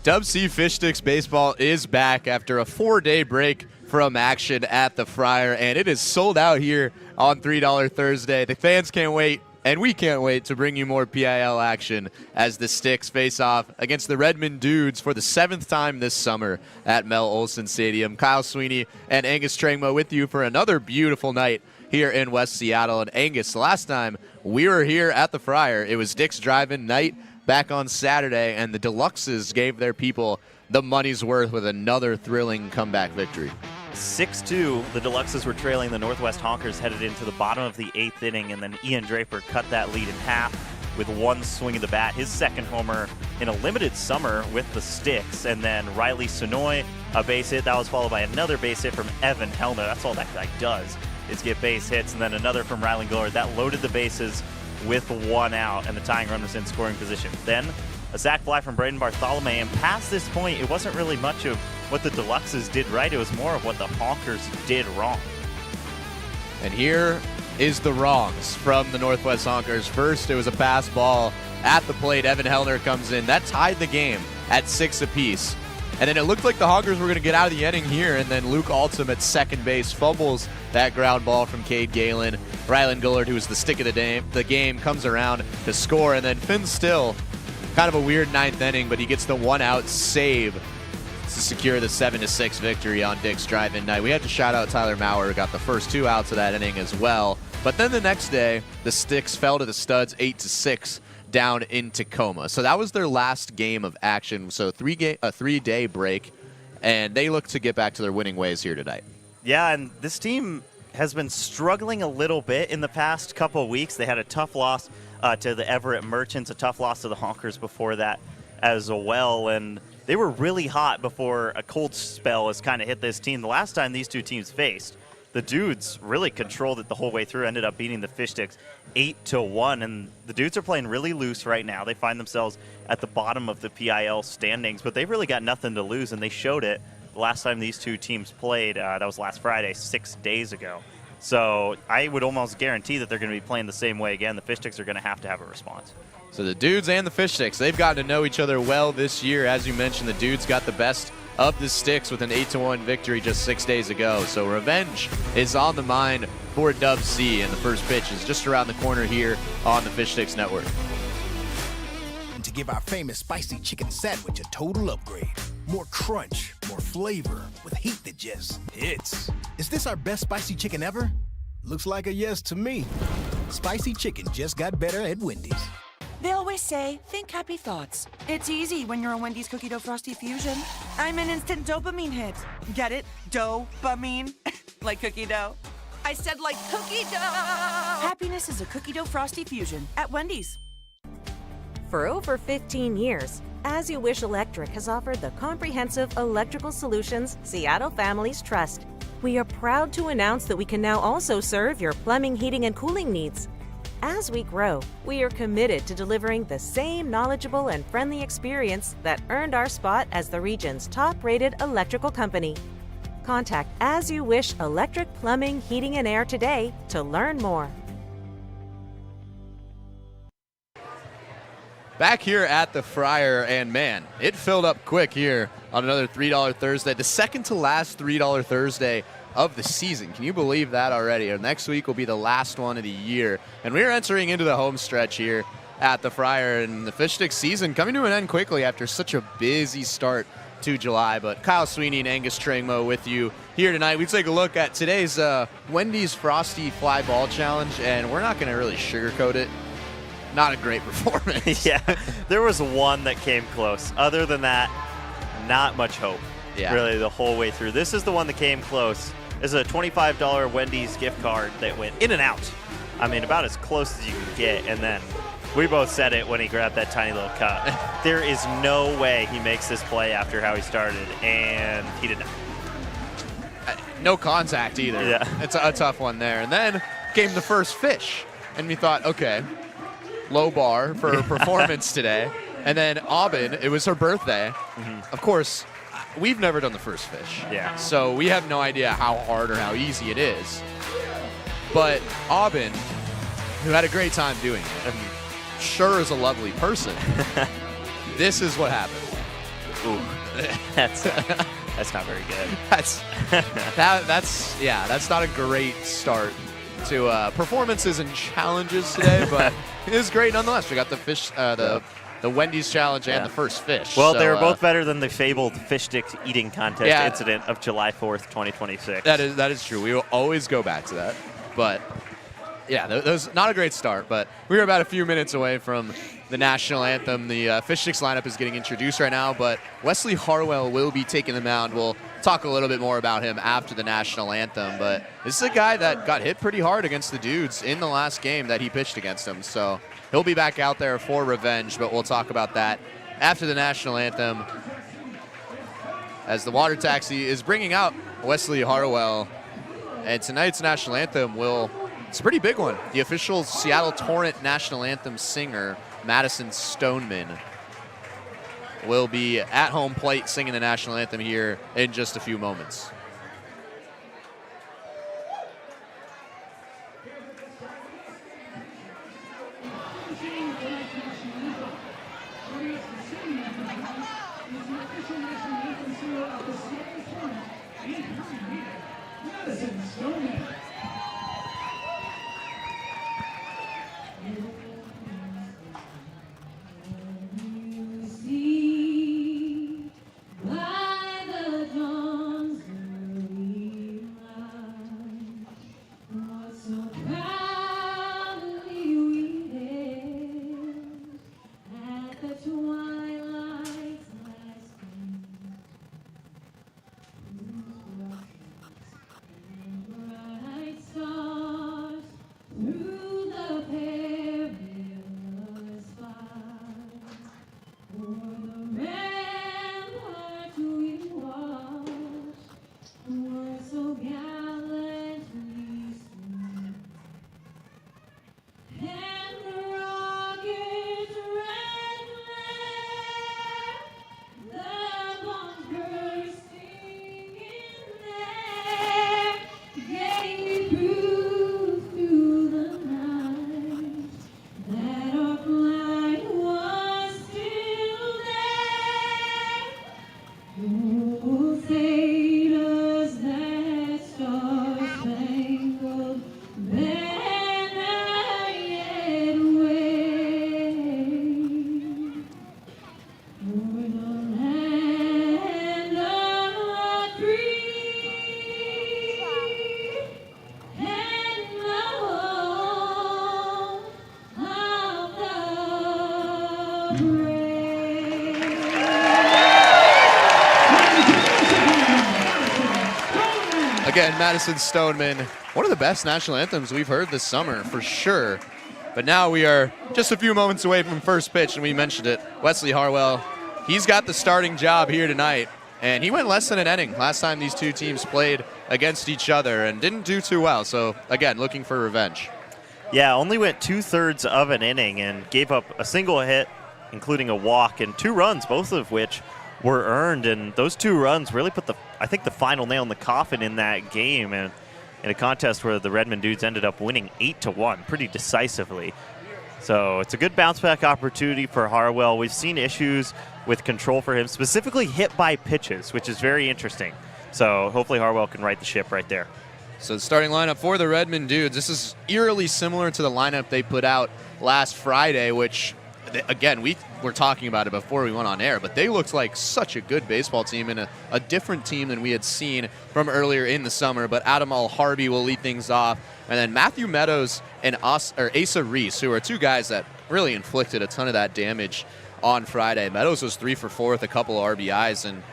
DubSea Fish Sticks baseball is back after a 4-day break from action at the Friar, and it is sold out here on $3 Thursday. The fans can't wait, and we can't wait to bring you more PIL action as the Sticks face off against the Redmond Dudes for the 7th time this summer at Mel Olson Stadium. Kyle Sweeney and Angus Trangmo with you for another beautiful night here in West Seattle. And Angus, the last time we were here at the Friar, it was Dick's Drive-In night back on Saturday, and the Deluxes gave their people the money's worth with another thrilling comeback victory. 6-2, the Deluxes were trailing the Northwest Honkers headed into the bottom of the 8th inning, and then Ian Draper cut that lead in half with one swing of the bat, his second homer in a limited summer with the Sticks. And then Riley Sonoy, a base hit. That was followed by another base hit from Evan Hellner. That's all that guy does, is get base hits. And then another from Rylan Gillard. That loaded the bases with one out, and the tying run was in scoring position. Then a sac fly from Braden Bartholomew, and past this point, it wasn't really much of what the Deluxes did right. It was more of what the Honkers did wrong. And here is the wrongs from the Northwest Honkers. First, it was a pass ball at the plate. Evan Hellner comes in. That tied the game at 6 apiece. And then it looked like the Honkers were going to get out of the inning here, and then Luke Altum at second base fumbles that ground ball from Cade Galen. Rylan Gillard, who was the stick of the game, comes around to score, and then Finn Still, kind of a weird 9th inning, but he gets the one-out save to secure the 7-6 victory on Dick's Drive-In night. We had to shout out Tyler Maurer, who got the first 2 outs of that inning as well. But then the next day, the Sticks fell to the Studs 8-6 down in Tacoma. So that was their last game of action. So a 3-day break, and they look to get back to their winning ways here tonight. Yeah, and this team has been struggling a little bit in the past couple of weeks. They had a tough loss to the Everett Merchants, a tough loss to the Honkers before that as well, and they were really hot before a cold spell has kind of hit this team. The last time these two teams faced, the Dudes really controlled it the whole way through, ended up beating the Fish Sticks 8-1, and the Dudes are playing really loose right now. They find themselves at the bottom of the PIL standings, but they've really got nothing to lose, and they showed it the last time these two teams played. That was last Friday, 6 days ago. So I would almost guarantee that they're going to be playing the same way again. The Fish Sticks are going to have a response. So the Dudes and the Fish Sticks, they've gotten to know each other well this year. As you mentioned, the Dudes got the best of the Sticks with an 8-1 victory just 6 days ago. So revenge is on the mind for DubSea, and the first pitch is just around the corner here on the Fish Sticks Network. To give our famous spicy chicken sandwich a total upgrade. More crunch, more flavor, with heat that just hits. Is this our best spicy chicken ever? Looks like a yes to me. Spicy chicken just got better at Wendy's. They always say, think happy thoughts. It's easy when you're a Wendy's Cookie Dough Frosty Fusion. I'm an instant dopamine hit. Get it? Dopamine? Like cookie dough. I said like cookie dough! Happiness is a Cookie Dough Frosty Fusion at Wendy's. For over 15 years, As You Wish Electric has offered the comprehensive electrical solutions Seattle families trust. We are proud to announce that we can now also serve your plumbing, heating, and cooling needs. As we grow, we are committed to delivering the same knowledgeable and friendly experience that earned our spot as the region's top-rated electrical company. Contact As You Wish Electric Plumbing, Heating, and Air today to learn more. Back here at the Friar, and man, it filled up quick here on another $3 Thursday, the second to last $3 Thursday of the season. Can you believe that already? And next week will be the last one of the year, and we're entering into the home stretch here at the Friar, and the Fish Sticks season coming to an end quickly after such a busy start to July. But Kyle Sweeney and Angus Trangmo with you here tonight. We take a look at today's Wendy's Frosty Fly Ball Challenge, and we're not going to really sugarcoat it. Not a great performance. Yeah, there was one that came close. Other than that, not much hope, really, the whole way through. This is the one that came close. This is a $25 Wendy's gift card that went in and out. I mean, about as close as you can get. And then we both said it when he grabbed that tiny little cup. There is no way he makes this play after how he started, and he did not. No contact either. Yeah. It's a tough one there. And then came the first fish, and we thought, okay, low bar for her performance today. And then Aubin, it was her birthday. Of course, we've never done the first fish. Yeah. So we have no idea how hard or how easy it is. But Aubin, who had a great time doing it, and sure is a lovely person, this is what happened. Ooh, that's not very good. That's not a great start to performances and challenges today, but it was great nonetheless. We got the fish, the Wendy's challenge and the first fish. Well, so, they were both better than the fabled fish sticks eating contest incident of July 4th, 2026. That is true. We will always go back to that, but. Yeah, that was not a great start, but we were about a few minutes away from the national anthem. The Fish Sticks lineup is getting introduced right now, but Wesley Harwell will be taking the mound. We'll talk a little bit more about him after the national anthem, but this is a guy that got hit pretty hard against the Dudes in the last game that he pitched against them, so he'll be back out there for revenge, but we'll talk about that after the national anthem as the water taxi is bringing out Wesley Harwell, and tonight's national anthem it's a pretty big one. The official Seattle Torrent national anthem singer, Madison Stoneman, will be at home plate singing the national anthem here in just a few moments. Again, Madison Stoneman, one of the best national anthems we've heard this summer, for sure. But now we are just a few moments away from first pitch, and we mentioned it. Wesley Harwell, he's got the starting job here tonight, and he went less than an inning last time these two teams played against each other and didn't do too well. So, again, looking for revenge. Yeah, only went 2/3 of an inning and gave up a single hit, including a walk, and 2 runs, both of which were earned. And those 2 runs really put the final nail in the coffin in that game, and in a contest where the Redmond Dudes ended up winning 8-1 pretty decisively. So it's a good bounce back opportunity for Harwell. We've seen issues with control for him, specifically hit by pitches, which is very interesting. So hopefully Harwell can right the ship right there. So the starting lineup for the Redmond Dudes, this is eerily similar to the lineup they put out last Friday, which, again, we were talking about it before we went on air, but they looked like such a good baseball team and a different team than we had seen from earlier in the summer. But Adamal Harvey will lead things off, and then Matthew Meadows and Asa Reese, who are 2 guys that really inflicted a ton of that damage on Friday. Meadows was 3 for 4 with a couple of RBIs, and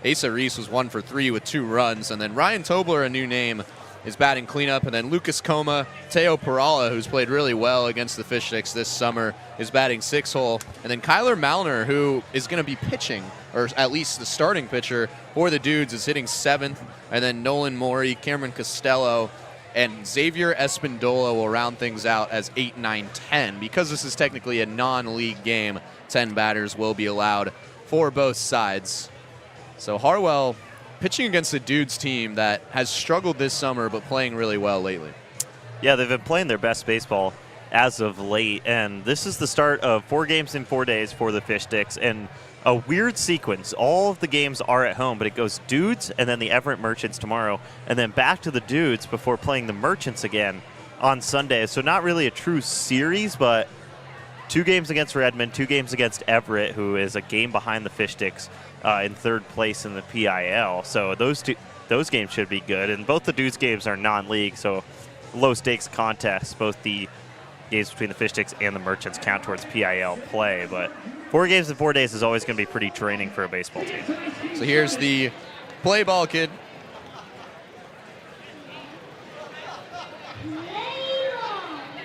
Asa Reese was 1 for 3 with 2 runs. And then Ryan Tobler, a new name, is batting cleanup, and then Lucas Coma, Teo Perala, who's played really well against the Fish Sticks this summer, is batting 6-hole. And then Kyler Malner, who is going to be pitching, or at least the starting pitcher for the Dudes, is hitting 7th. And then Nolan Morey, Cameron Costello, and Xavier Espindola will round things out as 8, 9, 10. Because this is technically a non-league game, 10 batters will be allowed for both sides. So Harwell pitching against the Dudes team that has struggled this summer but playing really well lately. Yeah, they've been playing their best baseball as of late, and this is the start of 4 games in 4 days for the Fish Sticks, and a weird sequence. All of the games are at home, but it goes Dudes and then the Everett Merchants tomorrow, and then back to the Dudes before playing the Merchants again on Sunday. So not really a true series, but 2 games against Redmond, 2 games against Everett, who is a game behind the Fish Sticks in 3rd place in the PIL. So those games should be good. And both the Dudes games are non-league, so low-stakes contests. Both the games between the Fish Sticks and the Merchants count towards PIL play. But 4 games in 4 days is always going to be pretty draining for a baseball team. So here's the play ball kid.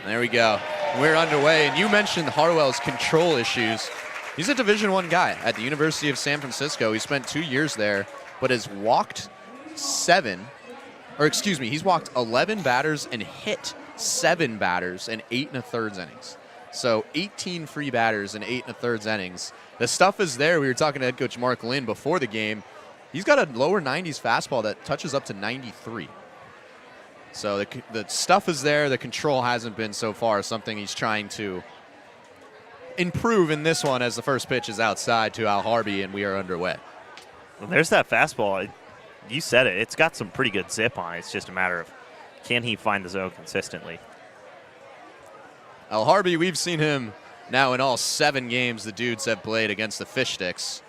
There we go. We're underway, and you mentioned Harwell's control issues. He's a Division I guy at the University of San Francisco. He spent 2 years there, but has walked he's walked 11 batters and hit 7 batters in 8 1/3 innings. So 18 free batters in 8 1/3 innings. The stuff is there. We were talking to head coach Mark Lynn before the game. He's got a lower 90s fastball that touches up to 93. So the stuff is there. The control hasn't been so far something he's trying to improve in this one as the first pitch is outside to Al Harvey, and we are underway. Well, there's that fastball. You said it. It's got some pretty good zip on it. It's just a matter of can he find the zone consistently. Al Harvey, we've seen him now in all 7 games the Dudes have played against the Fish Sticks.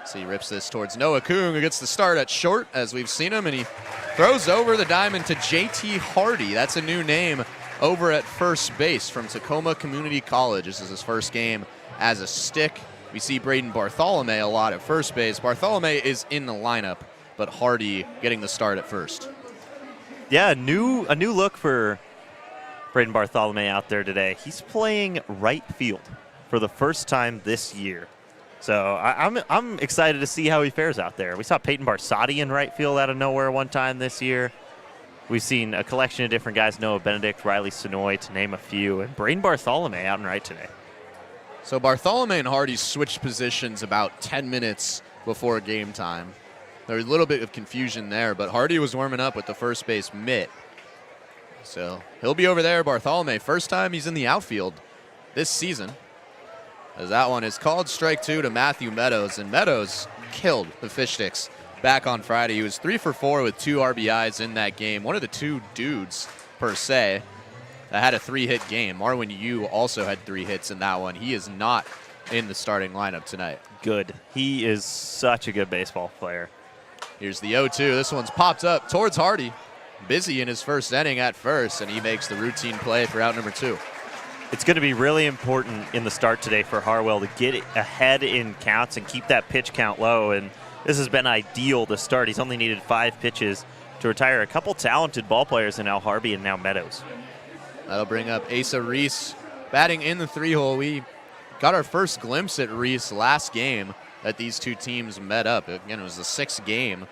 So he rips this towards Noah Kung, who gets the start at short, as we've seen him, and he throws over the diamond to J.T. Hardy. That's a new name over at first base from Tacoma Community College. This is his first game as a Stick. We see Braden Bartholomew a lot at first base. Bartholomew is in the lineup, but Hardy getting the start at first. Yeah, a new look for Braden Bartholomew out there today. He's playing right field for the first time this year. So I'm excited to see how he fares out there. We saw Peyton Barsotti in right field out of nowhere one time this year. We've seen a collection of different guys, Noah Benedict, Riley Sonoy, to name a few, and Braden Bartholomew out and right today. So Bartholomew and Hardy switched positions about 10 minutes before game time. There was a little bit of confusion there, but Hardy was warming up with the first base mitt. So he'll be over there. Bartholomew, first time he's in the outfield this season. As that one is called strike 2 to Matthew Meadows, and Meadows killed the Fish Sticks back on Friday. He was 3 for 4 with 2 RBIs in that game. One of the 2 Dudes, per se, that had a 3-hit game. Marwin Yu also had 3 hits in that one. He is not in the starting lineup tonight. Good. He is such a good baseball player. Here's the 0-2. This one's popped up towards Hardy. Busy in his first inning at first, and he makes the routine play for out number 2. It's going to be really important in the start today for Harwell to get ahead in counts and keep that pitch count low, and this has been ideal to start. He's only needed 5 pitches to retire a couple talented ball players in Al Harvey and now Meadows. That'll bring up Asa Reese batting in the 3-hole. We got our first glimpse at Reese last game that these 2 teams met up. Again, it was the 6th game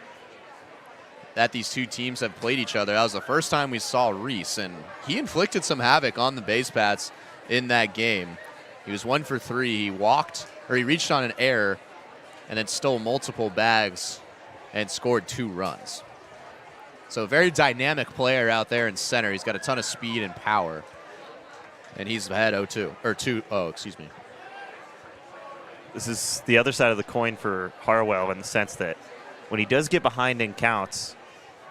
that these 2 teams have played each other. That was the first time we saw Reese, and he inflicted some havoc on the base paths in that game. He was 1 for 3. He reached on an error and then stole multiple bags and scored 2 runs. So a very dynamic player out there in center. He's got a ton of speed and power. And he's ahead 2-0, excuse me. This is the other side of the coin for Harwell in the sense that when he does get behind in counts,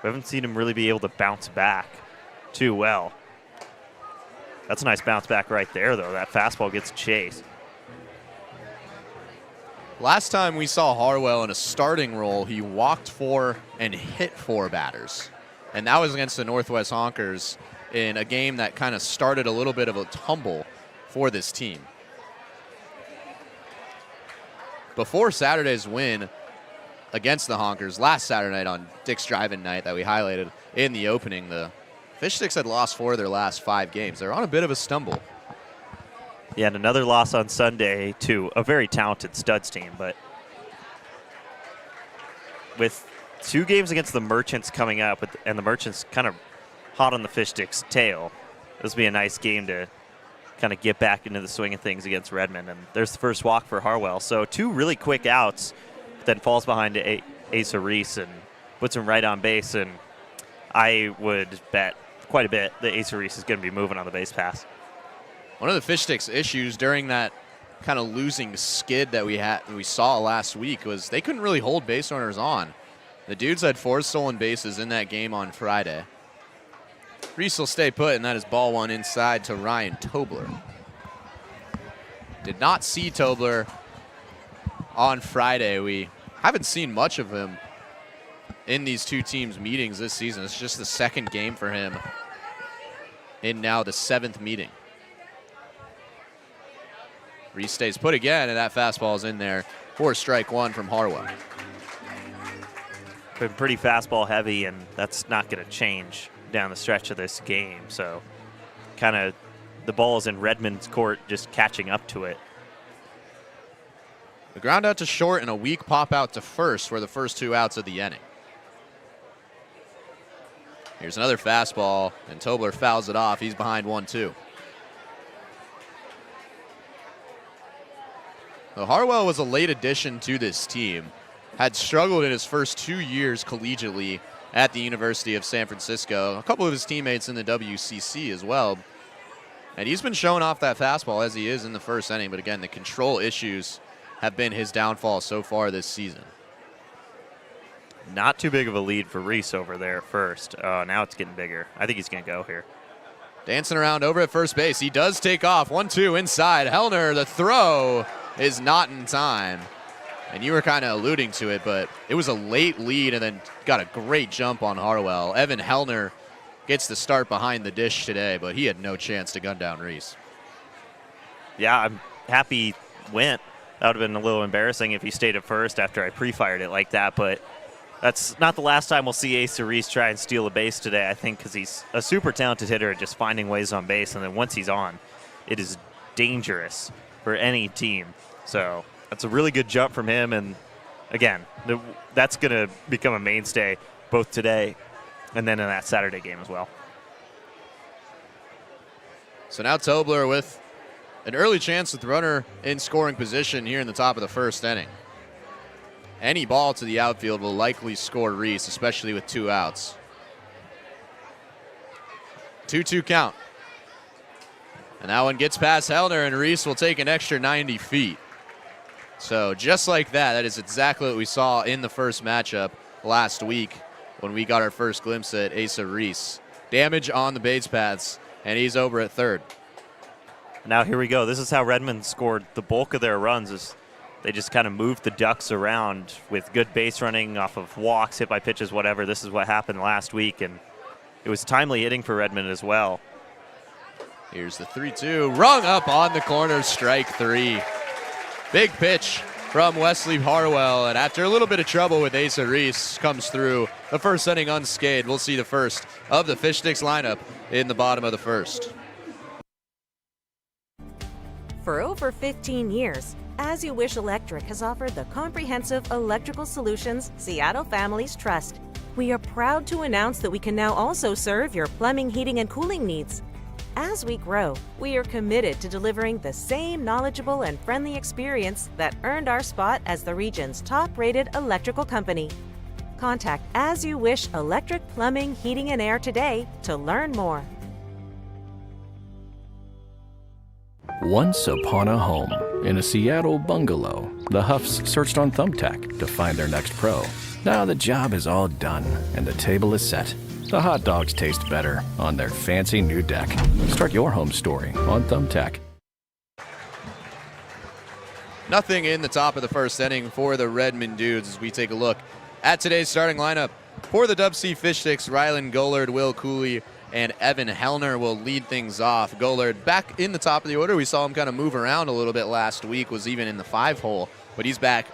we haven't seen him really be able to bounce back too well. That's a nice bounce back right there, though. That fastball gets chased. Last time we saw Harwell in a starting role, he walked 4 and hit 4 batters. And that was against the Northwest Honkers in a game that kind of started a little bit of a tumble for this team. Before Saturday's win against the Honkers last Saturday night on Dick's Drive-In night that we highlighted in the opening, the Fish Sticks had lost 4 of their last 5 games. They're on a bit of a stumble. Yeah, and another loss on Sunday to a very talented Studs team. But with 2 games against the Merchants coming up, and the Merchants kind of hot on the Fish Sticks' tail, this will be a nice game to kind of get back into the swing of things against Redmond. And there's the first walk for Harwell. So 2 really quick outs, then falls behind Asa Reese and puts him right on base. And I would bet quite a bit that Asa Reese is going to be moving on the base pass. One of the Fish Sticks' issues during that kind of losing skid that we saw last week was they couldn't really hold base runners on. The Dudes had 4 stolen bases in that game on Friday. Reese will stay put, and that is ball 1 inside to Ryan Tobler. Did not see Tobler on Friday. We haven't seen much of him in these two teams' meetings this season. It's just the second game for him in now the 7th meeting. Reese stays put again, and that fastball is in there for strike 1 from Harwell. Been pretty fastball heavy, and that's not going to change down the stretch of this game. So kind of the ball is in Redmond's court, just catching up to it. The ground out to short and a weak pop out to first were the first 2 outs of the inning. Here's another fastball, and Tobler fouls it off. He's behind 1-2. So Harwell was a late addition to this team. Had struggled in his first 2 years collegiately at the University of San Francisco. A couple of his teammates in the WCC as well. And he's been showing off that fastball as he is in the first inning. But again, the control issues have been his downfall so far this season. Not too big of a lead for Reese over there at first. Now it's getting bigger. I think he's going to go here. Dancing around over at first base. He does take off. 1-2 inside. Hellner, the throw is not in time. And you were kind of alluding to it, but it was a late lead and then got a great jump on Harwell. Evan Hellner gets the start behind the dish today, but he had no chance to gun down Reese. Yeah, I'm happy he went. That would have been a little embarrassing if he stayed at first after I pre-fired it like that, but that's not the last time we'll see Asa Reese try and steal a base today, I think, because he's a super talented hitter at just finding ways on base, and then once he's on, it is dangerous for any team. So that's a really good jump from him, and again, that's going to become a mainstay both today and then in that Saturday game as well. So now Tobler with an early chance with the runner in scoring position here in the top of the first inning. Any ball to the outfield will likely score Reese, especially with 2 outs. 2-2 count. And that one gets past Hellner, and Reese will take an extra 90 feet. So just like that, that is exactly what we saw in the first matchup last week when we got our first glimpse at Asa Reese. Damage on the base paths, and he's over at third. Now here we go. This is how Redmond scored the bulk of their runs, is they just kind of moved the Ducks around with good base running off of walks, hit by pitches, whatever. This is what happened last week, and it was timely hitting for Redmond as well. Here's the 3-2, rung up on the corner, strike 3. Big pitch from Wesley Harwell, and after a little bit of trouble with Asa Reese, comes through the first inning unscathed. We'll see the first of the Fish Sticks lineup in the bottom of the first. For over 15 years, As You Wish Electric has offered the comprehensive electrical solutions Seattle families trust. We are proud to announce that we can now also serve your plumbing, heating, and cooling needs. As we grow, we are committed to delivering the same knowledgeable and friendly experience that earned our spot as the region's top-rated electrical company. Contact As You Wish Electric Plumbing, Heating, and Air today to learn more. Once upon a home, in a Seattle bungalow, the Huffs searched on Thumbtack to find their next pro. Now the job is all done, and the table is set. The hot dogs taste better on their fancy new deck. Start your home story on Thumbtack. Nothing in the top of the first inning for the Redmond Dudes as we take a look at today's starting lineup. For the DubSea Fish Sticks, Rylan Gollard, Will Cooley, and Evan Hellner will lead things off. Gollard back in the top of the order. We saw him kind of move around a little bit last week, was even in the 5-hole, but he's back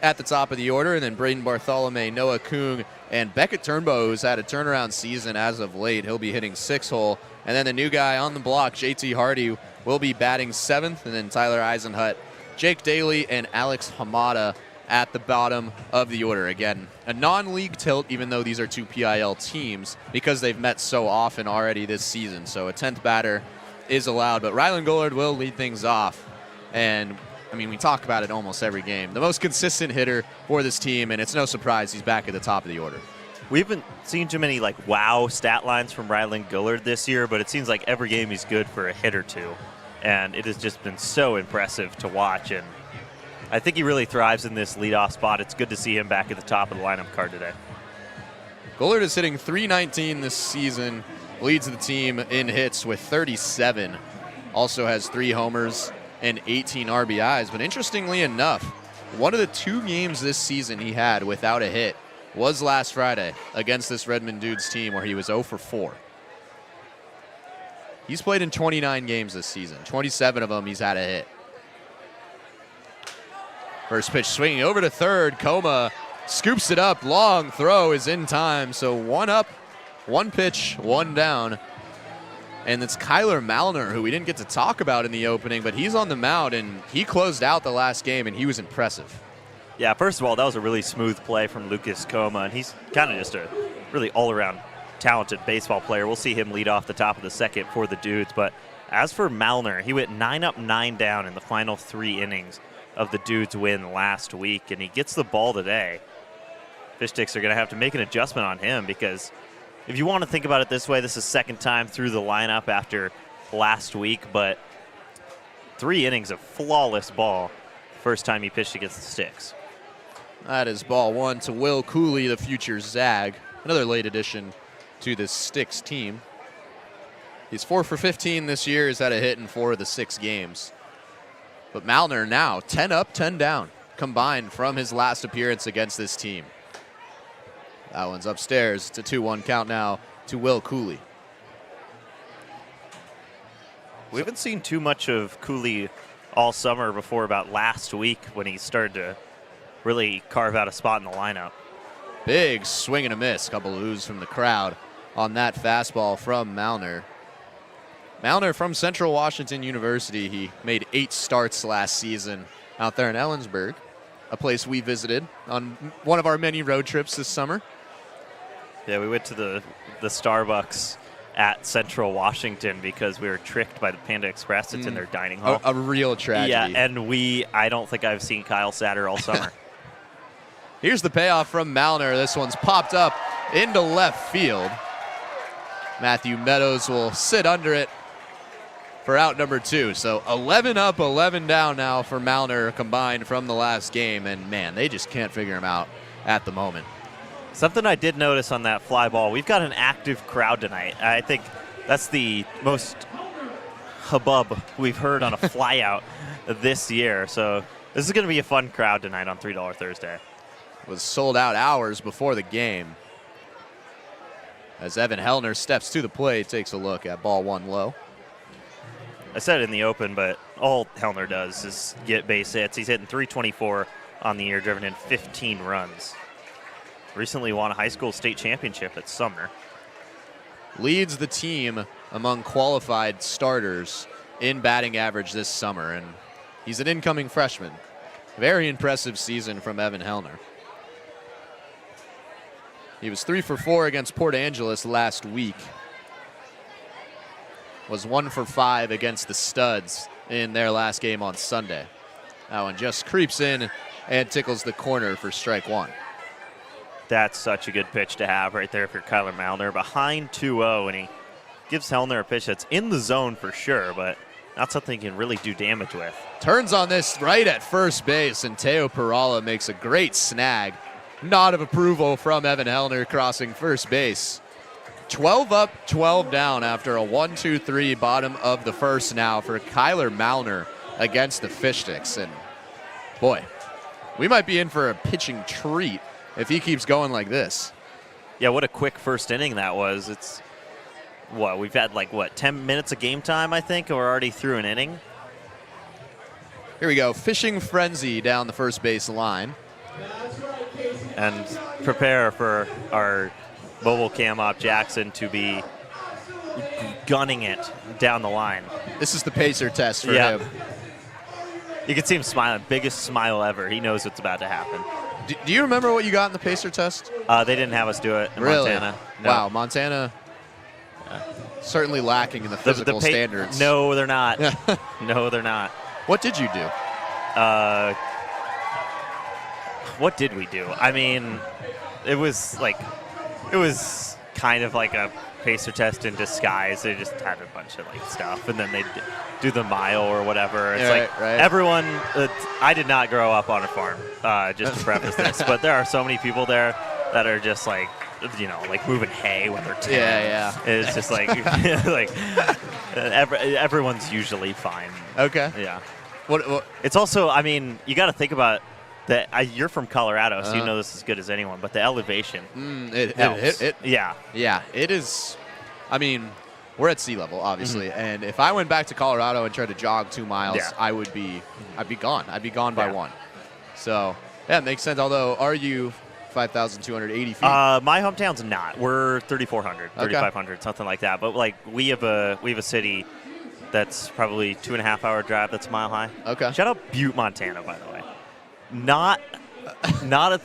at the top of the order. And then Braden Bartholomew, Noah Kung, and Beckett Turnbow, who's had a turnaround season as of late. He'll be hitting 6-hole. And then the new guy on the block, JT Hardy, will be batting 7th. And then Tyler Eisenhut, Jake Daly, and Alex Hamada at the bottom of the order. Again, a non-league tilt, even though these are 2 PIL teams, because they've met so often already this season. So a 10th batter is allowed. But Rylan Gollard will lead things off. And I mean, we talk about it almost every game. The most consistent hitter for this team, and it's no surprise he's back at the top of the order. We haven't seen too many wow stat lines from Rylan Gollard this year, but it seems like every game he's good for a hit or two. and it has just been so impressive to watch. And I think he really thrives in this leadoff spot. It's good to see him back at the top of the lineup card today. Gollard is hitting .319 this season, leads the team in hits with 37. Also has 3 homers and 18 RBIs. But interestingly enough, one of the 2 games this season he had without a hit was last Friday against this Redmond Dudes team where he was 0 for 4. He's played in 29 games this season. 27 of them he's had a hit. First pitch swinging over to third. Coma scoops it up. Long throw is in time. So 1 up, 1 pitch, 1 down. And it's Kyler Malner, who we didn't get to talk about in the opening, but he's on the mound, and he closed out the last game, and he was impressive. Yeah, first of all, that was a really smooth play from Lucas Coma, and he's kind of just a really all-around talented baseball player. We'll see him lead off the top of the second for the Dudes. But as for Malner, he went 9 up, 9 down in the final 3 innings of the Dudes' win last week, and he gets the ball today. Fish Sticks are going to have to make an adjustment on him because if you want to think about it this way, this is second time through the lineup after last week, but 3 innings of flawless ball. First time he pitched against the Sticks. That is ball 1 to Will Cooley, the future Zag. Another late addition to this Sticks team. He's 4 for 15 this year. He's had a hit in 4 of the 6 games. But Malner now 10 up, 10 down, combined from his last appearance against this team. That one's upstairs. It's a 2-1 count now to Will Cooley. We haven't seen too much of Cooley all summer before about last week when he started to really carve out a spot in the lineup. Big swing and a miss. Couple of oohs from the crowd on that fastball from Malner. Malner from Central Washington University. He made 8 starts last season out there in Ellensburg, a place we visited on one of our many road trips this summer. Yeah, we went to the Starbucks at Central Washington because we were tricked by the Panda Express. It's in their dining hall. A real tragedy. Yeah, and I don't think I've seen Kyle Satter all summer. Here's the payoff from Malner. This one's popped up into left field. Matthew Meadows will sit under it for out number 2. So 11 up, 11 down now for Malner combined from the last game. And, man, they just can't figure him out at the moment. Something I did notice on that fly ball, we've got an active crowd tonight. I think that's the most hubbub we've heard on a flyout this year. So this is going to be a fun crowd tonight on $3 Thursday. Was sold out hours before the game. As Evan Hellner steps to the plate, takes a look at ball 1 low. I said it in the open, but all Hellner does is get base hits. He's hitting .324 on the year, driven in 15 runs. Recently won a high school state championship at Sumner. Leads the team among qualified starters in batting average this summer, and he's an incoming freshman. Very impressive season from Evan Hellner. He was 3 for 4 against Port Angeles last week. Was 1 for 5 against the Studs in their last game on Sunday. That one just creeps in and tickles the corner for strike 1. That's such a good pitch to have right there for Kyler Malner. Behind 2-0, and he gives Hellner a pitch that's in the zone for sure, but not something he can really do damage with. Turns on this right at first base, and Teo Perala makes a great snag. Nod of approval from Evan Hellner crossing first base. 12 up, 12 down after a 1-2-3 bottom of the first now for Kyler Malner against the Fish Sticks. And boy, we might be in for a pitching treat if he keeps going like this. Yeah, what a quick first inning that was. It's, we've had 10 minutes of game time, I think, and we're already through an inning. Here we go, fishing frenzy down the first base line. And prepare for our mobile cam op Jackson to be gunning it down the line. This is the pacer test for him. You can see him smiling, biggest smile ever. He knows what's about to happen. Do you remember what you got in the pacer test? They didn't have us do it in really? Montana. No. Wow, Montana certainly lacking in the physical standards. No, they're not. No, they're not. What did you do? What did we do? I mean, it was kind of like a pacer test in disguise. They just had a bunch of like stuff, and then they do the mile or whatever. It's everyone. I did not grow up on a farm. Just to preface this, but there are so many people there that are just like, like moving hay when they're 10. Yeah. It's just like everyone's usually fine. Okay. Yeah. What? It's also, I mean, you got to think about that. You're from Colorado, so you know this as good as anyone. But the elevation, Yeah, it is. I mean, we're at sea level, obviously, and if I went back to Colorado and tried to jog 2 miles, I'd be gone. I'd be gone by 1. So yeah, it makes sense. Although, are you 5,280 feet? My hometown's not. We're 3,400, 3,500, something like that. But like we have a city that's probably 2.5-hour drive. That's a mile high. Okay. Shout out Butte, Montana, by the way. Not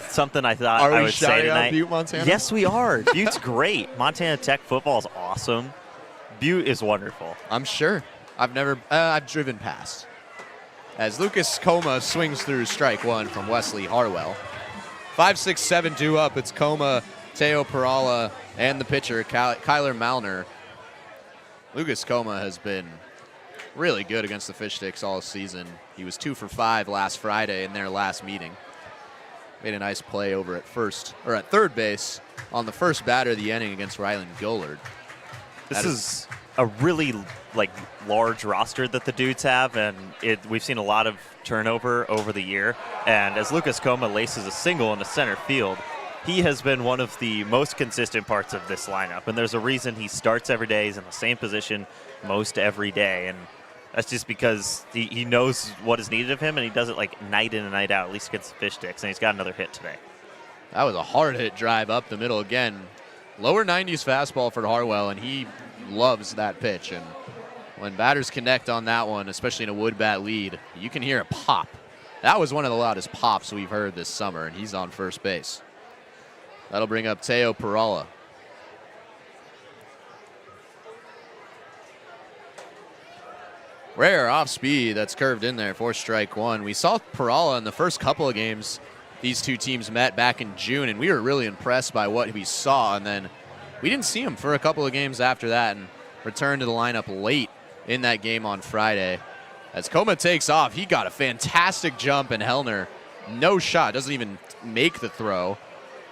something I thought I would say tonight. Are we shouting out Butte, Montana? Yes, we are. Butte's great. Montana Tech football is awesome. Butte is wonderful. I'm sure. I've driven past. As Lucas Coma swings through strike 1 from Wesley Harwell. 5-6-7-2 up. It's Coma, Teo Perala, and the pitcher, Kyler Malner. Lucas Coma has been really good against the Fish Sticks all season. He was 2 for 5 last Friday in their last meeting. Made a nice play over at third base on the first batter of the inning against Ryland Gollard. This is a really large roster that the Dudes have, and we've seen a lot of turnover over the year. And as Lucas Coma laces a single into center field, he has been one of the most consistent parts of this lineup. And there's a reason he starts every day. He's in the same position most every day. And that's just because he knows what is needed of him, and he does it night in and night out, at least against the Fish Sticks. And he's got another hit today. That was a hard hit drive up the middle again. Lower 90s fastball for Harwell, and he loves that pitch. And when batters connect on that one, especially in a wood bat lead, you can hear a pop. That was one of the loudest pops we've heard this summer, and he's on first base. That'll bring up Teo Perala. Rare off speed that's curved in there for strike 1. We saw Perala in the first couple of games these two teams met back in June, and we were really impressed by what we saw. And then we didn't see him for a couple of games after that and returned to the lineup late in that game on Friday. As Coma takes off, he got a fantastic jump, and Hellner, no shot, doesn't even make the throw.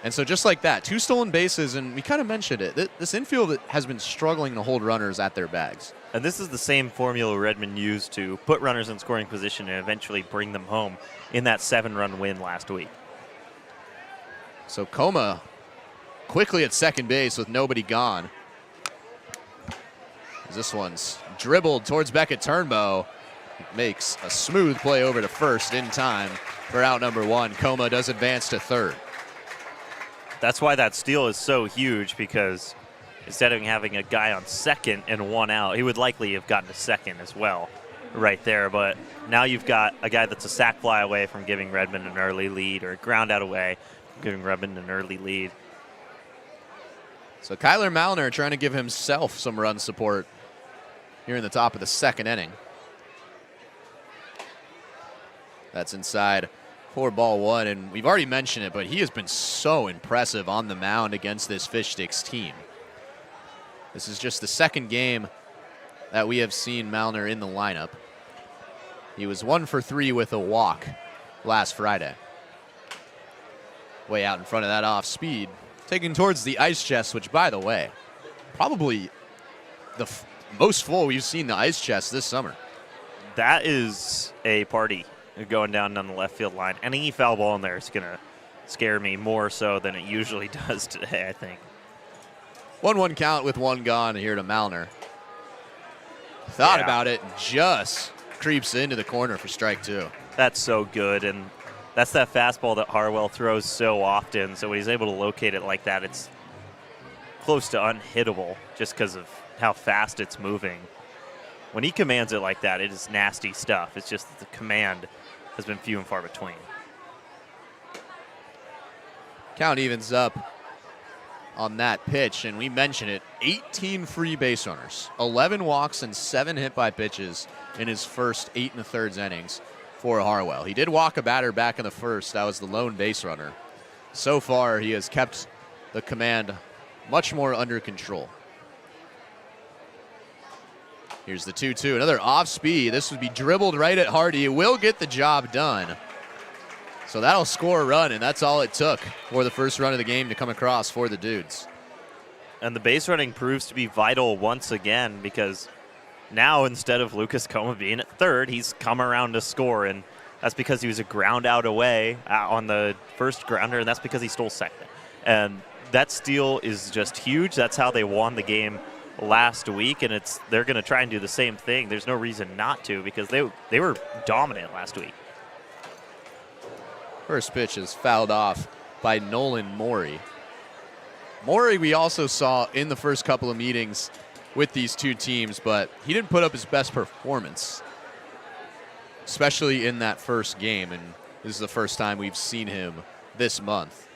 And so just like that, 2 stolen bases, and we kind of mentioned it. This infield has been struggling to hold runners at their bags. And this is the same formula Redmond used to put runners in scoring position and eventually bring them home in that 7-run win last week. So Coma quickly at second base with nobody gone. This one's dribbled towards Beckett Turnbow. Makes a smooth play over to first in time for out number 1. Coma does advance to third. That's why that steal is so huge, because instead of having a guy on second and 1 out, he would likely have gotten to second as well right there. But now you've got a guy that's a sac fly away from giving Redmond an early lead, or a ground out away from giving Redmond an early lead. So Kyler Malner trying to give himself some run support here in the top of the second inning. That's inside for ball 1, and we've already mentioned it, but he has been so impressive on the mound against this Fish Sticks team. This is just the second game that we have seen Malner in the lineup. He was 1 for 3 with a walk last Friday. Way out in front of that off speed. Taken towards the ice chest, which, by the way, probably the most full we've seen the ice chest this summer. That is a party going down the left field line. Any foul ball in there is going to scare me more so than it usually does today, I think. 1-1 count with 1 gone here to Malner. Thought about it, just creeps into the corner for strike 2. That's so good, and that's that fastball that Harwell throws so often. So when he's able to locate it like that, it's close to unhittable just because of how fast it's moving. When he commands it like that, it is nasty stuff. It's just that the command has been few and far between. Count evens up on that pitch, and we mentioned it, 18 free base runners, 11 walks, and 7 hit by pitches in his first 8 1/3 innings for Harwell. He did walk a batter back in the first. That was the lone base runner. So far, he has kept the command much more under control. Here's the 2-2, another off speed. This would be dribbled right at Hardy. It will get the job done. So that'll score a run, and that's all it took for the first run of the game to come across for the Dudes. And the base running proves to be vital once again, because now instead of Lucas Coma being at third, he's come around to score, and that's because he was a ground out away on the first grounder, and that's because he stole second. And that steal is just huge. That's how they won the game last week, and they're going to try and do the same thing. There's no reason not to, because they were dominant last week. First pitch is fouled off by Nolan Morey. Morey we also saw in the first couple of meetings with these two teams, but he didn't put up his best performance, especially in that first game, and this is the first time we've seen him this month.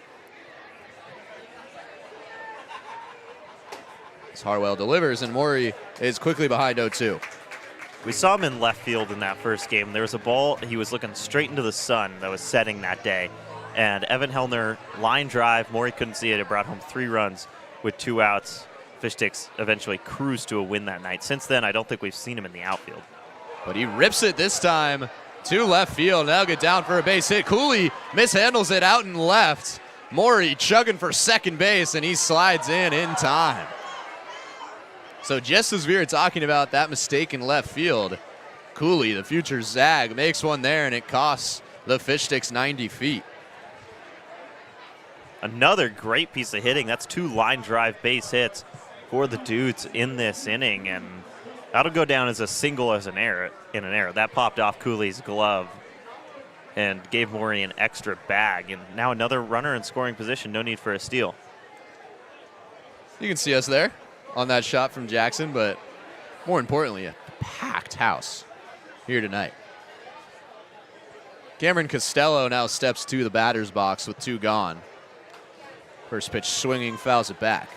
As Harwell delivers, and Morey is quickly behind 0-2. We saw him in left field in that first game. There was a ball, he was looking straight into the sun that was setting that day. And Evan Hellner, line drive, Morey couldn't see it. It brought home 3 runs with 2 outs. Fish Sticks eventually cruised to a win that night. Since then, I don't think we've seen him in the outfield. But he rips it this time to left field. Now get down for a base hit. Cooley mishandles it out and left. Morey chugging for second base, and he slides in time. So just as we were talking about that mistake in left field, Cooley, the future Zag, makes one there, and it costs the Fish Sticks 90 feet. Another great piece of hitting. That's 2 line drive base hits for the Dudes in this inning, and that'll go down as a single as an error. That popped off Cooley's glove and gave Morey an extra bag, and now another runner in scoring position. No need for a steal. You can see us there on that shot from Jackson, but more importantly, a packed house here tonight. Cameron Costello now steps to the batter's box with 2 gone. First pitch swinging, fouls it back.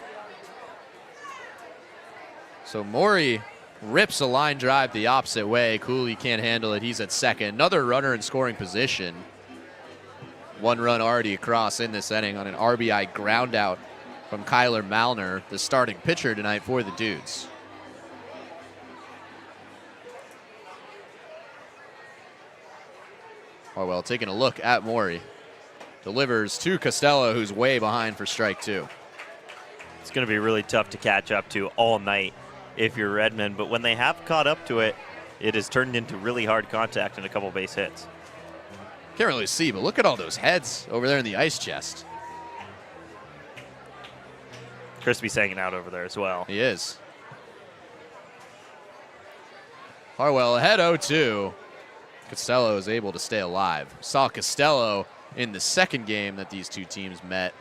So Morey rips a line drive the opposite way. Cooley can't handle it. He's at second. Another runner in scoring position. 1 run already across in this inning on an RBI ground out from Kyler Malner, the starting pitcher tonight for the Dudes. Harwell taking a look at Morey. Delivers to Costello, who's way behind for strike 2. It's going to be really tough to catch up to all night if you're Redmond, but when they have caught up to it, it has turned into really hard contact and a couple base hits. Can't really see, but look at all those heads over there in the ice chest. Crispy's hanging out over there as well. He is. Harwell ahead 0-2. Costello is able to stay alive. Saw Costello in the second game that these two teams met.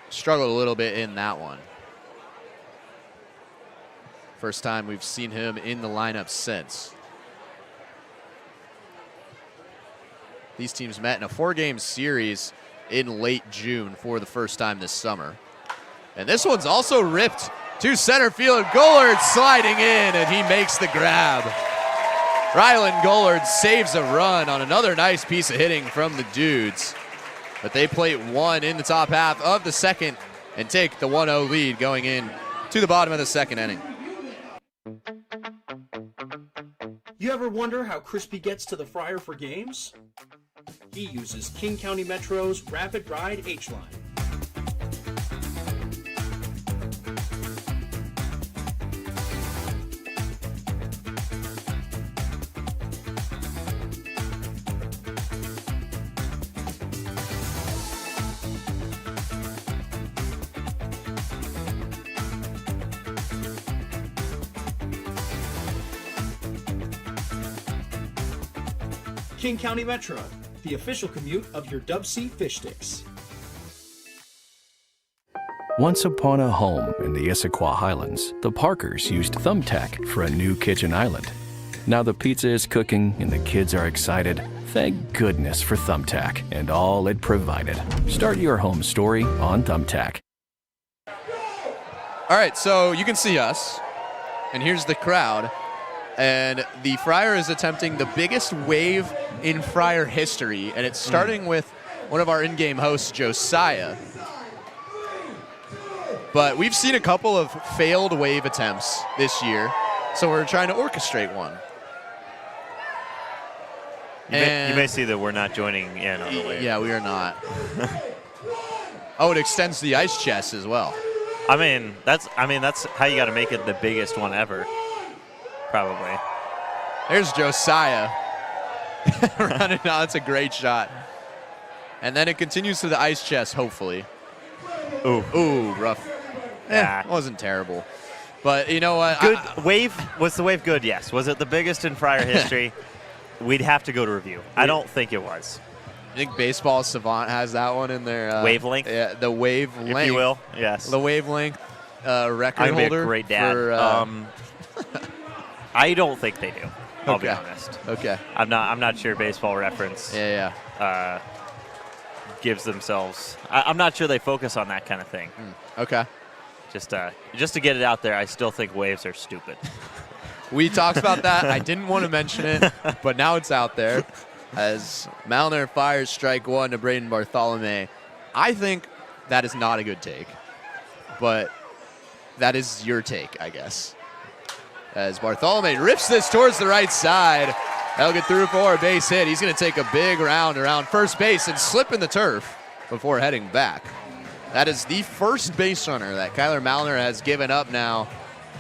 Struggled a little bit in that one. First time we've seen him in the lineup since. These teams met in a 4-game series in late June for the first time this summer. And this one's also ripped to center field. Gollard sliding in, and he makes the grab. Rylan Gollard saves a run on another nice piece of hitting from the Dudes. But they plate 1 in the top half of the second and take the 1-0 lead going in to the bottom of the second inning. You ever wonder how Crispy gets to the Friar for games? He uses King County Metro's Rapid Ride H-Line. King County Metro, the official commute of your DubSea Fish Sticks. Once upon a home in the Issaquah Highlands, the Parkers used Thumbtack for a new kitchen island. Now the pizza is cooking and the kids are excited. Thank goodness for Thumbtack and all it provided. Start your home story on Thumbtack. All right, so you can see us, and here's the crowd. And the Friar is attempting the biggest wave in Friar history, and it's starting with one of our in-game hosts, Josiah. But we've seen a couple of failed wave attempts this year, so we're trying to orchestrate one. You may see that we're not joining in on the wave. Yeah, we are not. Oh, it extends the ice chest as well. I mean, that's how you got to make it the biggest one ever, probably. There's Josiah running out. That's a great shot. And then it continues to the ice chest, hopefully. Ooh, rough. Yeah. Wasn't terrible. But you know what? Good wave. Was the wave good? Yes. Was it the biggest in Friar history? We'd have to go to review. I don't think it was. I think Baseball Savant has that one in their wavelength. Yeah, the wavelength, if you will. Yes. The wavelength record I'm holder. a great dad. I don't think they do. I'll be honest. Okay. I'm not sure Baseball Reference. Yeah. Gives themselves. I'm not sure they focus on that kind of thing. Okay. Just to get it out there, I still think waves are stupid. We talked about that. I didn't want to mention it, but now it's out there. As Malner fires strike one to Braden Bartholomew. I think that is not a good take, but that is your take, I guess. As Bartholomew rips this towards the right side. That'll get through for a base hit. He's going to take a big round around first base and slip in the turf before heading back. That is the first base runner that Kyler Malner has given up now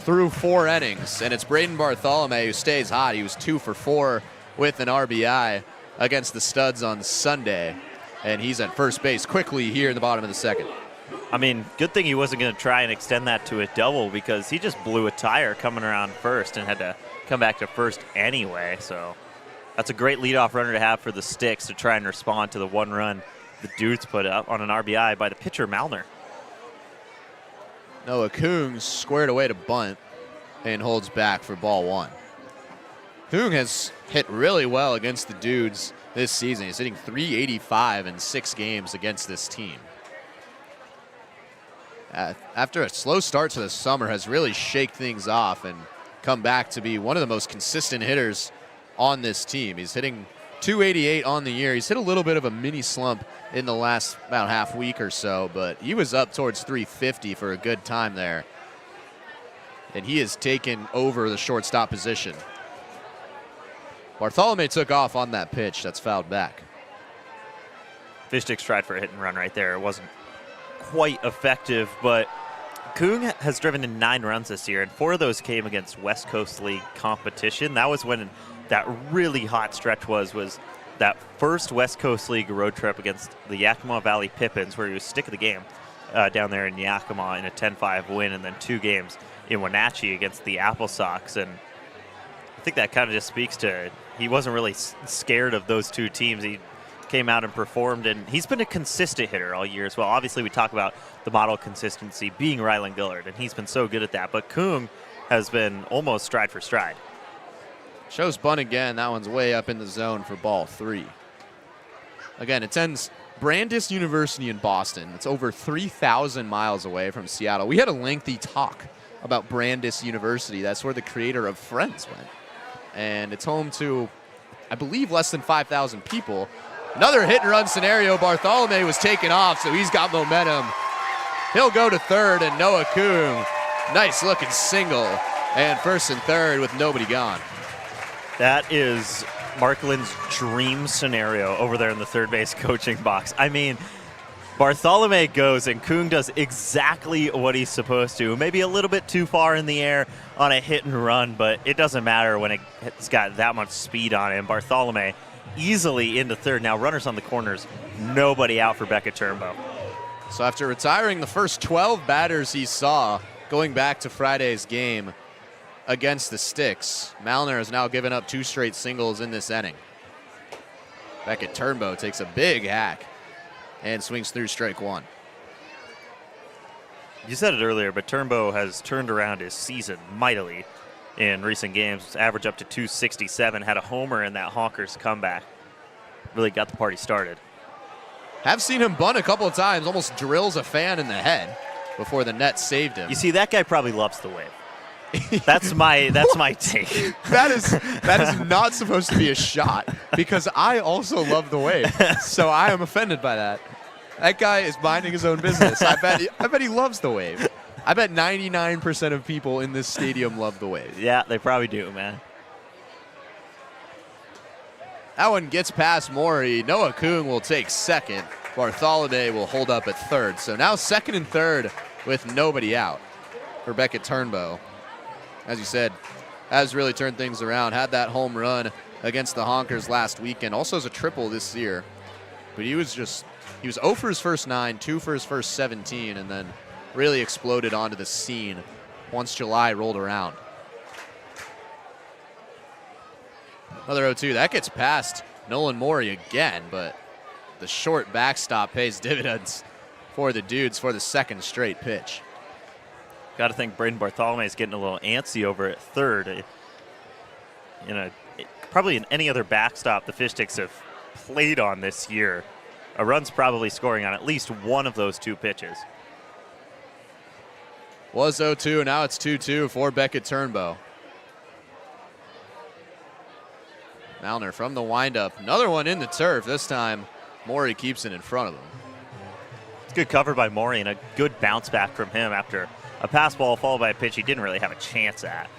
through 4 innings, and it's Braden Bartholomew who stays hot. He was 2 for 4 with an RBI against the Studs on Sunday, and he's at first base quickly here in the bottom of the second. I mean, good thing he wasn't going to try and extend that to a double because he just blew a tire coming around first and had to come back to first anyway. So that's a great leadoff runner to have for the Sticks to try and respond to the 1 run the Dudes put up on an RBI by the pitcher Malner. Noah Kung squared away to bunt and holds back for ball 1. Kung has hit really well against the Dudes this season. He's hitting .385 in 6 games against this team. After a slow start to the summer, has really shaked things off and come back to be one of the most consistent hitters on this team. He's hitting .288 on the year. He's hit a little bit of a mini slump in the last about half week or so, but he was up towards .350 for a good time there. And he has taken over the shortstop position. Bartholomew took off on that pitch. That's fouled back. Fish Sticks tried for a hit and run right there. It wasn't quite effective, but Kung has driven in 9 runs this year, and 4 of those came against West Coast League competition. That was when that really hot stretch was that first West Coast League road trip against the Yakima Valley Pippins, where he was stick of the game down there in Yakima in a 10-5 win, and then 2 games in Wenatchee against the Apple Sox. And I think that kind of just speaks to he wasn't really scared of those 2 teams. He came out and performed, and he's been a consistent hitter all year as well. Obviously, we talk about the model consistency being Rylan Gillard, and he's been so good at that. But Kung has been almost stride for stride. Shows bunt again. That one's way up in the zone for ball 3. Again, it ends Brandeis University in Boston. It's over 3,000 miles away from Seattle. We had a lengthy talk about Brandeis University. That's where the creator of Friends went. And it's home to, I believe, less than 5,000 people. Another hit and run scenario. Bartholomew was taken off, so he's got momentum. He'll go to third, and Noah Kung, nice looking single, and first and third with nobody gone. That is Markland's dream scenario over there in the third base coaching box. I mean, Bartholomew goes and Kung does exactly what he's supposed to. Maybe a little bit too far in the air on a hit and run, but it doesn't matter when it's got that much speed on him. Bartholomew easily into third. Now runners on the corners, nobody out for Becca Turnbow. So after retiring the first 12 batters he saw going back to Friday's game against the Sticks, Malner has now given up 2 straight singles in this inning. Beckett Turnbow takes a big hack and swings through strike 1. You said it earlier, but Turnbow has turned around his season mightily in recent games. Average up to 267, had a homer in that Honkers comeback. Really got the party started. Have seen him bunt a couple of times, almost drills a fan in the head before the net saved him. You see, that guy probably loves the wave. That's my take. That is not supposed to be a shot because I also love the wave. So I am offended by that. That guy is minding his own business. I bet he loves the wave. I bet 99% of people in this stadium love the wave. Yeah, they probably do, man. That one gets past Maury. Noah Kuhn will take second. Bartholomew will hold up at third. So now second and third with nobody out for Beckett Turnbow. As you said, has really turned things around. Had that home run against the Honkers last weekend. Also has a triple this year. But he was 0 for his first 9, 2 for his first 17, and then really exploded onto the scene once July rolled around. Another 0-2. That gets past Nolan Maury again, but the short backstop pays dividends for the Dudes for the second straight pitch. Got to think Braden Bartholomew is getting a little antsy over at third. Probably in any other backstop the Fish Sticks have played on this year, a run's probably scoring on at least one of those 2 pitches. Was 0-2, now it's 2-2 for Beckett Turnbow. Malner from the windup. Another one in the turf. This time, Maury keeps it in front of him. It's good cover by Maury and a good bounce back from him after a pass ball followed by a pitch he didn't really have a chance at.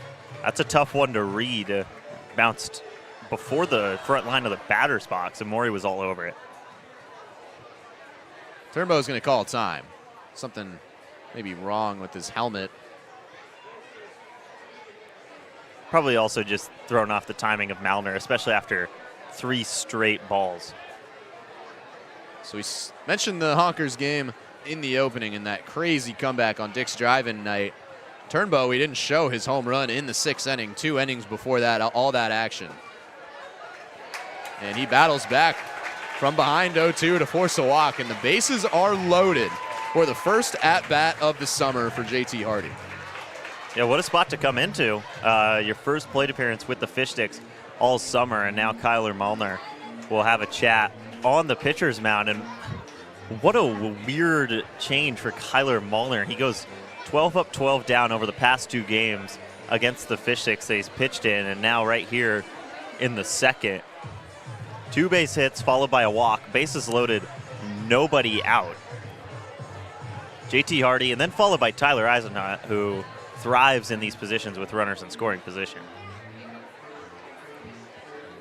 That's a tough one to read. Bounced before the front line of the batter's box, and Maury was all over it. Turnbow's going to call time. Something maybe wrong with his helmet. Probably also just thrown off the timing of Malner, especially after 3 straight balls. So we mentioned the Honkers game in the opening and that crazy comeback on Dick's Drive-In night. Turnbow, we didn't show his home run in the 6th inning. 2 innings before that, all that action. And he battles back from behind 0-2 to force a walk, and the bases are loaded for the first at-bat of the summer for JT Hardy. Yeah, what a spot to come into. Your first plate appearance with the Fish Sticks all summer, and now Kyler Malner will have a chat on the pitcher's mound. And what a weird change for Kyler Malner. He goes 12 up, 12 down over the past 2 games against the Fish Sticks that he's pitched in, and now right here in the second. 2 base hits followed by a walk, bases loaded, nobody out. JT Hardy, and then followed by Tyler Eisenhut, who thrives in these positions with runners in scoring position.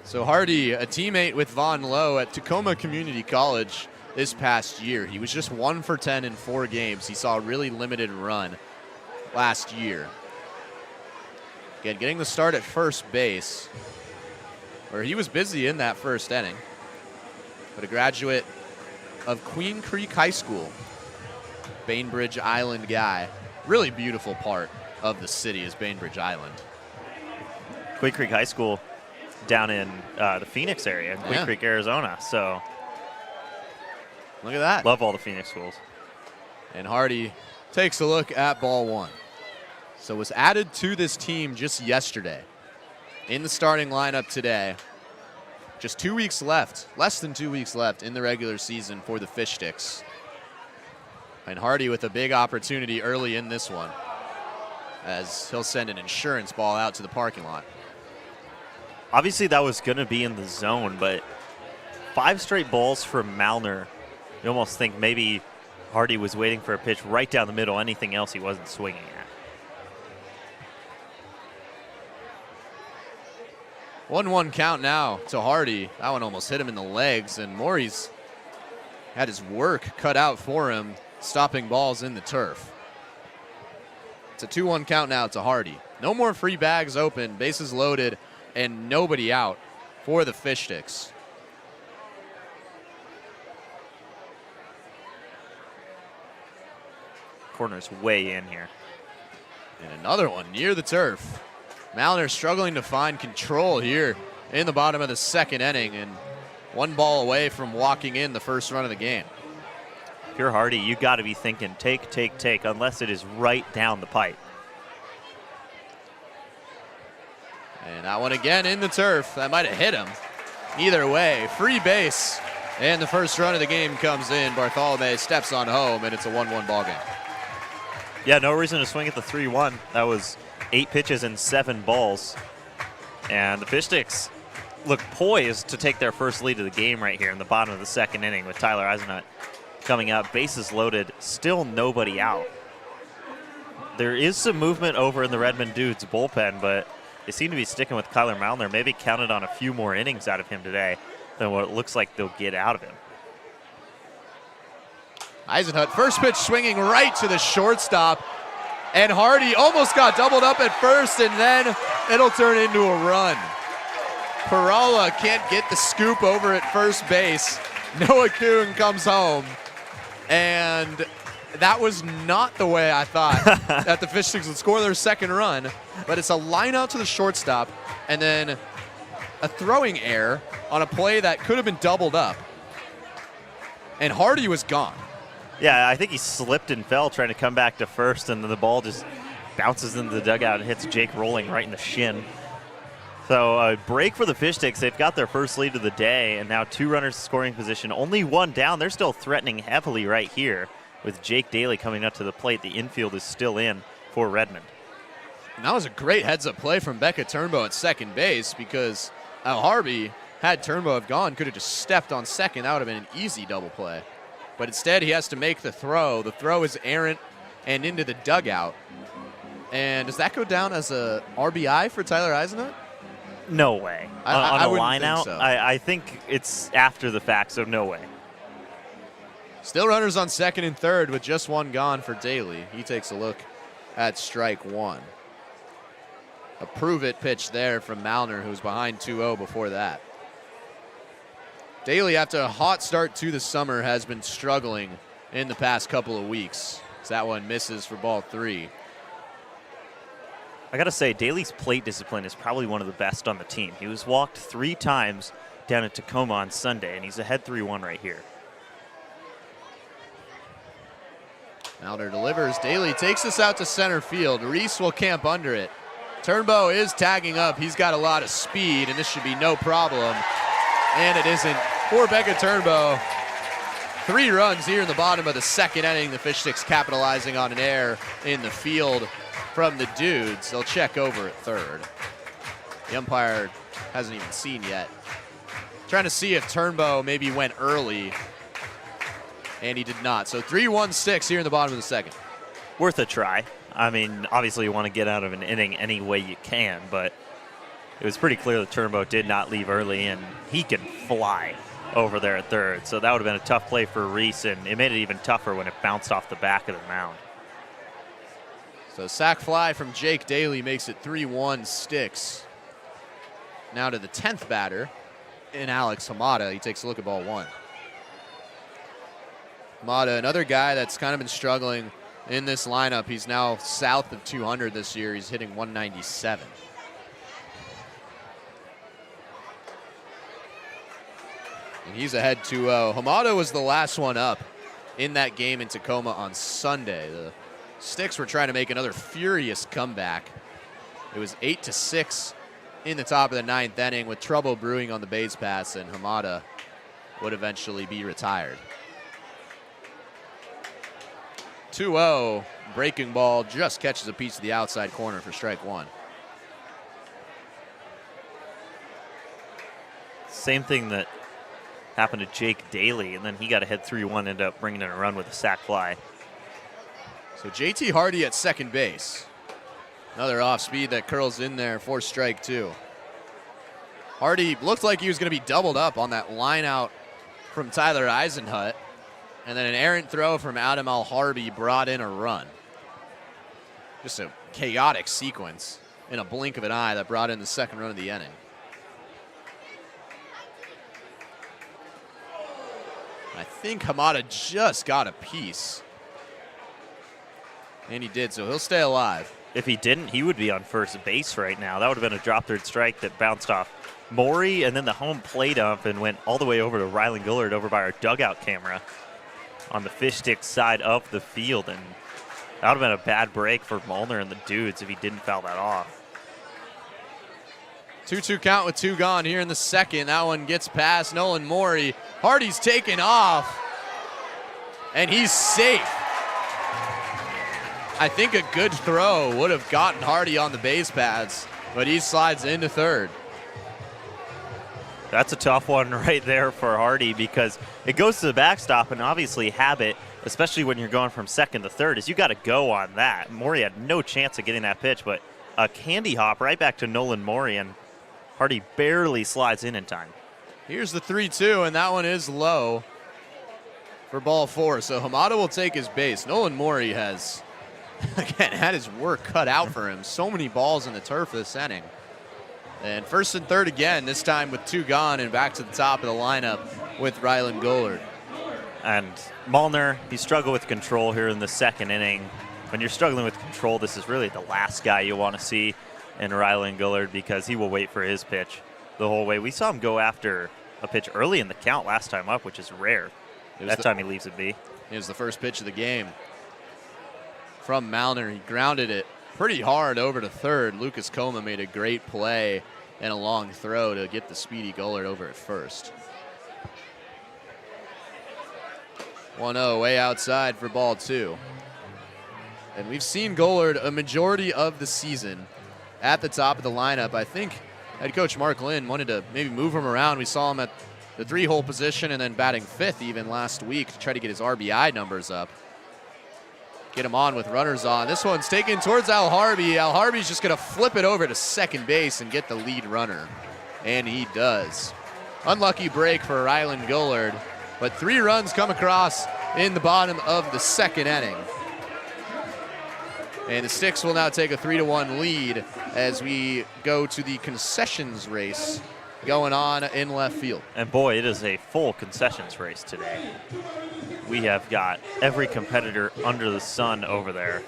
So Hardy, a teammate with Von Lowe at Tacoma Community College this past year. He was just 1 for 10 in 4 games. He saw a really limited run last year. Again, getting the start at first base, where he was busy in that first inning. But a graduate of Queen Creek High School, Bainbridge Island guy. Really beautiful part of the city is Bainbridge Island. Queen Creek High School down in the Phoenix area, Queen Creek, Arizona. So look at that. Love all the Phoenix schools. And Hardy takes a look at ball 1. So was added to this team just yesterday. In the starting lineup today. Just 2 weeks left, less than 2 weeks left in the regular season for the Fish Sticks. And Hardy with a big opportunity early in this one, as he'll send an insurance ball out to the parking lot. Obviously that was going to be in the zone, but 5 straight balls from Malner. You almost think maybe Hardy was waiting for a pitch right down the middle, anything else he wasn't swinging at. 1-1 count now to Hardy. That one almost hit him in the legs, and Maury's had his work cut out for him, stopping balls in the turf. It's a 2-1 count now to Hardy. No more free bags open, bases loaded, and nobody out for the Fish Sticks. Corner's way in here. And another one near the turf. Malner struggling to find control here in the bottom of the 2nd inning, and 1 ball away from walking in the first run of the game. If you're Hardy, you got to be thinking take, unless it is right down the pipe. And that one again in the turf. That might have hit him. Either way, free base. And the first run of the game comes in. Bartholomew steps on home, and it's a 1-1 ball game. Yeah, no reason to swing at the 3-1. That was 8 pitches and 7 balls. And the Fish Sticks look poised to take their first lead of the game right here in the bottom of the 2nd inning with Tyler Eisenhut coming up. Bases loaded, still nobody out. there is some movement over in the Redmond Dudes bullpen, but they seem to be sticking with Kyler Malner. Maybe counted on a few more innings out of him today than what it looks like they'll get out of him. Eisenhut, first pitch swinging right to the shortstop. And Hardy almost got doubled up at first, and then it'll turn into a run. Perala can't get the scoop over at first base. Noah Kuhn comes home. And that was not the way I thought that the Fish Sticks would score their second run. But it's a line out to the shortstop, and then a throwing error on a play that could have been doubled up. And Hardy was gone. Yeah, I think he slipped and fell trying to come back to first, and then the ball just bounces into the dugout and hits Jake Rolling right in the shin. So a break for the Fish Sticks. They've got their first lead of the day, and now 2 runners in scoring position. Only 1 down. They're still threatening heavily right here with Jake Daly coming up to the plate. The infield is still in for Redmond. And that was a great heads-up play from Becca Turnbow at second base, because Harvey, had Turnbow have gone, could have just stepped on second. That would have been an easy double play. But instead, he has to make the throw. The throw is errant and into the dugout. And does that go down as a RBI for Tyler Eisenhut? No way. I on a wouldn't line think out, so. I think it's after the fact, so no way. Still runners on second and third with just 1 gone for Daly. He takes a look at strike 1. A prove-it pitch there from Malner, who was behind 2-0 before that. Daly, after a hot start to the summer, has been struggling in the past couple of weeks. So that one misses for ball 3. I got to say, Daly's plate discipline is probably one of the best on the team. He was walked 3 times down at Tacoma on Sunday, and he's ahead 3-1 right here. Malner delivers. Daly takes this out to center field. Reese will camp under it. Turnbow is tagging up. He's got a lot of speed, and this should be no problem. And it isn't for Becca Turnbow. 3 runs here in the bottom of the second inning. The Fish Sticks capitalizing on an error in the field from the Dudes. They'll check over at third. The umpire hasn't even seen yet. Trying to see if Turnbow maybe went early, and he did not. So 3-1-6 here in the bottom of the second. Worth a try. I mean, obviously you want to get out of an inning any way you can, but it was pretty clear that Turnbow did not leave early, and he can fly over there at third. So that would have been a tough play for Reese, and it made it even tougher when it bounced off the back of the mound. So sac fly from Jake Daly makes it 3-1 Sticks. Now to the 10th batter in Alex Hamada. He takes a look at ball 1. Hamada, another guy that's kind of been struggling in this lineup. He's now south of 200 this year. He's hitting 197. And he's ahead 2-0. Hamada was the last one up in that game in Tacoma on Sunday. The Sticks were trying to make another furious comeback. It was 8-6 in the top of the 9th inning with trouble brewing on the base pass, and Hamada would eventually be retired. 2-0, breaking ball just catches a piece of the outside corner for strike 1. Same thing that happened to Jake Daly, and then he got ahead 3-1, ended up bringing in a run with a sac fly. So JT Hardy at second base. Another off speed that curls in there for strike 2. Hardy looked like he was going to be doubled up on that line out from Tyler Eisenhut. And then an errant throw from Adam Al-Harbi brought in a run. Just a chaotic sequence in a blink of an eye that brought in the second run of the inning. I think Hamada just got a piece. And he did, so he'll stay alive. If he didn't, he would be on first base right now. That would have been a drop third strike that bounced off Maury and then the home plate ump and went all the way over to Rylan Gullard over by our dugout camera on the Fish Sticks side of the field. And that would have been a bad break for Molnar and the Dudes if he didn't foul that off. 2-2 count with 2 gone here in the second. That one gets past Nolan Maury. Hardy's taken off, and he's safe. I think a good throw would have gotten Hardy on the base pads, but he slides into third. That's a tough one right there for Hardy because it goes to the backstop, and obviously Habit especially when you're going from second to third, is you got to go on that. Morey had no chance of getting that pitch, but a candy hop right back to Nolan Morey, and Hardy barely slides in time. Here's the 3-2, and that one is low for ball 4. So Hamada will take his base. Nolan Morey has, again, had his work cut out for him. So many balls in the turf this inning. And first and third again, this time with 2 gone, and back to the top of the lineup with Rylan Gollard. And Malner, he struggled with control here in the second inning. When you're struggling with control, this is really the last guy you want to see in Rylan Gollard, because he will wait for his pitch the whole way. We saw him go after a pitch early in the count last time up, which is rare. That time he leaves it be. It was the first pitch of the game from Malner. He grounded it pretty hard over to third. Lucas Coma made a great play and a long throw to get the speedy Gollard over at first. 1-0 way outside for ball 2. And we've seen Gollard a majority of the season at the top of the lineup. I think head coach Mark Lynn wanted to maybe move him around. We saw him at the 3-hole position and then batting 5th even last week to try to get his RBI numbers up. Get him on with runners on. This one's taken towards Al Harvey. Al Harvey's just going to flip it over to second base and get the lead runner. And he does. Unlucky break for Rylan Gollard, but 3 runs come across in the bottom of the second inning. And the Sticks will now take a 3-1 lead as we go to the concessions race going on in left field. And boy, it is a full concessions race today. We have got every competitor under the sun over there.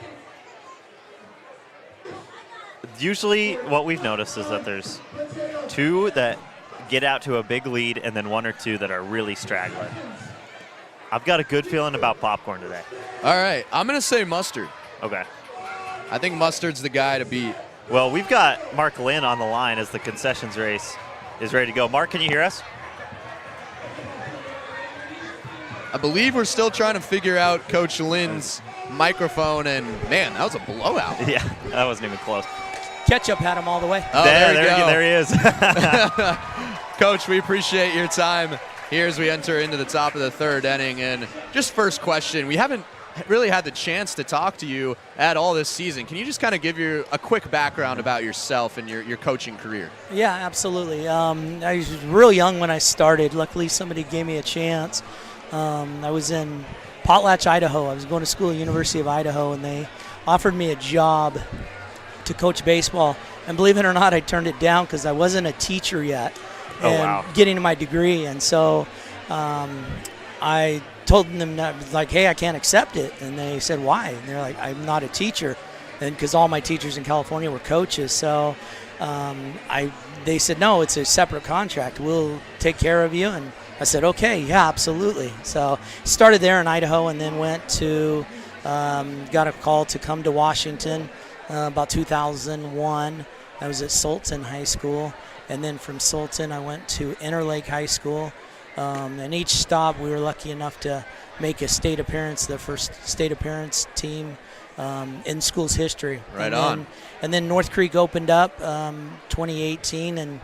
Usually what we've noticed is that there's 2 that get out to a big lead and then 1 or 2 that are really straggling. I've got a good feeling about popcorn today. All right, I'm going to say Mustard. Okay. I think Mustard's the guy to beat. Well, we've got Mark Lynn on the line as the concessions race is ready to go. Mark, can you hear us? I believe we're still trying to figure out Coach Lynn's microphone, and man, that was a blowout. Yeah, that wasn't even close. Ketchup had him all the way. Oh, there he is. Coach, we appreciate your time here as we enter into the top of the third inning. And just first question, we haven't really had the chance to talk to you at all this season. Can you just kind of give a quick background about yourself and your coaching career? Yeah, absolutely. I was real young when I started. Luckily, somebody gave me a chance. I was in Potlatch, Idaho. I was going to school at the University of Idaho, and they offered me a job to coach baseball. And believe it or not, I turned it down because I wasn't a teacher yet getting my degree. And so I told them, hey, I can't accept it. And they said, why? And they're like, I'm not a teacher. And because all my teachers in California were coaches. So they said, no, it's a separate contract. We'll take care of you. And I said, okay, yeah, absolutely. So started there in Idaho and then went to, got a call to come to Washington about 2001. I was at Sultan High School. And then from Sultan, I went to Interlake High School. And each stop, we were lucky enough to make a state appearance, the first state appearance team in school's history. Right on. And then North Creek opened up 2018, and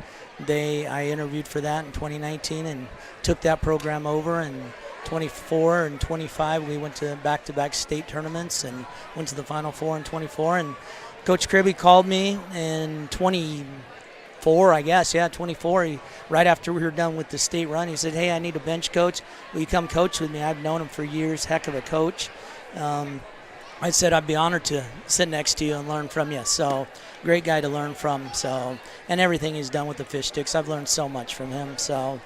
I interviewed for that in 2019 and took that program over. And 24 and 25, we went to back-to-back state tournaments and went to the Final Four in 24. And Coach Kribbe called me in 24, I guess, 24. Right after we were done with the state run, he said, hey, I need a bench coach. Will you come coach with me? I've known him for years, heck of a coach. I said I'd be honored to sit next to you and learn from you. So great guy to learn from. So, and everything he's done with the Fish Sticks, I've learned so much from him. So,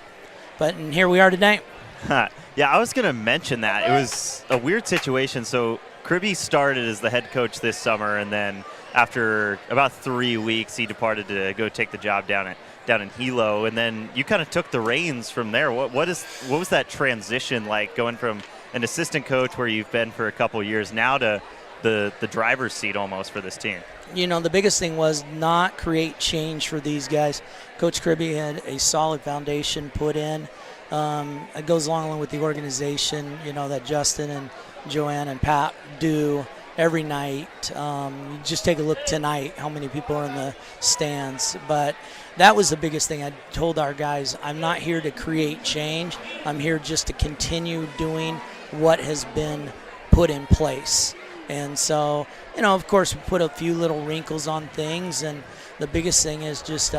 and here we are today. Yeah, I was going to mention that. It was a weird situation. So Kribbe started as the head coach this summer, and then after about 3 weeks, he departed to go take the job down in Hilo, and then you kind of took the reins from there. What was that transition like, going from an assistant coach where you've been for a couple years now to the driver's seat almost for this team? You know, the biggest thing was not create change for these guys. Coach Kribbe had a solid foundation put in. It goes along with the organization, you know, that Justin and Joanne and Pat do every night. You just take a look tonight, how many people are in the stands. But that was the biggest thing. I told our guys, I'm not here to create change. I'm here just to continue doing what has been put in place. And so, of course, we put a few little wrinkles on things, and the biggest thing is just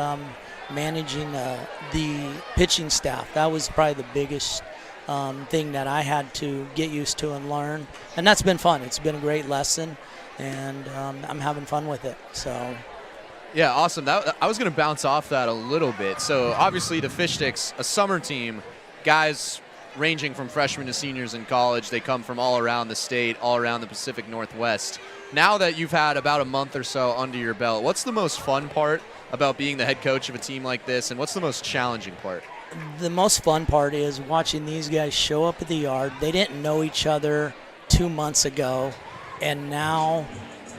managing the pitching staff. That was probably the biggest thing that I had to get used to and learn, and that's been fun. It's been a great lesson, and I'm having fun with it. So. Yeah, awesome. I was going to bounce off that a little bit. So obviously the Fish Sticks, a summer team, guys ranging from freshmen to seniors in college. They come from all around the state, all around the Pacific Northwest. Now that you've had about a month or so under your belt, what's the most fun part about being the head coach of a team like this, and what's the most challenging part? The most fun part is watching these guys show up at the yard. They didn't know each other 2 months ago, and now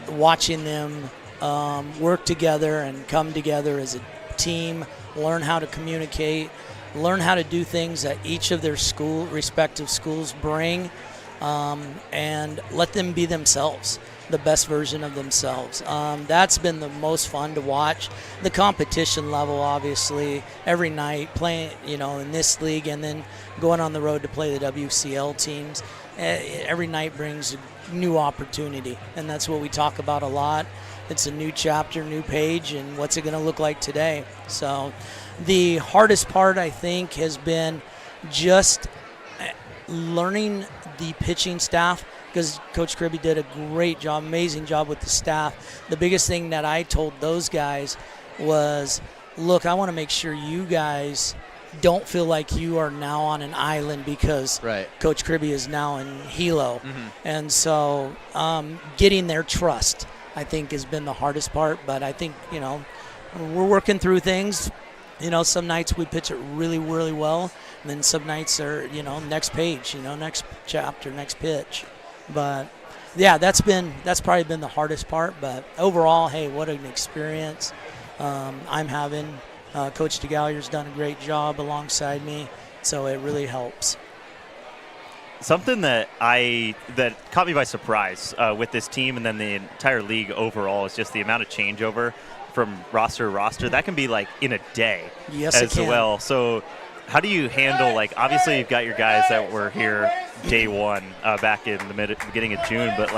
watching them work together and come together as a team, learn how to communicate, learn how to do things that each of their respective schools bring, and let them be themselves, the best version of themselves. That's been the most fun to watch. The competition level, obviously, every night playing, in this league and then going on the road to play the WCL teams. Every night brings a new opportunity, and that's what we talk about a lot. It's a new chapter, new page, and what's it going to look like today? So the hardest part, I think, has been just learning the pitching staff, because Coach Kribbe did a great job, amazing job with the staff. The biggest thing that I told those guys was, look, I want to make sure you guys don't feel like you are now on an island because Coach Kribbe is now in Hilo. Mm-hmm. And so getting their trust, I think, has been the hardest part. But I think, we're working through things. Some nights we pitch it really, really well. And then some nights are, next page, next chapter, next pitch. But, yeah, that's probably been the hardest part. But overall, hey, what an experience I'm having. Coach DeGallier's done a great job alongside me, so it really helps. Something that caught me by surprise with this team and then the entire league overall is just the amount of changeover from roster to roster. That can be like in a day as well. So how do you handle, obviously you've got your guys that were here day one back in the beginning of June, but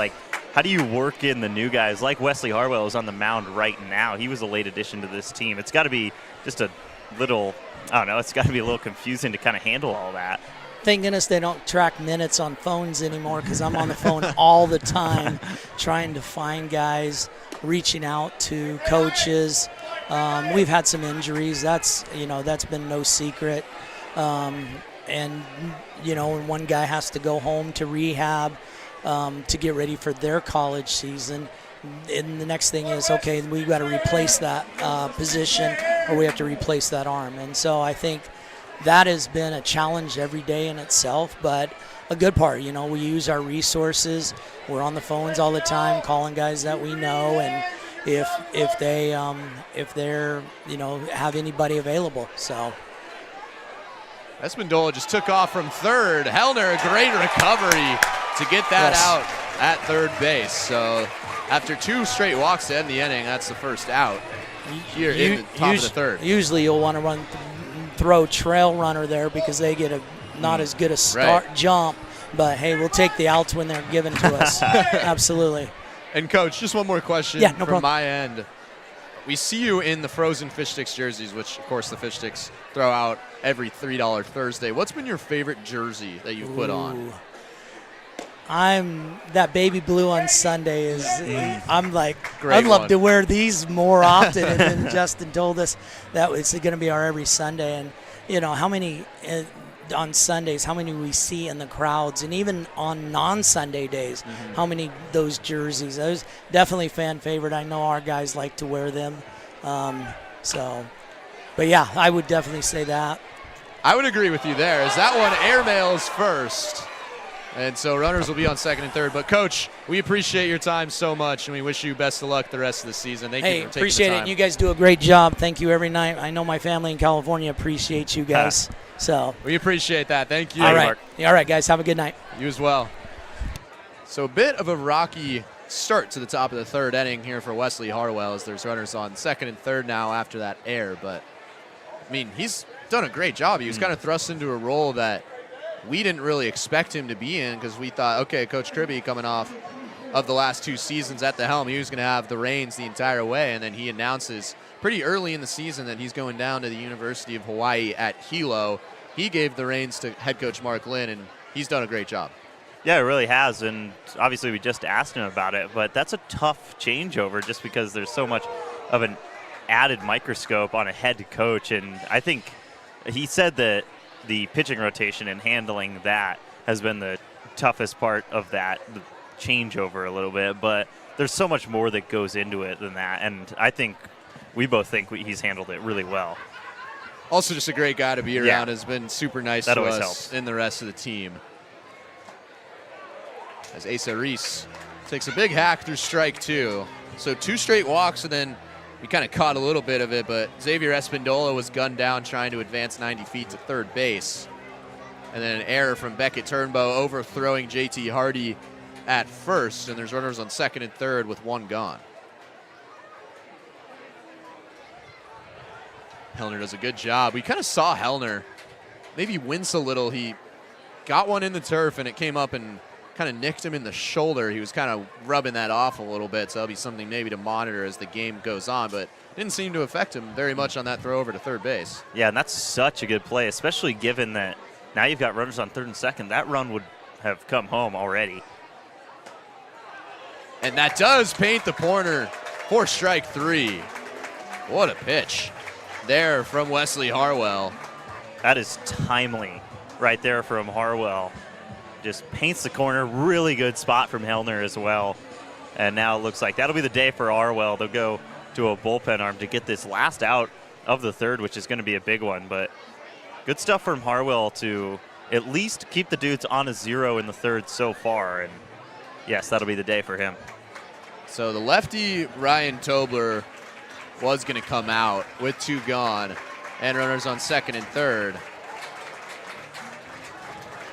how do you work in the new guys? Like Wesley Harwell is on the mound right now. He was a late addition to this team. It's got to be just a little, I don't know, it's got to be a little confusing to kind of handle all that. Thank goodness they don't track minutes on phones anymore, because I'm on the phone all the time trying to find guys, reaching out to coaches. We've had some injuries. That's been no secret. And one guy has to go home to rehab to get ready for their college season. And the next thing is, okay, we've got to replace that position, or we have to replace that arm. And so I think that has been a challenge every day in itself, but a good part. We use our resources. We're on the phones all the time, calling guys that we know, and if they're have anybody available. So Espandola just took off from third. Hellner, a great recovery to get that out at third base. So after 2 straight walks to end the inning, that's the first out here in the top of the third. Usually you'll want to throw trail runner there because they get not as good a start jump. But, hey, we'll take the outs when they're given to us. Absolutely. And, Coach, just one more question from my end. We see you in the frozen Fish Sticks jerseys, which, of course, the Fish Sticks throw out every $3 Thursday. What's been your favorite jersey that you've put on? That baby blue on Sunday is, I'm like, Great I'd love one. to wear these more often. And then Justin told us that it's going to be our every Sunday. And, how many on Sundays, how many we see in the crowds, and even on non-Sunday days, how many those jerseys. Those definitely fan favorite. I know our guys like to wear them. But yeah, I would definitely say that. I would agree with you there, as that one airmails first. And so runners will be on second and third. But, Coach, we appreciate your time so much, and we wish you best of luck the rest of the season. Thank you for taking the time. Appreciate it. You guys do a great job. Thank you every night. I know my family in California appreciates you guys. So we appreciate that. Thank you. All right, guys. Have a good night. You as well. So a bit of a rocky start to the top of the third inning here for Wesley Harwell, as there's runners on second and third now after that error. But, he's done a great job. He was kind of thrust into a role that we didn't really expect him to be in because we thought, okay, Coach Kribbe coming off of the last 2 seasons at the helm, he was going to have the reins the entire way, and then he announces pretty early in the season that he's going down to the University of Hawaii at Hilo. He gave the reins to head coach Mark Lynn, and he's done a great job. Yeah, it really has, and obviously we just asked him about it, but that's a tough changeover just because there's so much of an added microscope on a head coach, and I think he said that the pitching rotation and handling that has been the toughest part of that changeover a little bit, but there's so much more that goes into it than that, and I think we both think he's handled it really well. Also just a great guy to be around, has been super nice that to always us helps. And the rest of the team. As Asa Reese takes a big hack through strike 2. So 2 straight walks, and then we kind of caught a little bit of it, but Xavier Espindola was gunned down trying to advance 90 feet to third base. And then an error from Beckett Turnbow overthrowing JT Hardy at first, and there's runners on second and third with 1 gone. Hellner does a good job. We kind of saw Hellner maybe wince a little. He got one in the turf, and it came up and kind of nicked him in the shoulder. He was kind of rubbing that off a little bit, so that'll be something maybe to monitor as the game goes on, but didn't seem to affect him very much on that throw over to third base. Yeah, and that's such a good play, especially given that now you've got runners on third and second. That run would have come home already. And that does paint the corner for strike 3. What a pitch there from Wesley Harwell. That is timely right there from Harwell. Just paints the corner. Really good spot from Hellner as well. And now it looks like that'll be the day for Harwell. They'll go to a bullpen arm to get this last out of the third, which is going to be a big one. But good stuff from Harwell to at least keep the Dudes on a 0 in the third so far. And yes, that'll be the day for him. So the lefty Ryan Tobler was going to come out with 2 gone and runners on second and third.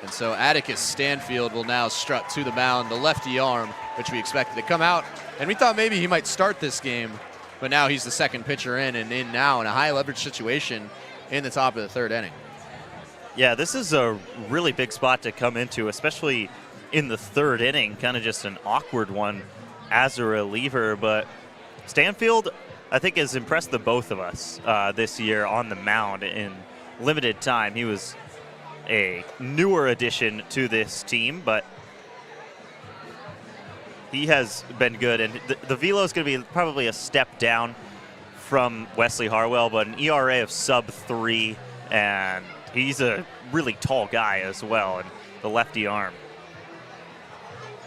And so Atticus Stanfield will now strut to the mound, the lefty arm, which we expected to come out. And we thought maybe he might start this game, but now he's the second pitcher in and in now in a high leverage situation in the top of the third inning. Yeah, this is a really big spot to come into, especially in the third inning, kind of just an awkward one as a reliever. But Stanfield, I think, has impressed the both of us this year on the mound in limited time. He was a newer addition to this team, but he has been good. And the velo is going to be probably a step down from Wesley Harwell, but an ERA of sub-3, and he's a really tall guy as well, and the lefty arm.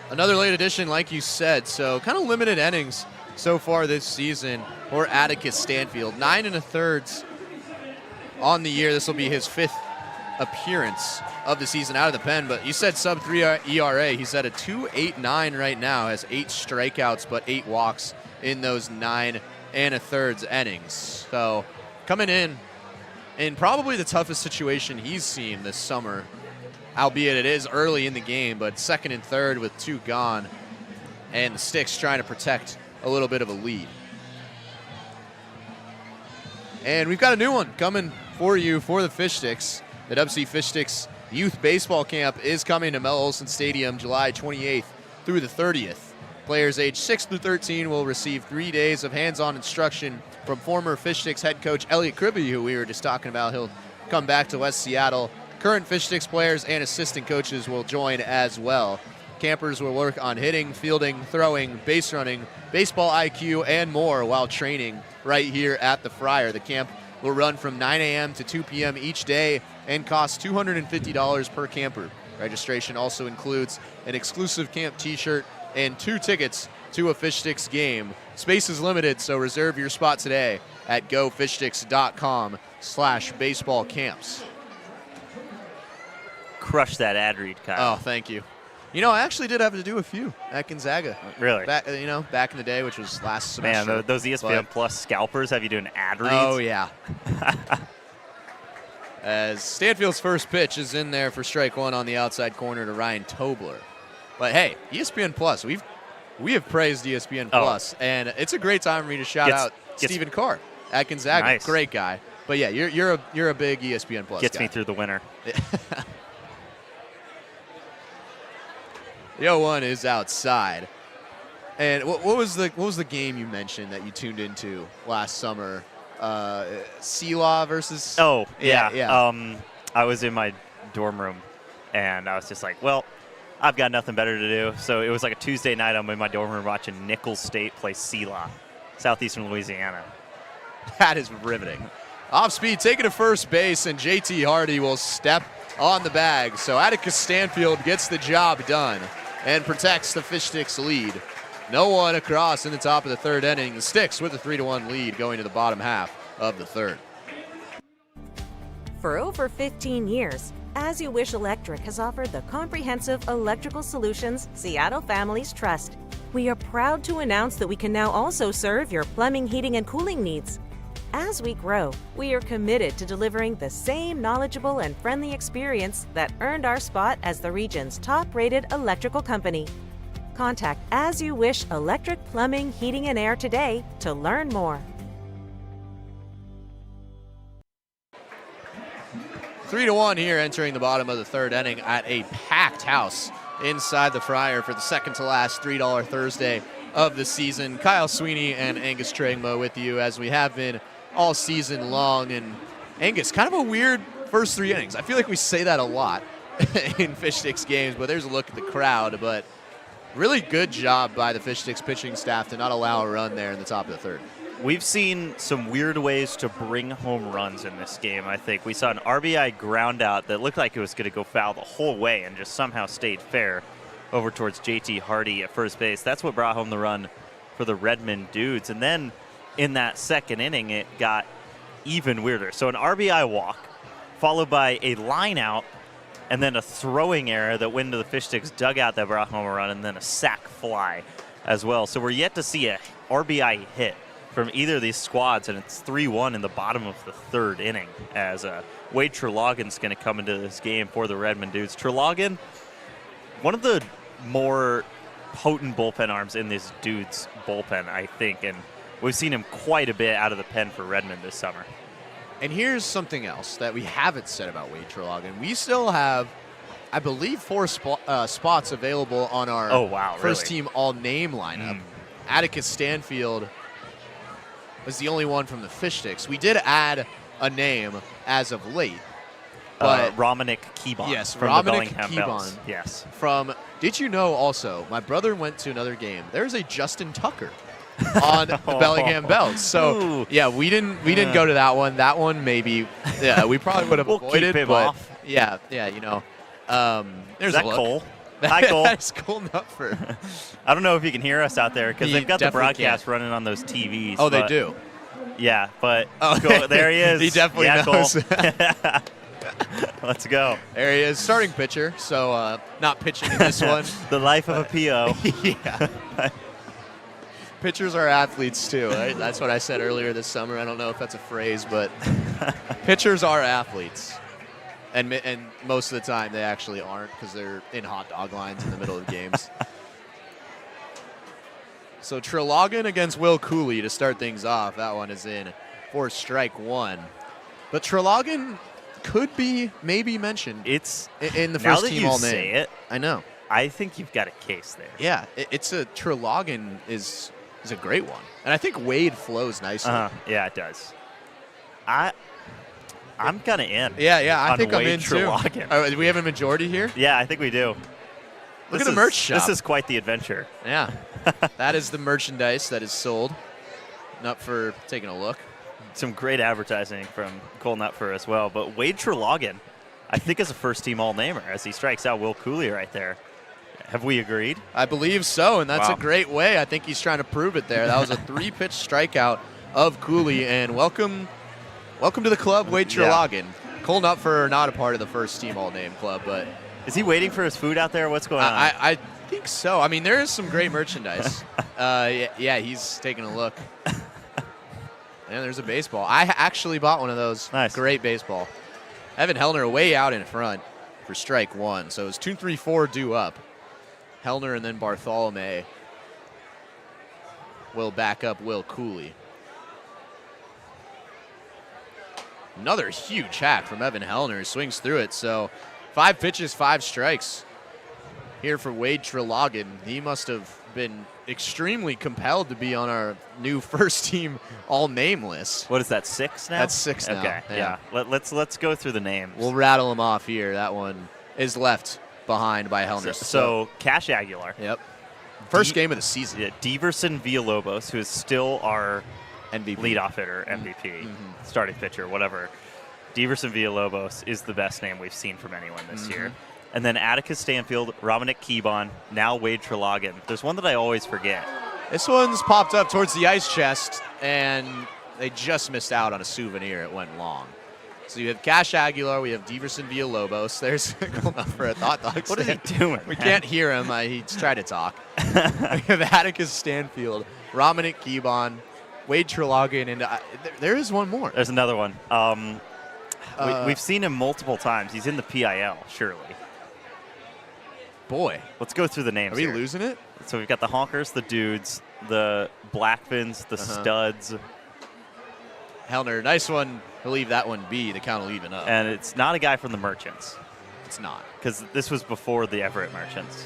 Another late addition, like you said, so kind of limited innings so far this season for Atticus Stanfield. 9 1/3 on the year. This will be his 5th appearance of the season out of the pen, but you said sub-3 ERA. He's at a 2.89 right now, has 8 strikeouts but 8 walks in those 9 1/3 innings. So coming in probably the toughest situation he's seen this summer, albeit it is early in the game, but second and third with 2 gone, and the Sticks trying to protect a little bit of a lead. And we've got a new one coming for you for the Fish Sticks. The DubSea Fish Sticks Youth Baseball Camp is coming to Mel Olson Stadium July 28th through the 30th. Players aged 6 through 13 will receive 3 days of hands-on instruction from former Fish Sticks head coach Elliot Kribbe, who we were just talking about. He'll come back to West Seattle. Current Fish Sticks players and assistant coaches will join as well. Campers will work on hitting, fielding, throwing, base running, baseball IQ, and more while training right here at the Friar. The camp will run from 9 a.m. to 2 p.m. each day and cost $250 per camper. Registration also includes an exclusive camp t-shirt and 2 tickets to a Fish Sticks game. Space is limited, so reserve your spot today at gofishsticks.com/baseball camps. Crush that ad read, Kyle. Oh, thank you. You know, I actually did have to do a few at Gonzaga. Really? Back in the day, which was last semester. Man, those ESPN Plus scalpers have you doing ad reads? Oh, yeah. As Stanfield's first pitch is in there for strike 1 on the outside corner to Ryan Tobler. But hey, ESPN Plus, we have praised ESPN Plus, and it's a great time for me to shout out Stephen Carr at Gonzaga. Nice. Great guy. But yeah, you're a big ESPN Plus Gets guy. me through the winter. The 0-1 is outside. And what was the game you mentioned that you tuned into last summer? Selah versus. Oh yeah. Yeah. I was in my dorm room, and I was just like, well, I've got nothing better to do. So it was like a Tuesday night. I'm in my dorm room watching Nichols State play Selah, Southeastern Louisiana. That is riveting. Off speed, taking to first base, and JT Hardy will step on the bag. So Atticus Stanfield gets the job done and protects the Fish Sticks lead. No one across in the top of the third inning. The Sticks with a 3-1 lead going to the bottom half of the third. For over 15 years, As You Wish Electric has offered the comprehensive electrical solutions Seattle families trust. We are proud to announce that we can now also serve your plumbing, heating, and cooling needs. As we grow, we are committed to delivering the same knowledgeable and friendly experience that earned our spot as the region's top-rated electrical company. Contact As You Wish Electric Plumbing, Heating, and Air today to learn more. 3-1 here entering the bottom of the third inning at a packed house inside the Friar for the second to last $3 Thursday of the season. Kyle Sweeney and Angus Trengmo with you as we have been all season long. And Angus, kind of a weird first 3 innings. I feel like we say that a lot in Fish Sticks games, but there's a look at the crowd. But really good job by the Fish Sticks pitching staff to not allow a run there in the top of the third. We've seen some weird ways to bring home runs in this game, I think. We saw an RBI ground out that looked like it was going to go foul the whole way and just somehow stayed fair over towards JT Hardy at first base. That's what brought home the run for the Redmond Dudes. And then in that second inning, it got even weirder. So an RBI walk, followed by a line out, and then a throwing error that went into the Fish Sticks dugout that brought home a run, and then a sac fly as well. So we're yet to see a RBI hit from either of these squads, and it's 3-1 in the bottom of the third inning as Wade Treloggan's going to come into this game for the Redmond Dudes. Treloggan, one of the more potent bullpen arms in this Dudes bullpen, I think, and we've seen him quite a bit out of the pen for Redmond this summer. And here's something else that we haven't said about Wade Treloggan. We still have, I believe, 4 spots available on our first-team all-name lineup. Atticus Stanfield was the only one from the Fish Sticks. We did add a name as of late. But Romanik Kebon. Yes, from Romanik the Bellingham Kebon. Bells. Yes. Did you know also, my brother went to another game. There's a Justin Tucker on the Bellingham Bells. So, yeah, we didn't go to that one. That one maybe, yeah, we probably would have avoided. Keep him but off. Yeah, you know. There's Is that a look. Cole? Hi, Cole. That's Cole Nupfer. I don't know if you can hear us out there because they've got the broadcast running on those TVs. Oh, they do? Yeah, but Cole, there he is. He definitely knows. Cole. Let's go. There he is, starting pitcher, so not pitching in this one. The life of a PO. Yeah. Pitchers are athletes too, right? That's what I said earlier this summer. I don't know if that's a phrase, but pitchers are athletes. And most of the time they actually aren't because they're in hot dog lines in the middle of games. So Treloggan against Will Cooley to start things off. That one is in for strike one. But Treloggan could be maybe mentioned. It's in the first team all name. Now that you say it, I know. I think you've got a case there. Yeah, it's a Treloggan is a great one, and I think Wade flows nicely. Yeah, it does. I'm kind of in. Yeah, I think Wade I'm in Treloggan. too. Do we have a majority here? Yeah, I think we do. Look at the merch shop. This is quite the adventure. Yeah, that is the merchandise that is sold. Not for taking a look. Some great advertising from Cole Nupfer as well. But Wade Treloggan, I think, is a first-team All-Namer as he strikes out Will Cooley right there. Have we agreed? I believe so, and that's a great way. I think he's trying to prove it there. That was a 3-pitch strikeout of Cooley, and welcome to the club, Wade Treloggan. Yeah. Cole Nupfer, not a part of the first-team All-Name club, but is he waiting for his food out there? What's going on? I think so. I mean, there is some great merchandise. Yeah, he's taking a look. And there's a baseball. I actually bought one of those. Nice. Great baseball. Evan Hellner way out in front for strike one. So it's 2-3-4 due up. Hellner and then Bartholomew will back up Will Cooley. Another huge hack from Evan Hellner. Swings through it. So 5 pitches, 5 strikes. here for Wade Trelogin. He must have been extremely compelled to be on our new first team all-name list. What is that, 6 now? That's 6 now. Okay, yeah. Let's go through the names. We'll rattle them off here. That one is left behind by Hellner. So Cash Aguilar. Yep. First game of the season. Yeah, Diverson Villalobos, who is still our MVP. leadoff hitter, MVP, starting pitcher, whatever. Diverson Villalobos is the best name we've seen from anyone this year. And then Atticus Stanfield, Romanick Kebon, now Wade Trelogin. There's one that I always forget. This one's popped up towards the ice chest, and they just missed out on a souvenir. It went long. So you have Cash Aguilar, we have Diverson Villalobos. There's a goal number at Hot Dogs. What is he doing? We can't hear him. He's trying to talk. We have Atticus Stanfield, Romanick Kebon, Wade Trelogin, and there is one more. There's another one. We've seen him multiple times. He's in the PIL, surely. Boy. Let's go through the names. Are we here. losing it? So we've got the Honkers, the Dudes, the Blackfins, the Studs. Hellner, nice one. He'll leave that one be. The count will even up. And it's not a guy from the Merchants. It's not. Because this was before the Everett Merchants.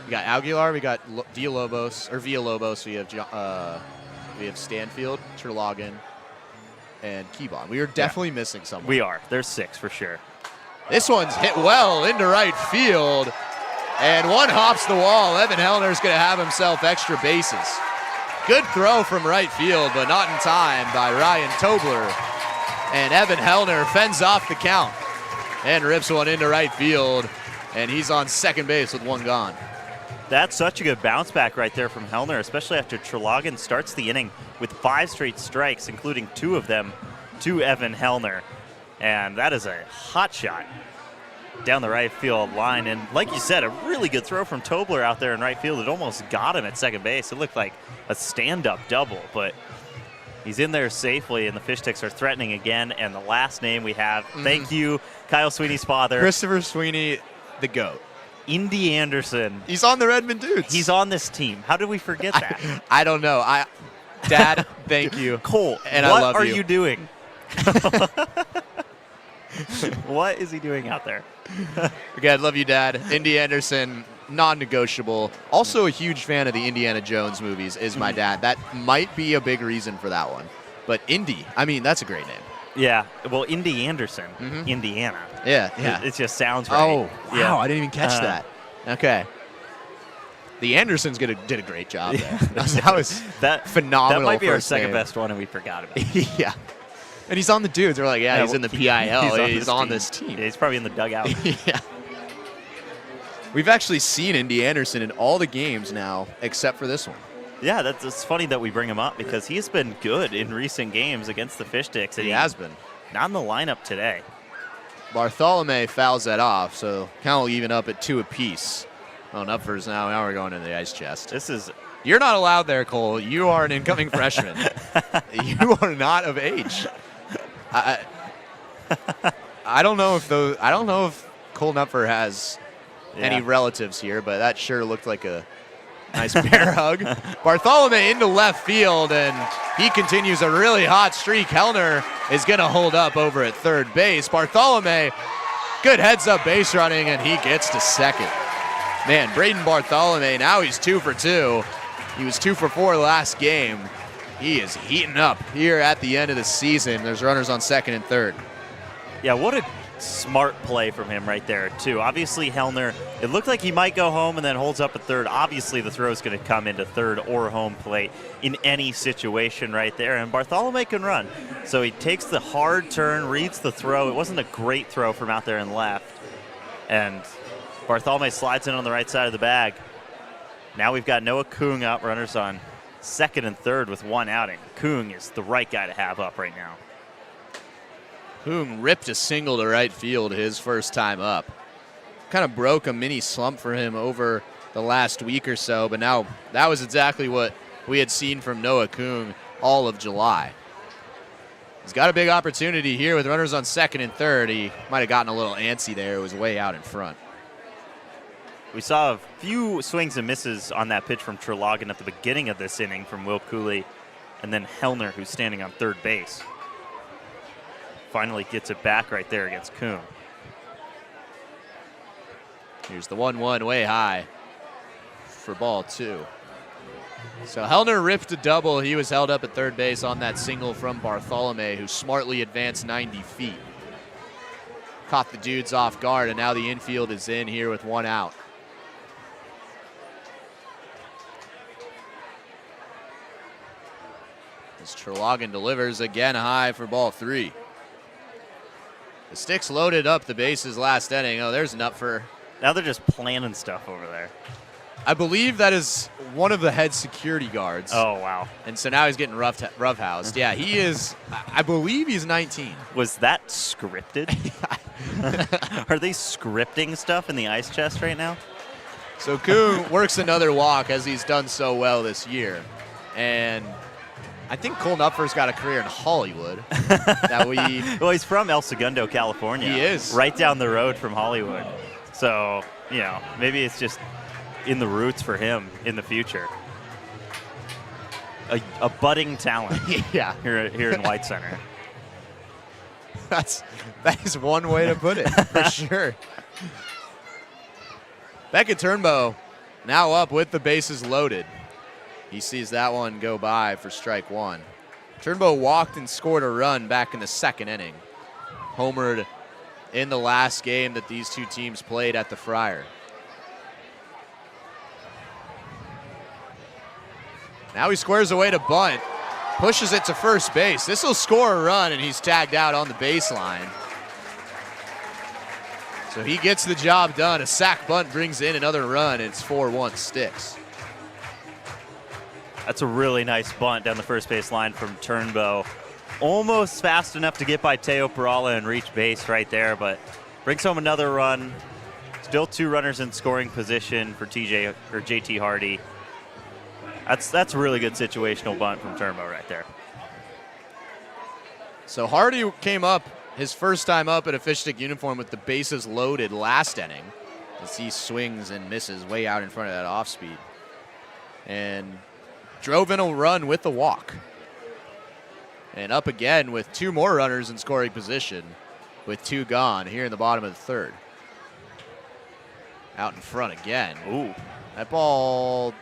We got Aguilar, we got Villalobos, we have Stanfield, Trelogin, and Kebon. We are definitely missing someone. We are. There's 6 for sure. This one's hit well into right field. And one hops the wall. Evan Hellner's going to have himself extra bases. Good throw from right field, but not in time by Ryan Tobler. And Evan Hellner fends off the count and rips one into right field. And he's on second base with one gone. That's such a good bounce back right there from Hellner, especially after Trelogin starts the inning with 5 straight strikes, including 2 of them to Evan Hellner. And that is a hot shot down the right field line. And like you said, a really good throw from Tobler out there in right field. It almost got him at second base. It looked like a stand-up double, but he's in there safely, and the Fish Sticks are threatening again. And the last name we have, thank you, Kyle Sweeney's father. Christopher Sweeney, the GOAT. Indy Anderson. He's on the Redmond Dudes. He's on this team. How did we forget that? I don't know. Dad, thank you. Cole, and what I love are you doing? What is he doing out there? Again, love you, Dad. Indy Anderson, non-negotiable. Also a huge fan of the Indiana Jones movies is my dad. That might be a big reason for that one. But Indy, I mean, that's a great name. Yeah, well, Indy Anderson, Indiana. Yeah. It just sounds right. Oh, wow, yeah. I didn't even catch that. Okay. The Andersons did a great job there. That was phenomenal. That might be our first second name. best one, and we forgot about it. Yeah. And he's on the Dudes. They're like, yeah, he's in the PIL. He's on this team. Yeah, he's probably in the dugout. Yeah. We've actually seen Indy Anderson in all the games now, except for this one. Yeah, it's funny that we bring him up because he's been good in recent games against the Fish Sticks. He has been. Not in the lineup today. Bartholomew fouls that off, so count will even up at 2 apiece. Oh, Upfors now. Now we're going into the ice chest. You're not allowed there, Cole. You are an incoming freshman. You are not of age. I don't know if Cole Nupfer has any relatives here, but that sure looked like a nice bear hug. Bartholomew into left field, and he continues a really hot streak. Hellner is going to hold up over at third base. Bartholomew, good heads-up base running, and he gets to second. Man, Braden Bartholomew, now he's 2 for 2. He was 2 for 4 last game. He is heating up here at the end of the season. There's runners on second and third. Yeah, what a smart play from him right there, too. Obviously, Hellner, it looked like he might go home and then holds up at third. Obviously, the throw is going to come into third or home plate in any situation right there, and Bartholomew can run. So he takes the hard turn, reads the throw. It wasn't a great throw from out there in left, and Bartholomew slides in on the right side of the bag. Now we've got Noah Kung up, runners on second and third with 1 outing. Kung is the right guy to have up right now. Kung ripped a single to right field his first time up. Kind of broke a mini slump for him over the last week or so, but now that was exactly what we had seen from Noah Kung all of July. He's got a big opportunity here with runners on second and third. He might have gotten a little antsy there. It was way out in front. We saw a few swings and misses on that pitch from Trelogin at the beginning of this inning from Will Cooley, and then Hellner, who's standing on third base. Finally gets it back right there against Kuhn. Here's the 1-1 way high for ball 2. So Hellner ripped a double. He was held up at third base on that single from Bartholomew, who smartly advanced 90 feet. Caught the Dudes off guard, and now the infield is in here with 1 out. As Treloggen delivers again high for ball 3. The Sticks loaded up the bases last inning. Oh, there's an up for... Now they're just planning stuff over there. I believe that is one of the head security guards. Oh, wow. And so now he's getting roughhoused. Yeah, he is, I believe he's 19. Was that scripted? Are they scripting stuff in the ice chest right now? So Kuhn works another walk, as he's done so well this year. And I think Cole Knupfer's got a career in Hollywood. Well, he's from El Segundo, California. He is. Right down the road from Hollywood. So, maybe it's just in the roots for him in the future. A budding talent. Yeah. Here in White Center. That is one way to put it, for sure. Beckett Turnbow now up with the bases loaded. He sees that one go by for strike 1. Turnbow walked and scored a run back in the second inning. Homered in the last game that these two teams played at the Friar. Now he squares away to bunt, pushes it to first base. This will score a run, and he's tagged out on the baseline. So he gets the job done. A sac bunt brings in another run. It's 4-1 Sticks. That's a really nice bunt down the first base line from Turnbow. Almost fast enough to get by Teo Perala and reach base right there, but brings home another run. Still 2 runners in scoring position for JT Hardy. That's a really good situational bunt from Turnbow right there. So Hardy came up his first time up in a fish stick uniform with the bases loaded last inning, as he swings and misses way out in front of that off speed, and drove in a run with the walk. And up again with 2 more runners in scoring position with 2 gone here in the bottom of the third. Out in front again. Ooh. That ball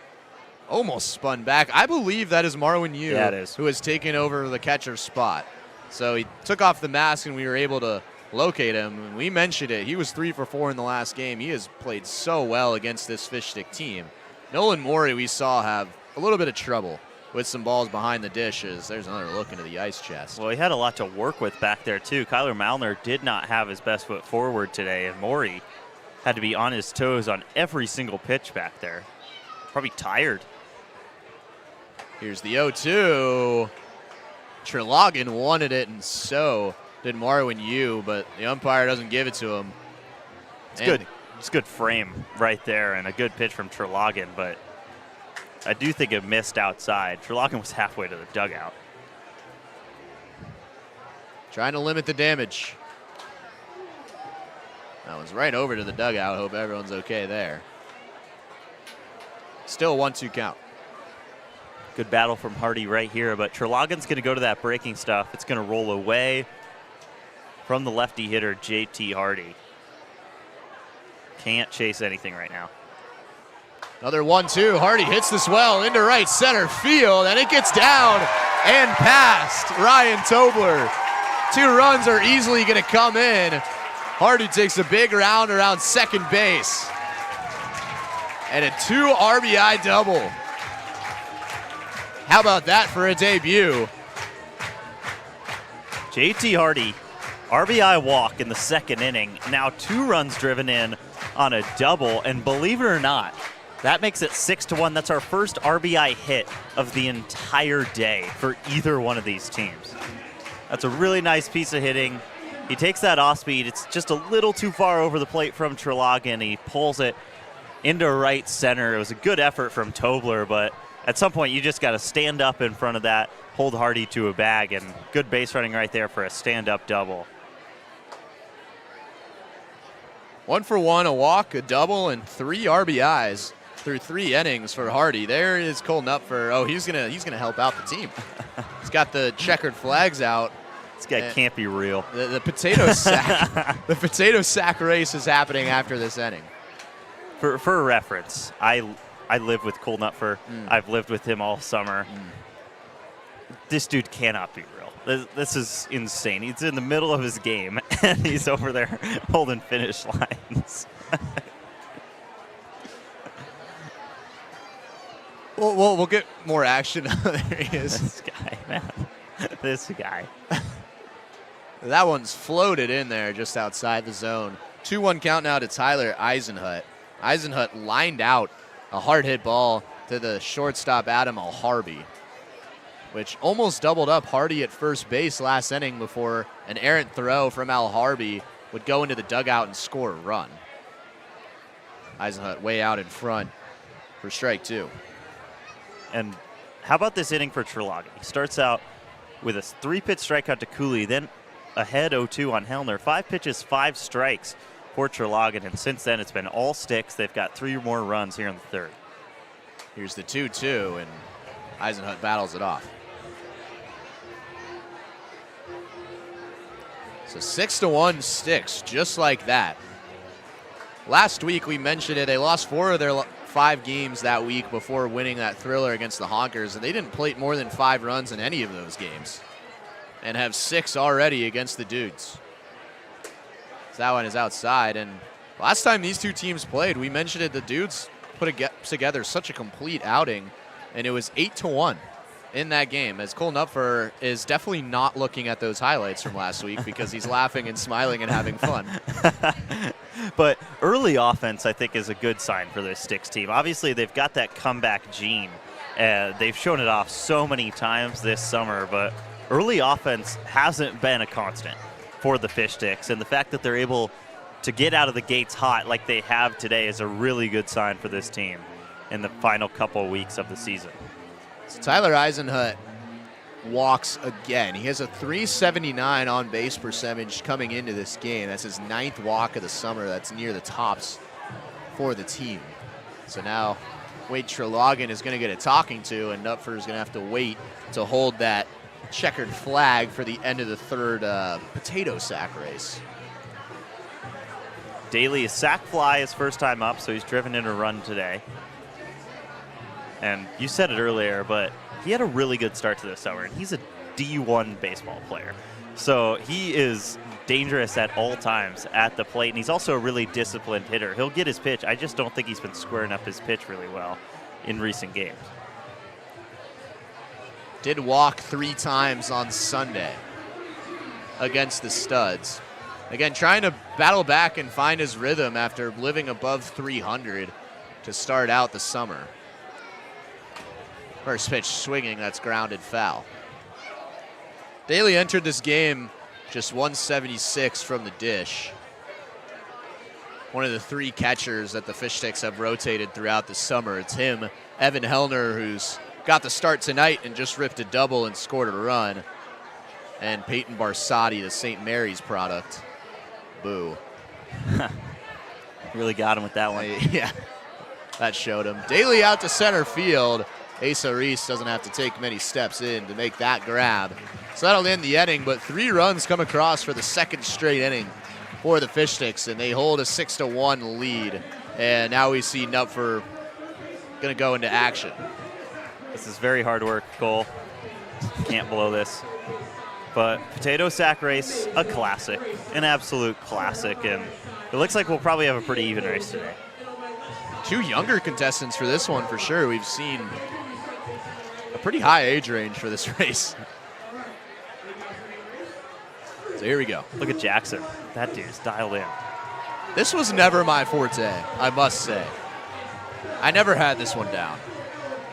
almost spun back. I believe that is Marwin Yu, yeah, it is, who has taken over the catcher's spot. So he took off the mask and we were able to locate him. And we mentioned it. He was 3 for 4 in the last game. He has played so well against this fish stick team. Nolan Morey we saw have a little bit of trouble with some balls behind the dishes. There's another look into the ice chest. Well, he had a lot to work with back there, too. Kyler Malner did not have his best foot forward today, and Morey had to be on his toes on every single pitch back there. Probably tired. Here's the 0-2. Treloggen wanted it, and so did Marwin Yu, but the umpire doesn't give it to him. It's good. It's good frame right there, and a good pitch from Treloggen, but I do think it missed outside. Treloggen was halfway to the dugout. Trying to limit the damage. That was right over to the dugout. Hope everyone's okay there. Still 1-2 count. Good battle from Hardy right here, but Treloggen's going to go to that breaking stuff. It's going to roll away from the lefty hitter, JT Hardy. Can't chase anything right now. Another 1-2. Hardy hits this well into right center field, and it gets down and past Ryan Tobler. 2 runs are easily going to come in. Hardy takes a big round around second base. And a 2 RBI double. How about that for a debut? JT Hardy, RBI walk in the second inning. Now 2 runs driven in on a double, and believe it or not, that makes it 6-1. That's our first RBI hit of the entire day for either one of these teams. That's a really nice piece of hitting. He takes that off speed. It's just a little too far over the plate from Treloggen. He pulls it into right center. It was a good effort from Tobler, but at some point you just got to stand up in front of that, hold Hardy to a bag, and good base running right there for a stand-up double. 1 for 1, a walk, a double, and 3 RBIs through 3 innings for Hardy. There is Cole Knupfer. Oh, he's gonna help out the team. He's got the checkered flags out. This guy can't be real. The potato sack. The potato sack race is happening after this inning. For a reference, I live with Cole Nupfer. I've lived with him all summer. This dude cannot be real. This is insane. He's in the middle of his game, and he's over there holding finish lines. We'll get more action. There he is. This guy, man. This guy. That one's floated in there just outside the zone. 2-1 count now to Tyler Eisenhut. Eisenhut lined out a hard hit ball to the shortstop Adam Alharby, which almost doubled up Hardy at first base last inning before an errant throw from Alharby would go into the dugout and score a run. Eisenhut way out in front for strike 2. And how about this inning for Trelawney? He starts out with a 3-pitch strikeout to Cooley, then ahead 0-2 on Hellner. 5 pitches, 5 strikes for Trelawney, and since then it's been all sticks. They've got 3 more runs here in the third. Here's the 2-2, and Eisenhut battles it off. So 6-1 Sticks, just like that. Last week we mentioned it. They lost 4 of their 5 games that week before winning that thriller against the Honkers, and they didn't plate more than 5 runs in any of those games and have 6 already against the Dudes. So that one is outside, and last time these two teams played, we mentioned it, the Dudes put together such a complete outing, and it was 8-1 in that game, as Cole Nupfer is definitely not looking at those highlights from last week because he's laughing and smiling and having fun. But early offense, I think, is a good sign for this Sticks team. Obviously, they've got that comeback gene. They've shown it off so many times this summer, but early offense hasn't been a constant for the Fish Sticks, and the fact that they're able to get out of the gates hot like they have today is a really good sign for this team in the final couple weeks of the season. So Tyler Eisenhut walks again. He has a .379 on base percentage coming into this game. That's his 9th walk of the summer. That's near the tops for the team. So now Wade Trelawney is going to get a talking to, and Nupfer is going to have to wait to hold that checkered flag for the end of the third potato sack race. Daly, a sack fly his first time up, so he's driven in a run today. And you said it earlier, but he had a really good start to this summer, and he's a D1 baseball player. So he is dangerous at all times at the plate, and he's also a really disciplined hitter. He'll get his pitch. I just don't think he's been squaring up his pitch really well in recent games. Did walk 3 times on Sunday against the Studs. Again, trying to battle back and find his rhythm after living above 300 to start out the summer. First pitch swinging, that's grounded foul. Daly entered this game just 176 from the dish. One of the 3 catchers that the Fish Sticks have rotated throughout the summer. It's him, Evan Hellner, who's got the start tonight and just ripped a double and scored a run. And Peyton Barsotti, the St. Mary's product. Boo. Really got him with that one. Yeah, that showed him. Daly out to center field. Asa Reese doesn't have to take many steps in to make that grab. So that'll end the inning, but 3 runs come across for the 2nd straight inning for the Fish Sticks, and they hold a 6-1 lead. And now we see Nupfer going to go into action. This is very hard work, Cole. Can't blow this. But potato sack race, a classic, an absolute classic, and it looks like we'll probably have a pretty even race today. 2 younger contestants for this one for sure. We've seen a pretty high age range for this race. So here we go. Look at Jackson. That dude's dialed in. This was never my forte, I must say. I never had this one down.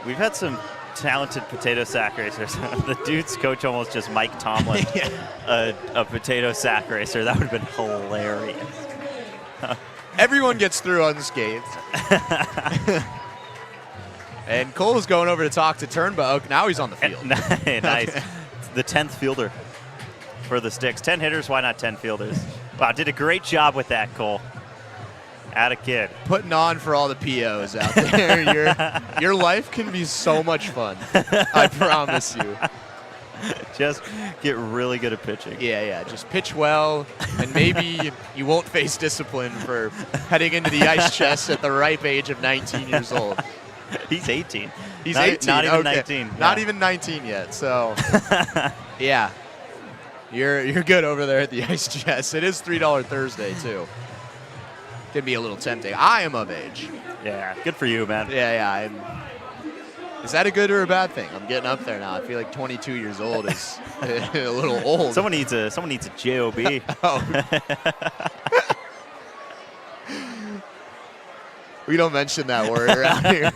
We've had some talented potato sack racers. The Dude's coach almost just Mike Tomlin, a potato sack racer. That would have been hilarious. Everyone gets through unscathed. And Cole's going over to talk to Turnbow. Now he's on the field. Nice. The 10th fielder for the Sticks. 10 hitters, why not 10 fielders? Wow, did a great job with that, Cole. Atta kid. Putting on for all the POs out there. Your life can be so much fun. I promise you. Just get really good at pitching. Yeah. Just pitch well, and maybe you won't face discipline for heading into the ice chest at the ripe age of 19 years old. He's 18. He's not, 18. Not even okay. 19. Not Yeah. even 19 yet. So, yeah, you're good over there at the ice chest. It is $3 Thursday too. Can be a little tempting. I am of age. Yeah, good for you, man. Yeah. Is that a good or a bad thing? I'm getting up there now. I feel like 22 years old is a little old. Someone needs a job. Oh. We don't mention that word around here.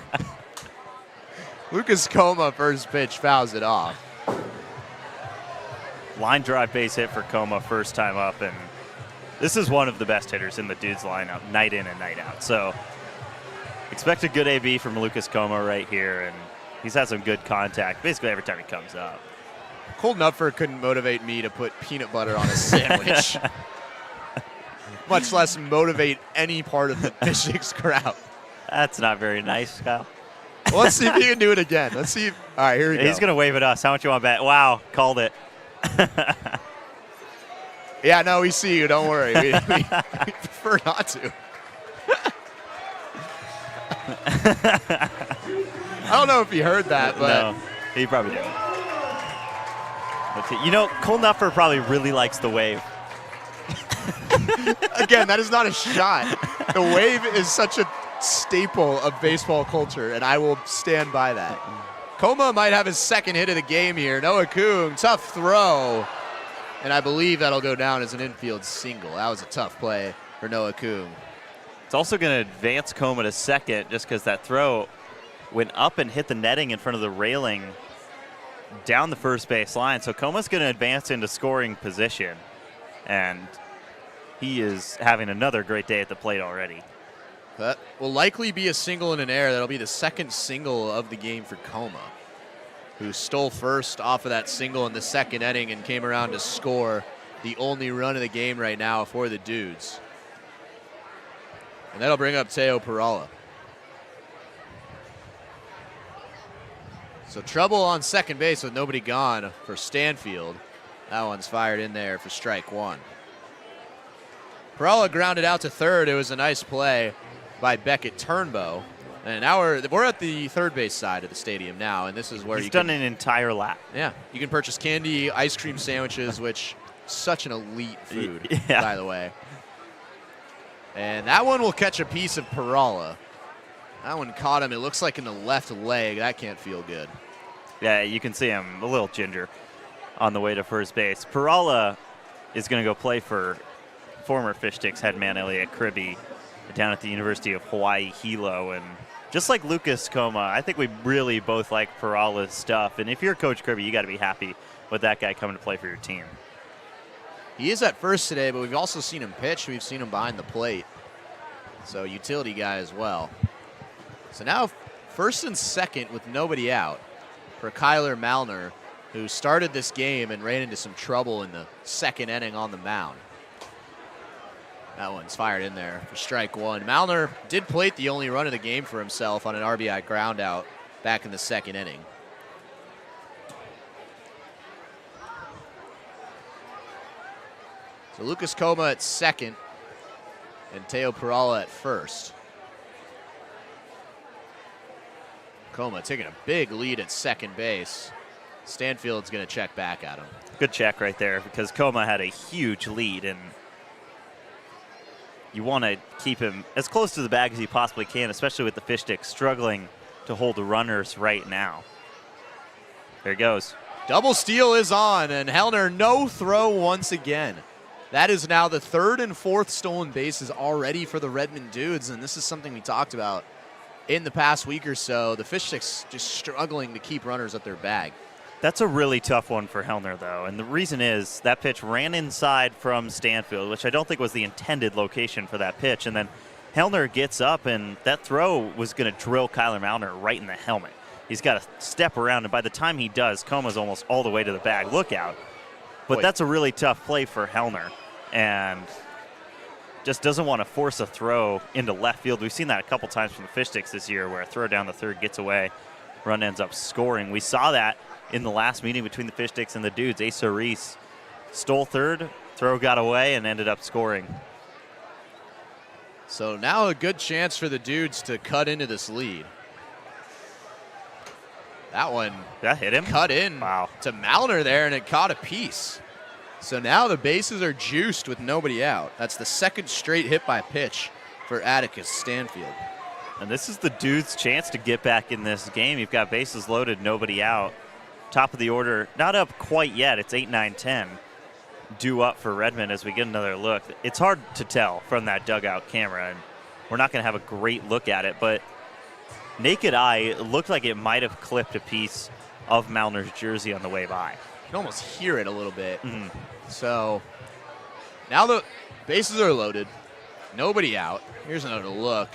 Lucas Coma, first pitch, fouls it off. Line drive base hit for Coma, first time up, and this is one of the best hitters in the Dudes lineup, night in and night out. So expect a good AB from Lucas Coma right here, and he's had some good contact basically every time he comes up. Cole Nupfer couldn't motivate me to put peanut butter on a sandwich, much less motivate any part of the Fish Sticks crowd. That's not very nice, Kyle. Well, let's see if he can do it again. Let's see. All right, here we go. He's going to wave at us. How much you want to bet? Wow, called it. Yeah, no, we see you. Don't worry. We prefer not to. I don't know if he heard that, but no, he probably didn't. You know, Cole Nupfer probably really likes the wave. Again, that is not a shot. The wave is such a staple of baseball culture, and I will stand by that. Coma might have his second hit of the game here. Noah Kuhn, tough throw. And I believe that'll go down as an infield single. That was a tough play for Noah Kuhn. It's also going to advance Coma to second just because that throw went up and hit the netting in front of the railing down the first base line. So Coma's going to advance into scoring position. And he is having another great day at the plate already. That will likely be a single in an error. That'll be the second single of the game for Coma, who stole first off of that single in the second inning and came around to score the only run of the game right now for the Dudes. And that'll bring up Teo Perala. So trouble on second base with nobody gone for Stanfield. That one's fired in there for strike one. Perala grounded out to third. It was a nice play by Beckett Turnbow. And now we're at the third base side of the stadium now, and this is where he's done an entire lap. Yeah, you can purchase candy, ice cream sandwiches, which such an elite food, by the way. And that one will catch a piece of Perala. That one caught him, it looks like in the left leg. That can't feel good. Yeah, you can see him a little ginger on the way to first base. Perala is going to go play for former Fish Sticks head man Elliot Kribbe down at the University of Hawaii Hilo. And just like Lucas Coma, I think we really both like Perala's stuff. And if you're Coach Kribbe, you got to be happy with that guy coming to play for your team. He is at first today, but we've also seen him pitch. We've seen him behind the plate. So utility guy as well. So now first and second with nobody out for Kyler Malner, who started this game and ran into some trouble in the second inning on the mound. That one's fired in there for strike one. Malner did plate the only run of the game for himself on an RBI ground out back in the second inning. So Lucas Coma at second and Teo Perala at first. Coma taking a big lead at second base. Stanfield's going to check back at him. Good check right there because Coma had a huge lead, and you want to keep him as close to the bag as you possibly can, especially with the Fish Sticks struggling to hold the runners right now. There he goes. Double steal is on, and Hellner no throw once again. That is now the third and fourth stolen bases already for the Redmond Dudes, and this is something we talked about in the past week or so. The Fish Sticks just struggling to keep runners at their bag. That's a really tough one for Hellner, though, and the reason is that pitch ran inside from Stanfield, which I don't think was the intended location for that pitch, and then Hellner gets up, and that throw was going to drill Kyler Malner right in the helmet. He's got to step around, and by the time he does, Coma's almost all the way to the bag. Look out. But that's a really tough play for Hellner, and just doesn't want to force a throw into left field. We've seen that a couple times from the Fish Sticks this year where a throw down the third gets away, run ends up scoring. We saw that in the last meeting between the Fish Sticks and the Dudes. Asa Reese stole third, throw got away, and ended up scoring. So now a good chance for the Dudes to cut into this lead. That one That hit him? cut in Wow. to Malner there, and it caught a piece. So now the bases are juiced with nobody out. That's the second straight hit by pitch for Atticus Stanfield. And this is the Dudes' chance to get back in this game. You've got bases loaded, nobody out. Top of the order, not up quite yet. It's 8, 9, 10. Due up for Redmond as we get another look. It's hard to tell from that dugout camera, and we're not going to have a great look at it, but naked eye, it looked like it might have clipped a piece of Malner's jersey on the way by. You can almost hear it a little bit. Mhm. So now the bases are loaded, nobody out. Here's another look.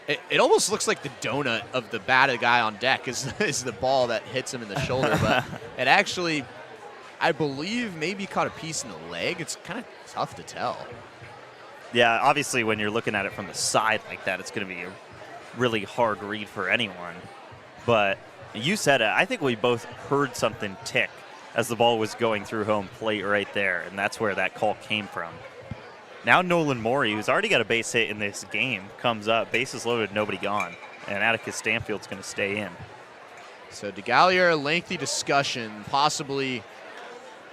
It almost looks like the donut of the batted guy on deck is the ball that hits him in the shoulder, but it actually, I believe, maybe caught a piece in the leg. It's kind of tough to tell. Yeah, obviously when you're looking at it from the side like that, it's going to be a really hard read for anyone. But you said it. I think we both heard something tick as the ball was going through home plate right there, and that's where that call came from. Now Nolan Morey, who's already got a base hit in this game, comes up, bases loaded, nobody gone, and Atticus Stanfield's going to stay in. So DeGallier, a lengthy discussion, possibly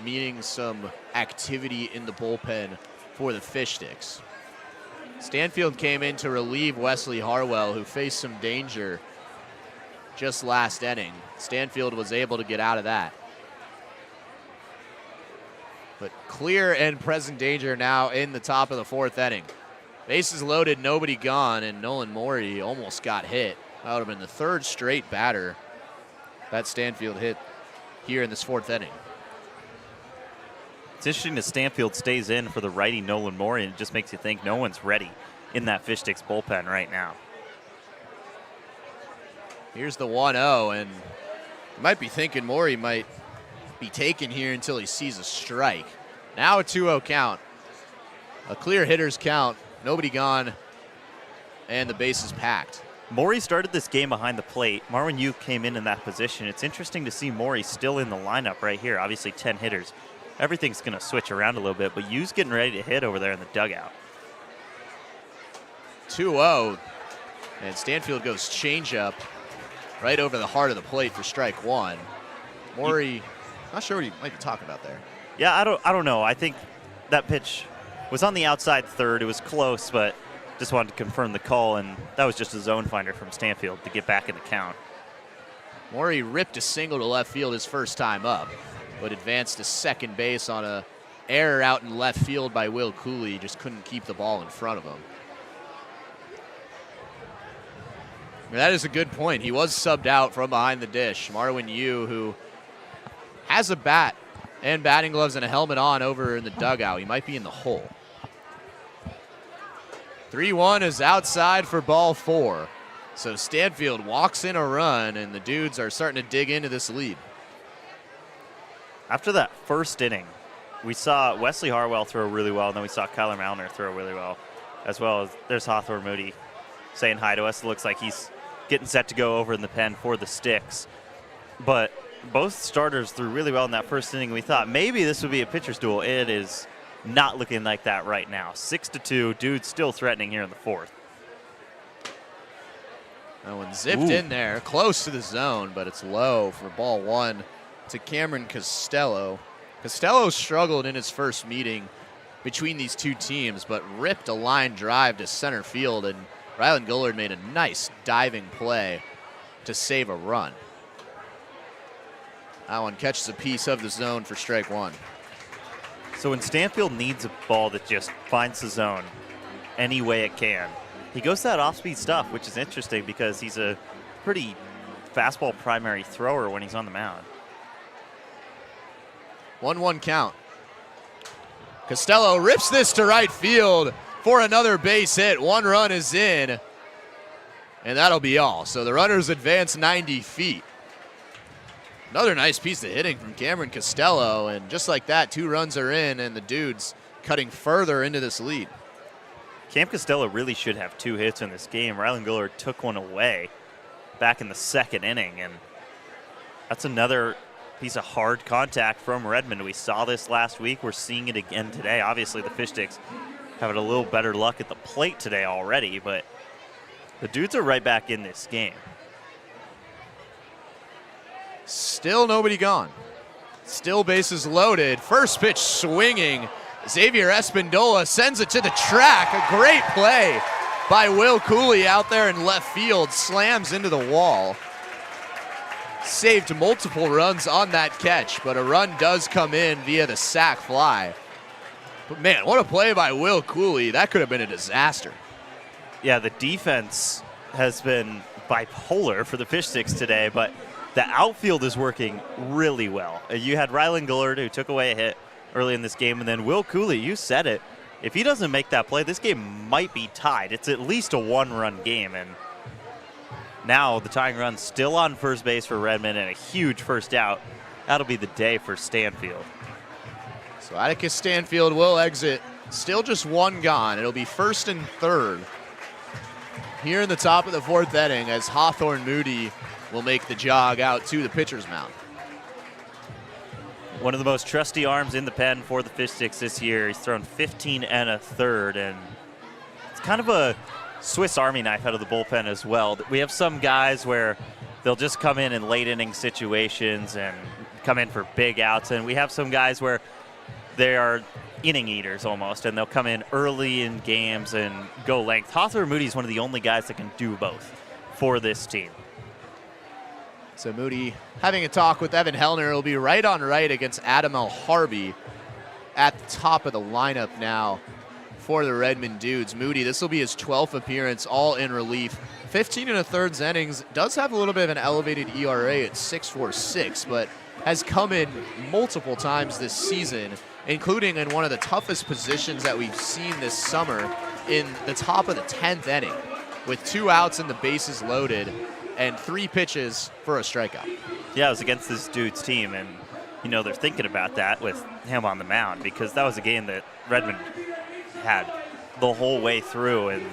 meaning some activity in the bullpen for the Fish Sticks. Stanfield came in to relieve Wesley Harwell, who faced some danger just last inning. Stanfield was able to get out of that. But clear and present danger now in the top of the fourth inning. Bases loaded, nobody gone, and Nolan Morey almost got hit. That would have been the third straight batter that Stanfield hit here in this fourth inning. It's interesting that Stanfield stays in for the righty Nolan Morey, and it just makes you think no one's ready in that Fish Sticks bullpen right now. Here's the 1-0, and you might be thinking Morey might be taken here until he sees a strike. Now a 2-0 count. A clear hitter's count, nobody gone, and the base is packed. Morey started this game behind the plate. Marwin Yu came in that position. It's interesting to see Morey still in the lineup right here. Obviously 10 hitters. Everything's going to switch around a little bit, but Yu's getting ready to hit over there in the dugout. 2-0, and Stanfield goes changeup right over the heart of the plate for strike one. Morey, not sure what he might be talking about there. Yeah, I don't know. I think that pitch was on the outside third. It was close, but just wanted to confirm the call, and that was just a zone finder from Stanfield to get back in the count. Morey ripped a single to left field his first time up, but advanced to second base on a error out in left field by Will Cooley. Just couldn't keep the ball in front of him. That is a good point. He was subbed out from behind the dish. Marwin Yu, who has a bat and batting gloves and a helmet on over in the dugout. He might be in the hole. 3-1 is outside for ball four. So Stanfield walks in a run, and the Dudes are starting to dig into this lead. After that first inning, we saw Wesley Harwell throw really well, and then we saw Kyler Malner throw really well as there's Hawthorne Moody saying hi to us. It looks like he's getting set to go over in the pen for the Sticks. But both starters threw really well in that first inning. We thought maybe this would be a pitcher's duel. It is not looking like that right now. 6-2, Dudes still threatening here in the fourth. That one zipped in there, close to the zone, but it's low for ball one to Cameron Costello. Costello struggled in his first meeting between these two teams, but ripped a line drive to center field, and Rylan Gullard made a nice diving play to save a run. That one catches a piece of the zone for strike one. So when Stanfield needs a ball that just finds the zone any way it can, he goes to that off-speed stuff, which is interesting because he's a pretty fastball primary thrower when he's on the mound. 1-1 count. Costello rips this to right field for another base hit. One run is in, and that'll be all. So the runners advance 90 feet. Another nice piece of hitting from Cameron Costello, and just like that, 2 runs are in, and the Dudes cutting further into this lead. Cam Costello really should have 2 hits in this game. Rylan Gullard took one away back in the second inning, and that's another piece of hard contact from Redmond. We saw this last week. We're seeing it again today. Obviously, the Fish Sticks having a little better luck at the plate today already, but the Dudes are right back in this game. Still nobody gone. Still bases loaded. First pitch swinging. Xavier Espindola sends it to the track. A great play by Will Cooley out there in left field. Slams into the wall. Saved multiple runs on that catch, but a run does come in via the sac fly. But man, what a play by Will Cooley. That could have been a disaster. Yeah, the defense has been bipolar for the Fish Sticks today, but the outfield is working really well. You had Rylan Gullard, who took away a hit early in this game, and then Will Cooley, you said it. If he doesn't make that play, this game might be tied. It's at least a one-run game, and now the tying run still on first base for Redmond and a huge first out. That'll be the day for Stanfield. So Atticus Stanfield will exit. Still just one gone. It'll be first and third here in the top of the fourth inning as Hawthorne Moody will make the jog out to the pitcher's mound. One of the most trusty arms in the pen for the Fish Sticks this year. He's thrown 15 and a third, and it's kind of a Swiss Army knife out of the bullpen as well. We have some guys where they'll just come in late inning situations and come in for big outs, and we have some guys where they are inning eaters almost, and they'll come in early in games and go length. Hawthorne Moody is one of the only guys that can do both for this team. So Moody having a talk with Evan Hellner. Will be right on right against Adam L. Harvey at the top of the lineup now for the Redmond Dudes. Moody, this will be his 12th appearance, all in relief. 15 and a third innings. Does have a little bit of an elevated ERA at 6.46, but has come in multiple times this season, including in one of the toughest positions that we've seen this summer in the top of the 10th inning with 2 outs and the bases loaded and 3 pitches for a strikeout. Yeah, it was against this Dudes team, and they're thinking about that with him on the mound because that was a game that Redmond had the whole way through, and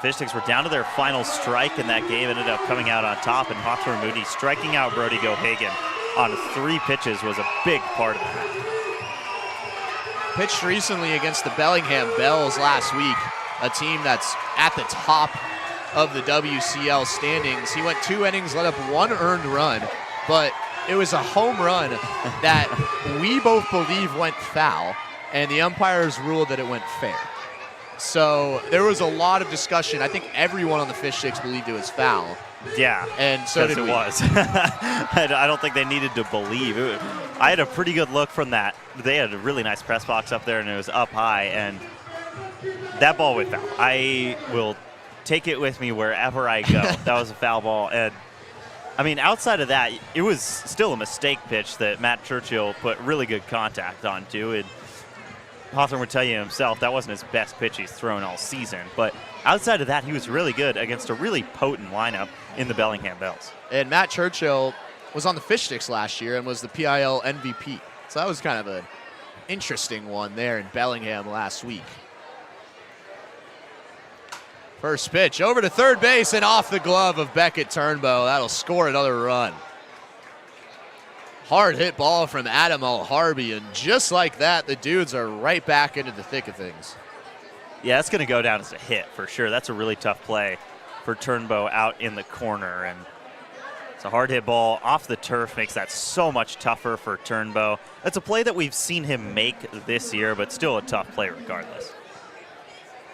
Fish Sticks were down to their final strike in that game, ended up coming out on top, and Hawthorne Moody striking out Brody Gohagan on 3 pitches was a big part of that. Pitched recently against the Bellingham Bells last week, a team that's at the top of the WCL standings. He went 2 innings, let up 1 earned run, but it was a home run that we both believe went foul, and the umpires ruled that it went fair. So there was a lot of discussion. I think everyone on the Fish Sticks believed it was foul. Yeah, and so did it we. Was. I don't think they needed to believe. I had a pretty good look from that. They had a really nice press box up there, and it was up high, and that ball went foul. I will take it with me wherever I go. That was a foul ball, and I mean, outside of that, it was still a mistake pitch that Matt Churchill put really good contact onto. And Hawthorne would tell you himself that wasn't his best pitch he's thrown all season. But outside of that, he was really good against a really potent lineup in the Bellingham Bells. And Matt Churchill was on the Fish Sticks last year and was the PIL MVP. So that was kind of an interesting one there in Bellingham last week. First pitch over to third base and off the glove of Beckett Turnbow. That'll score another run. Hard hit ball from Adam L. Harvey, and just like that, the Dudes are right back into the thick of things. Yeah, that's going to go down as a hit for sure. That's a really tough play for Turnbow out in the corner, and it's a hard hit ball off the turf, makes that so much tougher for Turnbow. That's a play that we've seen him make this year, but still a tough play regardless.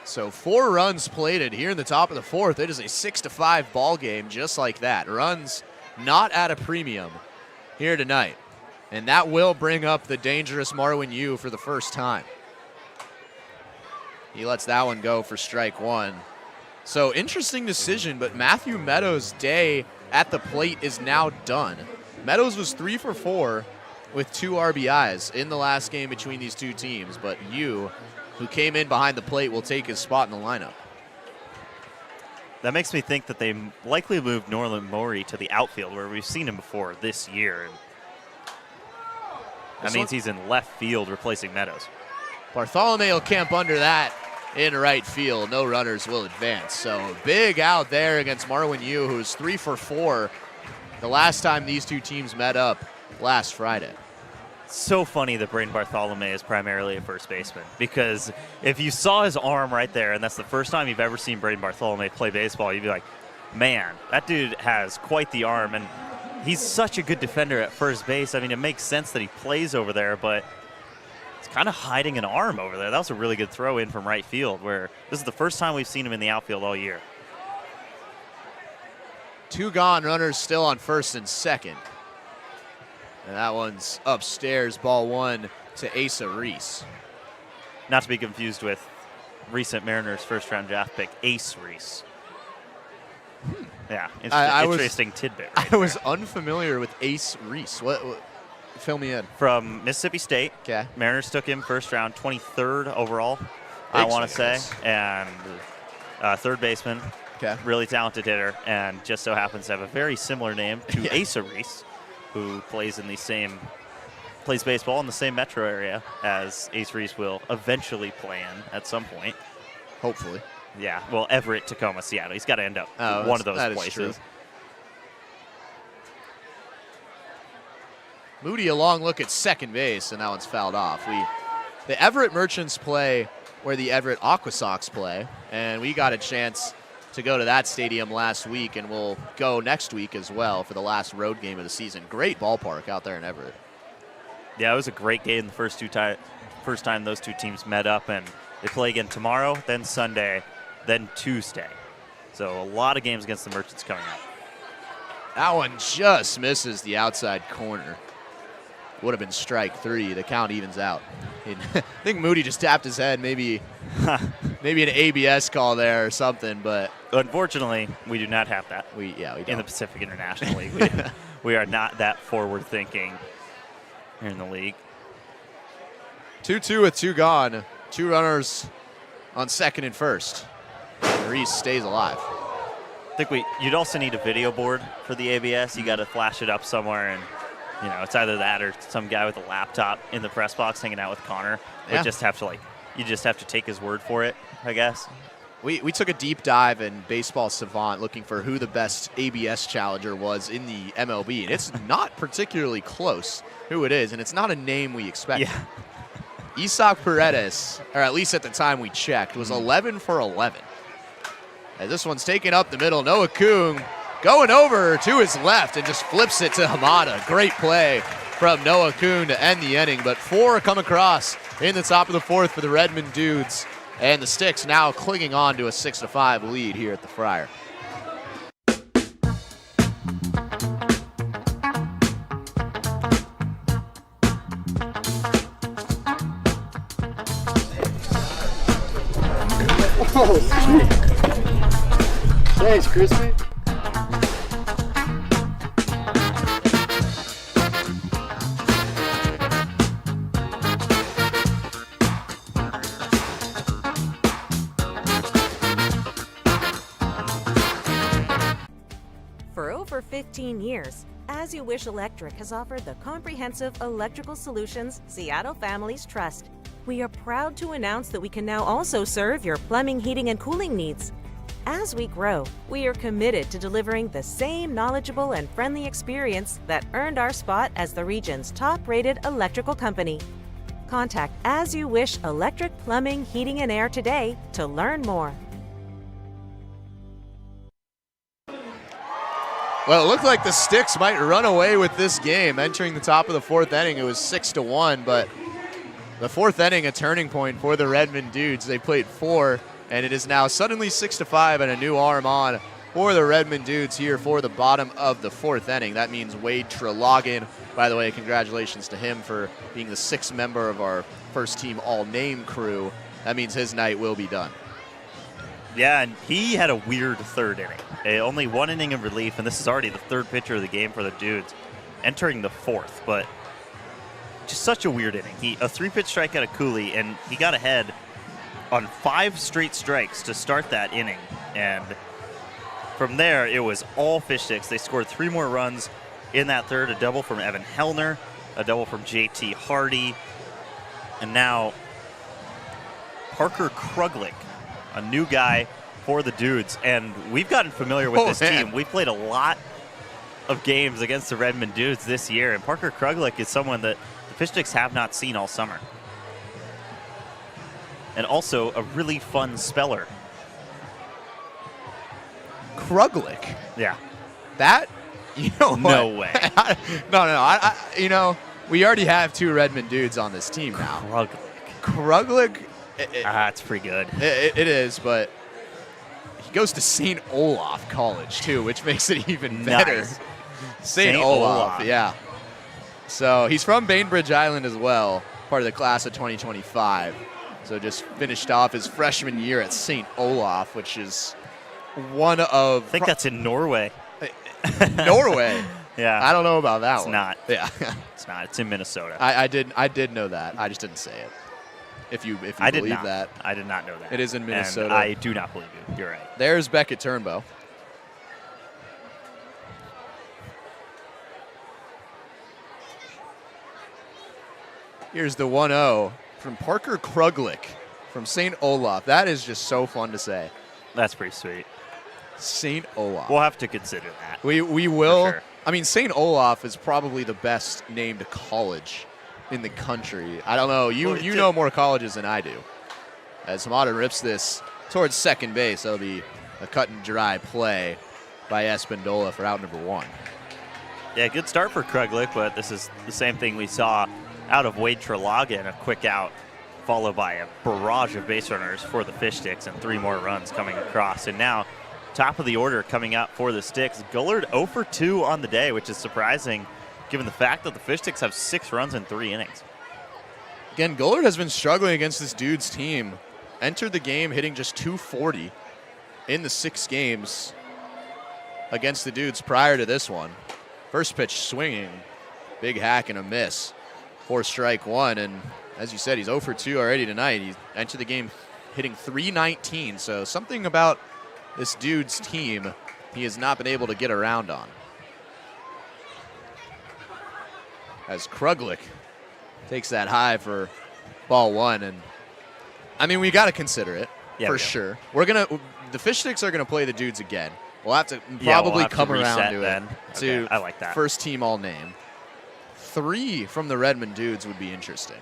So 4 runs plated here in the top of the fourth. It is a 6-5 ball game just like that. Runs not at a premium here tonight. And that will bring up the dangerous Marwin Yu for the first time. He lets that one go for strike 1. So interesting decision, but Matthew Meadows' day at the plate is now done. Meadows was 3 for 4 with 2 RBIs in the last game between these two teams, but Yu, who came in behind the plate, will take his spot in the lineup. That makes me think that they likely moved Norland Maury to the outfield, where we've seen him before this year. That means he's in left field replacing Meadows. Bartholomew will camp under that in right field. No runners will advance. So big out there against Marwin Yu, who's 3 for 4 the last time these two teams met up last Friday. So funny that Braden Bartholomew is primarily a first baseman, because if you saw his arm right there, and that's the first time you've ever seen Braden Bartholomew play baseball, you'd be like, man, that dude has quite the arm, and he's such a good defender at first base. I mean, it makes sense that he plays over there, but he's kind of hiding an arm over there. That was a really good throw in from right field, where this is the first time we've seen him in the outfield all year. 2 gone, runners still on first and second. And that one's upstairs, ball 1 to Asa Reese. Not to be confused with recent Mariners first-round draft pick, Ace Reese. Yeah, interesting tidbit. I was unfamiliar with Ace Reese. What fill me in. From Mississippi State. Okay. Mariners took him first round, 23rd overall, I want to say. And third baseman. Okay. Really talented hitter, and just so happens to have a very similar name to Asa Reese, who plays baseball in the same metro area as Ace Reese will eventually play in at some point. Hopefully. Yeah, well, Everett, Tacoma, Seattle. He's got to end up one of those places. Moody a long look at second base, and that one's fouled off. The Everett Merchants play where the Everett Aqua Sox play, and we got a chance to go to that stadium last week, and we'll go next week as well for the last road game of the season. Great ballpark out there in Everett. Yeah, it was a great game the first time those two teams met up, and they play again tomorrow, then Sunday, then Tuesday. So a lot of games against the Merchants coming up. That one just misses the outside corner. Would have been strike 3. The count evens out. I think Moody just tapped his head. Maybe an ABS call there or something. But unfortunately, we do not have that. We don't. In the Pacific International League, we are not that forward thinking here in the league. 2-2 with 2 gone. 2 runners on second and first. Reese stays alive. I think you'd also need a video board for the ABS. You got to flash it up somewhere, and it's either that or some guy with a laptop in the press box hanging out with Connor. Yeah. You just have to take his word for it, I guess. We took a deep dive in Baseball Savant looking for who the best ABS challenger was in the MLB, and it's not particularly close who it is, and it's not a name we expected. Yeah. Isaac Paredes, or at least at the time we checked, was 11 for 11. And this one's taken up the middle. Noah Kuhn going over to his left and just flips it to Hamada. Great play from Noah Kuhn to end the inning, but 4 come across in the top of the 4th for the Redmond Dudes, and the Sticks now clinging on to a 6-5 lead here at the Friar. Oh, sweet. Thanks, Crispy. For over 15 years, As You Wish Electric has offered the comprehensive electrical solutions Seattle families trust. We are proud to announce that we can now also serve your plumbing, heating, and cooling needs. As we grow, we are committed to delivering the same knowledgeable and friendly experience that earned our spot as the region's top-rated electrical company. Contact As You Wish Electric Plumbing, Heating, and Air today to learn more. Well, it looked like the Sticks might run away with this game. Entering the top of the 4th inning, it was 6-1, but the 4th inning, a turning point for the Redmond Dudes. They played 4, and it is now suddenly 6-5 and a new arm on for the Redmond Dudes here for the bottom of the 4th inning. That means Wade Trelogin. By the way, congratulations to him for being the 6th member of our first team all-name crew. That means his night will be done. Yeah, and he had a weird 3rd inning. Only 1 inning of relief, and this is already the 3rd pitcher of the game for the Dudes, entering the 4th. But just such a weird inning. A 3-pitch strikeout of Cooley, and he got ahead on 5 straight strikes to start that inning. And from there, it was all Fish Sticks. They scored 3 more runs in that 3rd, a double from Evan Hellner, a double from JT Hardy, and now Parker Kruglich, a new guy for the Dudes. And we've gotten familiar with this team. We played a lot of games against the Redmond Dudes this year, and Parker Kruglick is someone that the Fish Sticks have not seen all summer. And also a really fun speller. Kruglick. Yeah. That, you know what? No way. no. We already have 2 Redmond Dudes on this team now. Kruglick. It's pretty good. It is, but he goes to St. Olaf College, too, which makes it even better. Nice. St. Olaf, yeah. So he's from Bainbridge Island as well, part of the class of 2025. So just finished off his freshman year at St. Olaf, which is one of... I think that's in Norway. Norway? Yeah. I don't know about that one. It's not. Yeah. It's not. It's in Minnesota. I did know that. I just didn't say it. If you believe that. I did not know that. It is in Minnesota. And I do not believe you. You're right. There's Beckett Turnbow. Here's the 1-0 from Parker Kruglick from St. Olaf. That is just so fun to say. That's pretty sweet. St. Olaf. We'll have to consider that. We will. For sure. I mean, St. Olaf is probably the best named college in the country. I don't know. You know more colleges than I do. As Hamada rips this towards second base, that'll be a cut and dry play by Espindola for out number 1. Yeah, good start for Kruglick, but this is the same thing we saw out of Wade Trelagan, a quick out, followed by a barrage of base runners for the Fish Sticks and 3 more runs coming across. And now, top of the order coming up for the Sticks. Gullard 0 for 2 on the day, which is surprising given the fact that the Fish Sticks have 6 runs in 3 innings. Again, Gullard has been struggling against this Dudes team. Entered the game hitting just .240 in the 6 games against the Dudes prior to this one. First pitch swinging, big hack and a miss for strike 1. And as you said, he's 0 for 2 already tonight. He entered the game hitting .319. So something about this Dudes team he has not been able to get around on. As Kruglick takes that high for ball 1. And I mean, we got to consider it for sure. The Fish Sticks are going to play the Dudes again. We'll have to probably come around to it. Okay, I like that. First team all name. 3 from the Redmond Dudes would be interesting.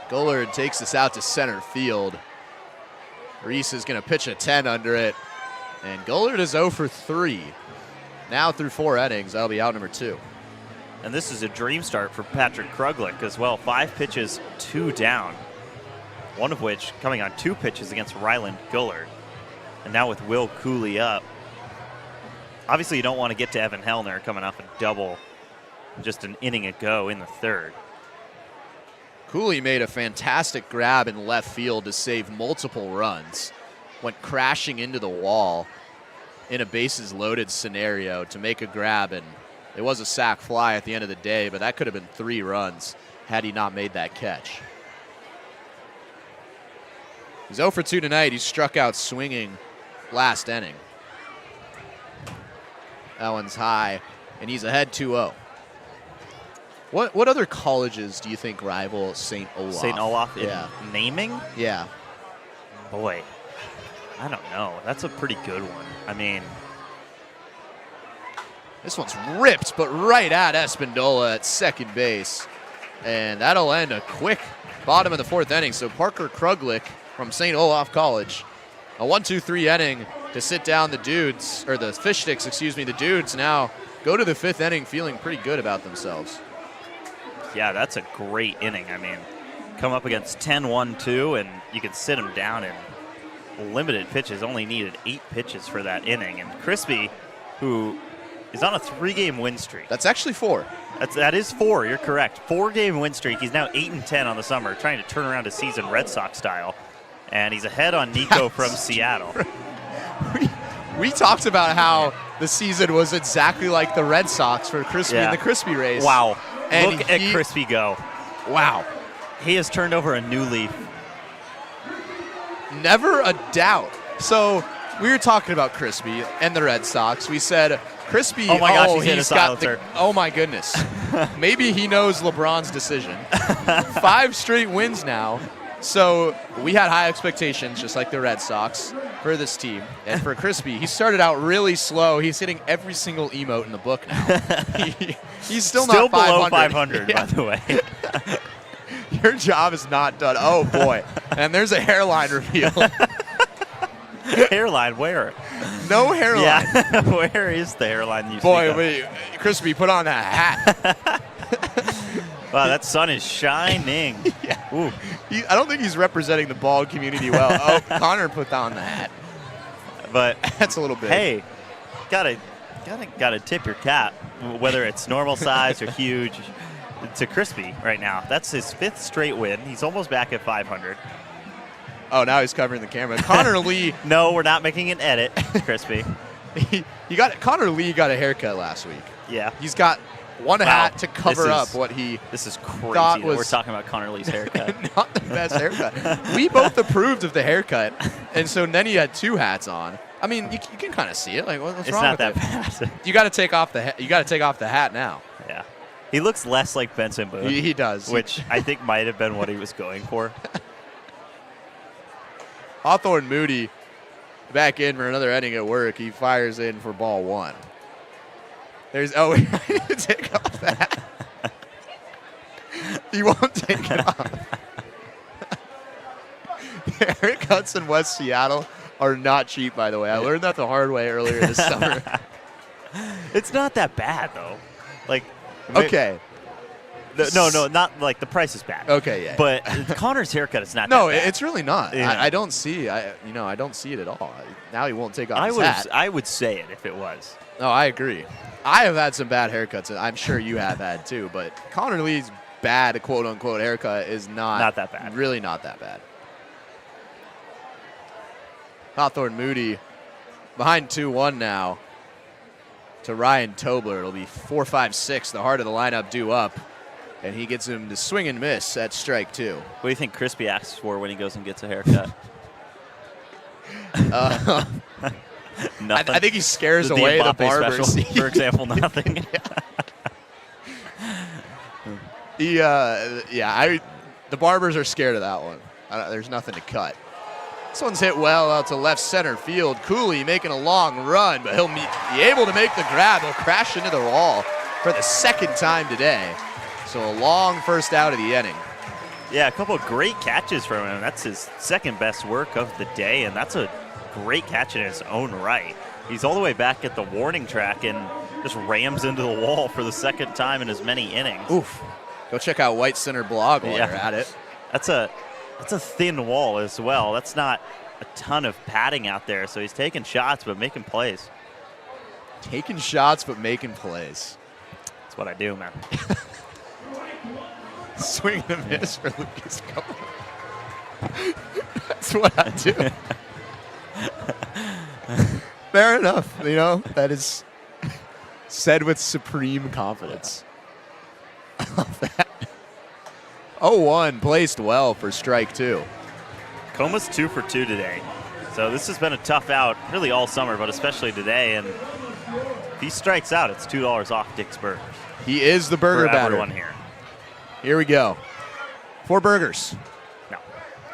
Gullard takes this out to center field. Reese is going to pitch a 10 under it. And Gullard is 0 for 3. Now through 4 innings, that'll be out number 2. And this is a dream start for Patrick Kruglick as well. 5 pitches, 2 down. One of which coming on 2 pitches against Ryland Gullard. And now with Will Cooley up. Obviously, you don't want to get to Evan Hellner coming off a double just an inning ago in the 3rd. Cooley made a fantastic grab in left field to save multiple runs. Went crashing into the wall in a bases loaded scenario to make a grab, and it was a sac fly at the end of the day, but that could have been 3 runs had he not made that catch. He's 0 for 2 tonight. He struck out swinging last inning. That one's high, and he's ahead 2-0. What other colleges do you think rival St. Olaf? St. Olaf in naming? Yeah. Boy, I don't know. That's a pretty good one. I mean, this one's ripped, but right at Espindola at second base. And that'll end a quick bottom of the 4th inning. So Parker Kruglick from St. Olaf College, a 1-2-3 inning to sit down the Dudes, or the Fish Sticks, excuse me. The Dudes now go to the 5th inning feeling pretty good about themselves. Yeah, that's a great inning. I mean, come up against 10-1-2, and you can sit them down in limited pitches. Only needed 8 pitches for that inning. And Crispy, who is on a 3-game win streak. That's actually 4. That is 4. You're correct. 4-game win streak. He's now 8-10 on the summer, trying to turn around his season Red Sox style. And he's ahead on Nico from Seattle. We talked about how the season was exactly like the Red Sox for Crispy in the Crispy race. Wow. And Look at Crispy go. Wow. He has turned over a new leaf. Never a doubt. So we were talking about Crispy and the Red Sox. We said, Crispy, oh my gosh, he's hit a silencer. Oh my goodness. Maybe he knows LeBron's decision. 5 straight wins now. So we had high expectations, just like the Red Sox, for this team. And for Crispy, he started out really slow. He's hitting every single emote in the book now. He's still not below 500. 500, by the way. Your job is not done. Oh, boy. And there's a hairline reveal. Hairline, where? No hairline. Yeah, where is the hairline you Boy, speak of? wait, Crispy, put on that hat. Wow, that sun is shining. Yeah. Ooh. I don't think he's representing the bald community well. Oh, Connor put on the hat. But That's a little bit. hey, gotta tip your cap, whether it's normal size or huge, to Crispy right now. That's his 5th straight win. He's almost back at 500. Oh, now he's covering the camera. Connor Lee. No, we're not making an edit, Crispy. Connor Lee got a haircut last week. Yeah. He's got one hat to cover This up is- what he This is crazy thought that was we're talking about Connor Lee's haircut. not the best haircut. We both approved of the haircut, and so then he had 2 hats on. I mean, you can kind of see it. Like, what's It's wrong not with that it? bad. You got to take off the you got to take off the hat now. Yeah. He looks less like Benson Boone. He does. Which I think might have been what he was going for. Hawthorne Moody back in for another inning at work. He fires in for ball 1. There's I need to take off the hat. He won't take it off. The haircuts in West Seattle are not cheap, by the way. I learned that the hard way earlier this summer. It's not that bad, though. Like, Okay. No, not like the price is bad. Okay, yeah. But Connor's haircut is not No, that bad. it's really not. Yeah. I don't see. I don't see it at all. Now he won't take off his hat. I would say it if it was. No, I agree. I have had some bad haircuts, and I'm sure you have had too. But Connor Lee's bad, quote unquote, haircut is not that bad. Really, not that bad. Hawthorne Moody behind 2-1 now to Ryan Tobler. It'll be 4-5-6. The heart of the lineup due up, and he gets him to swing and miss at strike 2. What do you think Crispy asks for when he goes and gets a haircut? Nothing. I think he scares The away the Mbappe barbers. special, for example, nothing. The barbers are scared of that one. There's nothing to cut. This one's hit well out to left center field. Cooley making a long run, but he'll be able to make the grab. He'll crash into the wall for the 2nd time today. So a long first out of the inning. Yeah, a couple of great catches from him. That's his 2nd best work of the day, and that's a great catch in his own right. He's all the way back at the warning track and just rams into the wall for the 2nd time in as many innings. Oof. Go check out White Center blog while you're at it. That's a thin wall as well. That's not a ton of padding out there, so he's taking shots but making plays. Taking shots but making plays. That's what I do, man. Swing and a miss for Lucas Cohen. That's what I do. Fair enough. That is said with supreme confidence. I love that. 0-1 placed well for strike 2. Coma's 2 for 2 today. So this has been a tough out really all summer, but especially today. And if he strikes out, it's $2 off Dick's Burgers. He is the burger for batter. everyone here. Here we go. 4 burgers. No.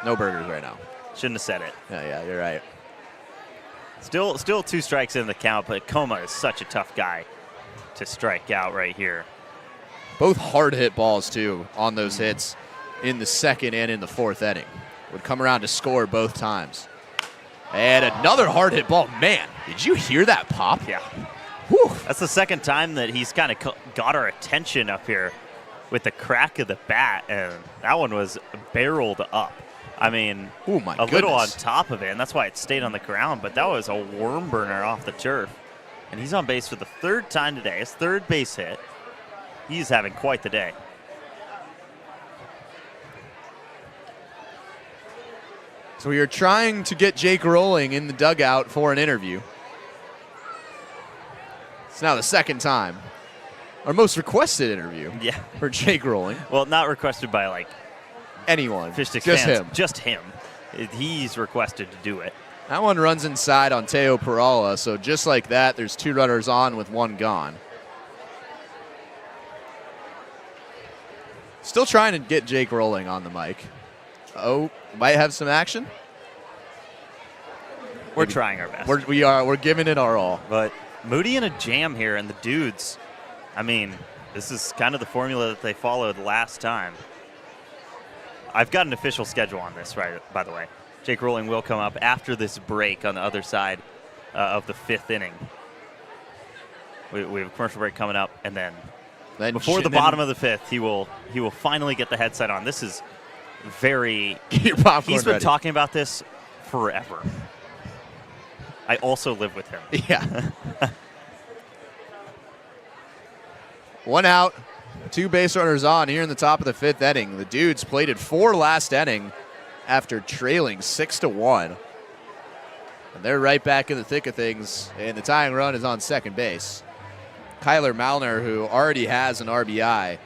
No burgers right now. Shouldn't have said it. Yeah, you're right. Still 2 strikes in the count, but Coma is such a tough guy to strike out right here. Both hard hit balls, too, on those hits in the 2nd and in the 4th inning. Would come around to score both times. And another hard hit ball. Man, did you hear that pop? Yeah. Whew. That's the 2nd time that he's kind of got our attention up here with the crack of the bat, and that one was barreled up. I mean, Ooh, my a little on goodness. top of it, and that's why it stayed on the ground, but that was a worm burner off the turf. And he's on base for the 3rd time today, his 3rd base hit. He's having quite the day. So we are trying to get Jake Rowling in the dugout for an interview. It's now the 2nd time. Our most requested interview for Jake Rowling. Well, not requested by, like, anyone. Fish Sticks Just fans. him. Just him. He's requested to do it. That one runs inside on Teo Perala, so just like that, there's 2 runners on with 1 gone. Still trying to get Jake Rowling on the mic. Oh, might have some action. We're trying our best. We're giving it our all. But Moody in a jam here, and the Dudes, I mean, this is kind of the formula that they followed last time. I've got an official schedule on this, right? By the way, Jake Rolling will come up after this break on the other side of the 5th inning. We have a commercial break coming up, and then before the bottom of the 5th, he will finally get the headset on. This is very. Your popcorn He's been ready. talking about this forever. I also live with him. Yeah. 1 out, 2 base runners on here in the top of the 5th inning. The Dudes plated 4 last inning after trailing 6-1. And they're right back in the thick of things, and the tying run is on second base. Kyler Malner, who already has an RBI,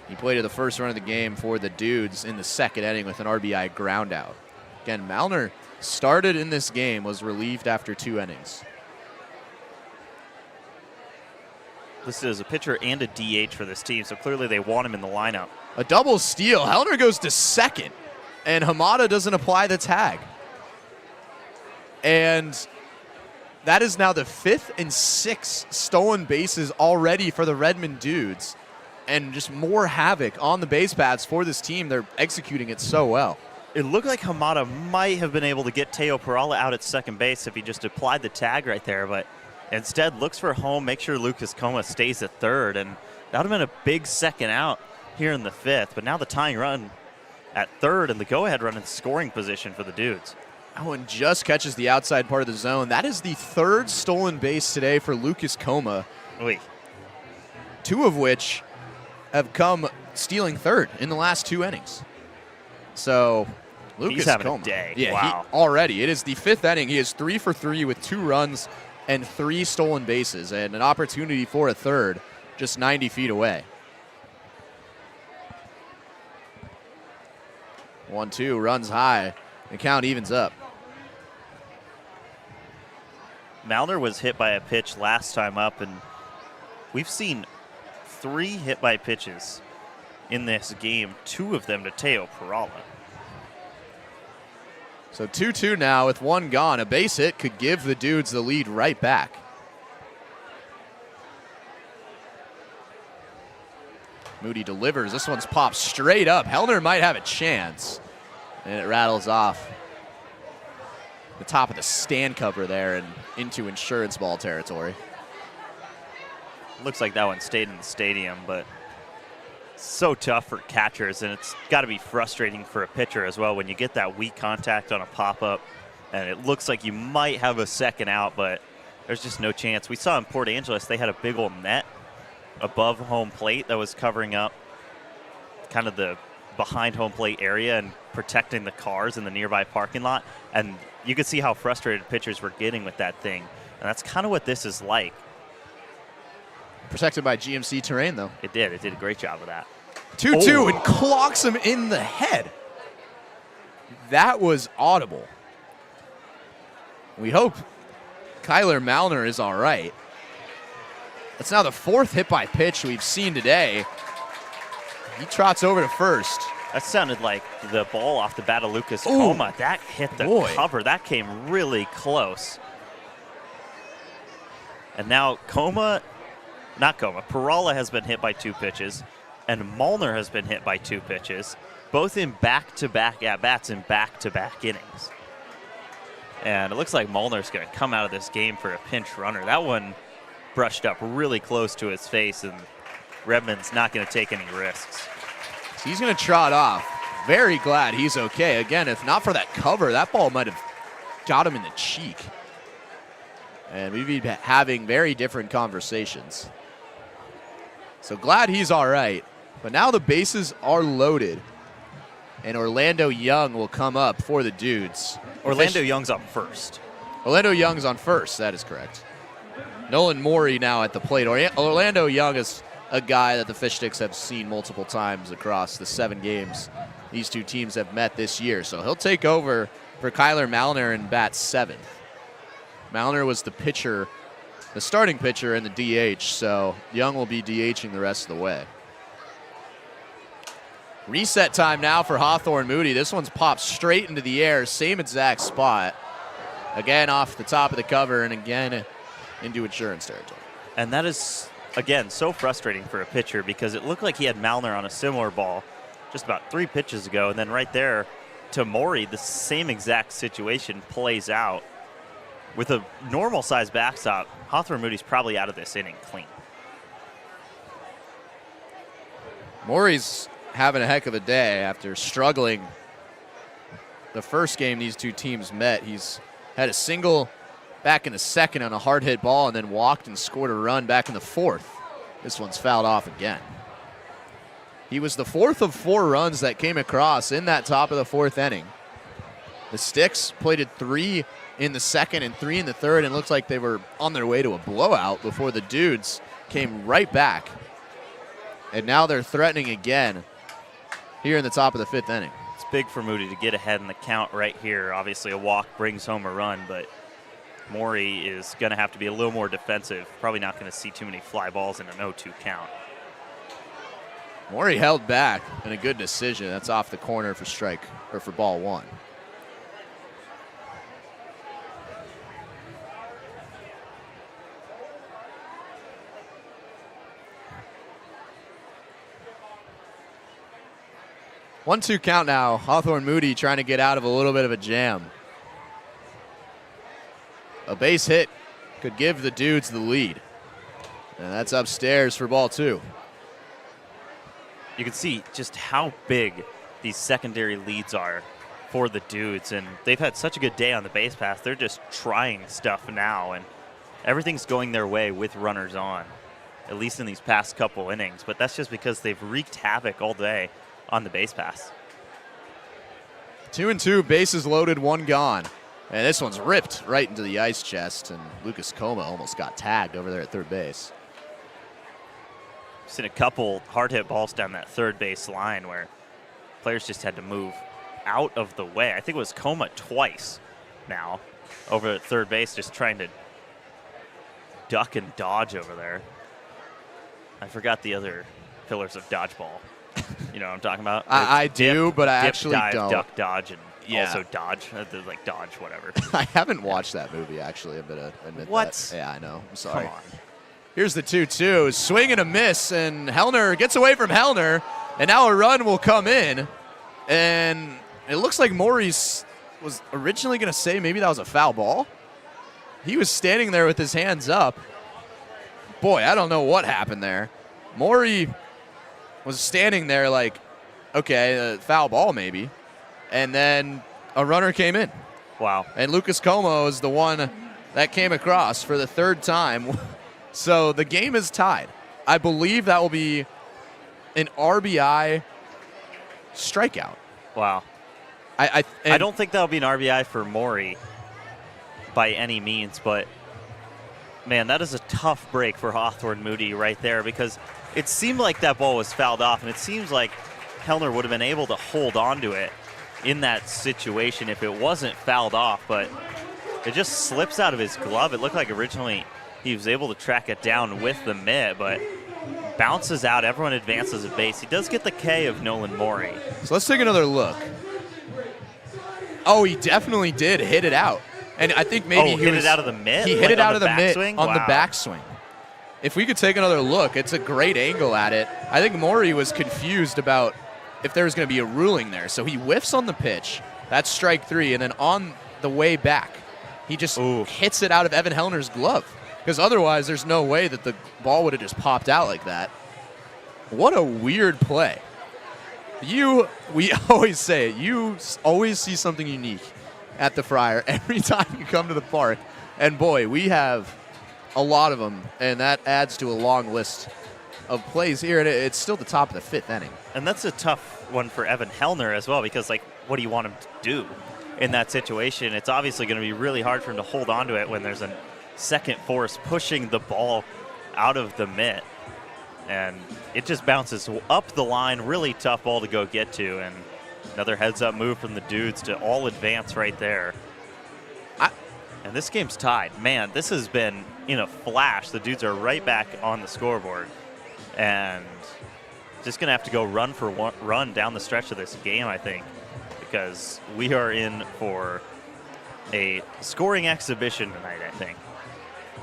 he plated the first run of the game for the Dudes in the 2nd inning with an RBI groundout. Again, Malner started in this game, was relieved after 2 innings. Listed as a pitcher and a DH for this team, so clearly they want him in the lineup. A double steal. Hellner goes to second, and Hamada doesn't apply the tag. And that is now the 5th and 6th stolen bases already for the Redmond Dudes, and just more havoc on the base paths for this team. They're executing it so well. It looked like Hamada might have been able to get Teo Perala out at second base if he just applied the tag right there, but instead looks for home, make sure Lucas Coma stays at third, and that would have been a big second out here in the 5th. But now the tying run at third and the go-ahead run in scoring position for the Dudes. That one just catches the outside part of the zone. That is the 3rd stolen base today for Lucas Coma, Oy. 2 of which have come stealing third in the last 2 innings. So Lucas He's having Coma, a day. yeah, Wow. Already. It is the 5th inning. He is 3 for 3 with 2 runs and 3 stolen bases, and an opportunity for a third just 90 feet away. 1-2, runs high. The count evens up. Malner was hit by a pitch last time up, and we've seen 3 hit by pitches in this game, 2 of them to Teo Perala. So 2-2 now with 1 gone. A base hit could give the Dudes the lead right back. Moody delivers. This one's popped straight up. Hellner might have a chance. And it rattles off the top of the stand cover there and into insurance ball territory. Looks like that one stayed in the stadium, but so tough for catchers, and it's got to be frustrating for a pitcher as well when you get that weak contact on a pop-up, and it looks like you might have a second out, but there's just no chance. We saw in Port Angeles they had a big old net above home plate that was covering up kind of the behind home plate area and protecting the cars in the nearby parking lot, and you could see how frustrated pitchers were getting with that thing, and that's kind of what this is like. Protected by GMC terrain, though. It did a great job of that. 2-2 and clocks him in the head. That was audible. We hope Kyler Malner is all right. That's now the 4th hit by pitch we've seen today. He trots over to first. That sounded like the ball off the bat of Lucas Coma. That hit the cover. That came really close. And now Perala has been hit by 2 pitches, and Malner has been hit by 2 pitches, both in back-to-back at-bats in back-to-back innings. And it looks like Malner's going to come out of this game for a pinch runner. That one brushed up really close to his face, and Redmond's not going to take any risks. So he's going to trot off. Very glad he's okay. Again, if not for that cover, that ball might have got him in the cheek. And we'd be having very different conversations. So glad he's all right. But now the bases are loaded. And Orlando Young will come up for the Dudes. Orlando Young's on first. Orlando Young's on first. That is correct. Nolan Morey now at the plate. Orlando Young is a guy that the Fish Sticks have seen multiple times across the 7 games these 2 teams have met this year. So he'll take over for Kyler Malner and bat 7th. Malner was the pitcher, the starting pitcher and the DH, so Young will be DHing the rest of the way. Reset time now for Hawthorne Moody. This one's popped straight into the air, same exact spot. Again, off the top of the cover, and again into insurance territory. And that is, again, so frustrating for a pitcher because it looked like he had Malner on a similar ball just about 3 pitches ago, and then right there to Maury, the same exact situation plays out. With a normal-sized backstop, Hawthorne Moody's probably out of this inning clean. Maury's having a heck of a day after struggling the first game these two teams met. He's had a single back in the second on a hard hit ball and then walked and scored a run back in the fourth. This one's fouled off again. He was the 4th of 4 runs that came across in that top of the 4th inning. The Sticks plated 3 in the second and 3 in the third, and looks like they were on their way to a blowout before the Dudes came right back. And now they're threatening again here in the top of the 5th inning. It's big for Moody to get ahead in the count right here. Obviously a walk brings home a run, but Maury is going to have to be a little more defensive. Probably not going to see too many fly balls in an 0-2 count. Maury held back, and a good decision. That's off the corner for strike, or for ball 1. One-two count now. Hawthorne Moody trying to get out of a little bit of a jam. A base hit could give the Dudes the lead. And that's upstairs for ball 2. You can see just how big these secondary leads are for the Dudes, and they've had such a good day on the base pass. They're just trying stuff now, and everything's going their way with runners on, at least in these past couple innings. But that's just because they've wreaked havoc all day on the base pass. 2-2, bases loaded, 1 gone. And this one's ripped right into the ice chest, and Lucas Coma almost got tagged over there at third base. Seen a couple hard hit balls down that third base line where players just had to move out of the way. I think it was Coma twice now over at third base, just trying to duck and dodge over there. I forgot the other pillars of dodgeball. You know what I'm talking about? I do, but I dip, actually dive, don't. Duck, dodge, and also dodge. Like dodge, whatever. I haven't watched that movie, actually. I'm going to admit What? that. Yeah, I know. I'm sorry. Come on. Here's the 2-2. Swing and a miss, and Hellner gets away from Hellner, and now a run will come in. And it looks like Maurice was originally going to say maybe that was a foul ball. He was standing there with his hands up. Boy, I don't know what happened there. Maury was standing there like, okay, foul ball maybe. And then a runner came in. Wow. And Lucas Como is the one that came across for the 3rd time. So the game is tied. I believe that will be an RBI strikeout. Wow. I don't think that'll be an RBI for Maury by any means, but man, that is a tough break for Hawthorne Moody right there, because it seemed like that ball was fouled off, and it seems like Hellner would have been able to hold on to it in that situation if it wasn't fouled off, but it just slips out of his glove. It looked like originally he was able to track it down with the mitt, but bounces out. Everyone advances a base. He does get the K of Nolan Maury. So let's take another look. Oh, he definitely did hit it out. And I think maybe he hit it out of the mitt? He hit it out of the mitt backswing? on the Wow. backswing. If we could take another look, it's a great angle at it. I think Maury was confused about if there was going to be a ruling there. So he whiffs on the pitch. That's strike 3. And then on the way back, he just hits it out of Evan Hellner's glove. Because otherwise, there's no way that the ball would have just popped out like that. What a weird play. We always say it, you always see something unique at the Friar every time you come to the park. And boy, we have a lot of them, and that adds to a long list of plays here. And it's still the top of the 5th inning. And that's a tough one for Evan Hellner as well, because, like, what do you want him to do in that situation? It's obviously going to be really hard for him to hold on to it when there's a second force pushing the ball out of the mitt. And it just bounces up the line. Really tough ball to go get to. And another heads-up move from the Dudes to all advance right there. And this game's tied. Man, this has been in a flash. The Dudes are right back on the scoreboard. And just going to have to go run down the stretch of this game, I think, because we are in for a scoring exhibition tonight, I think.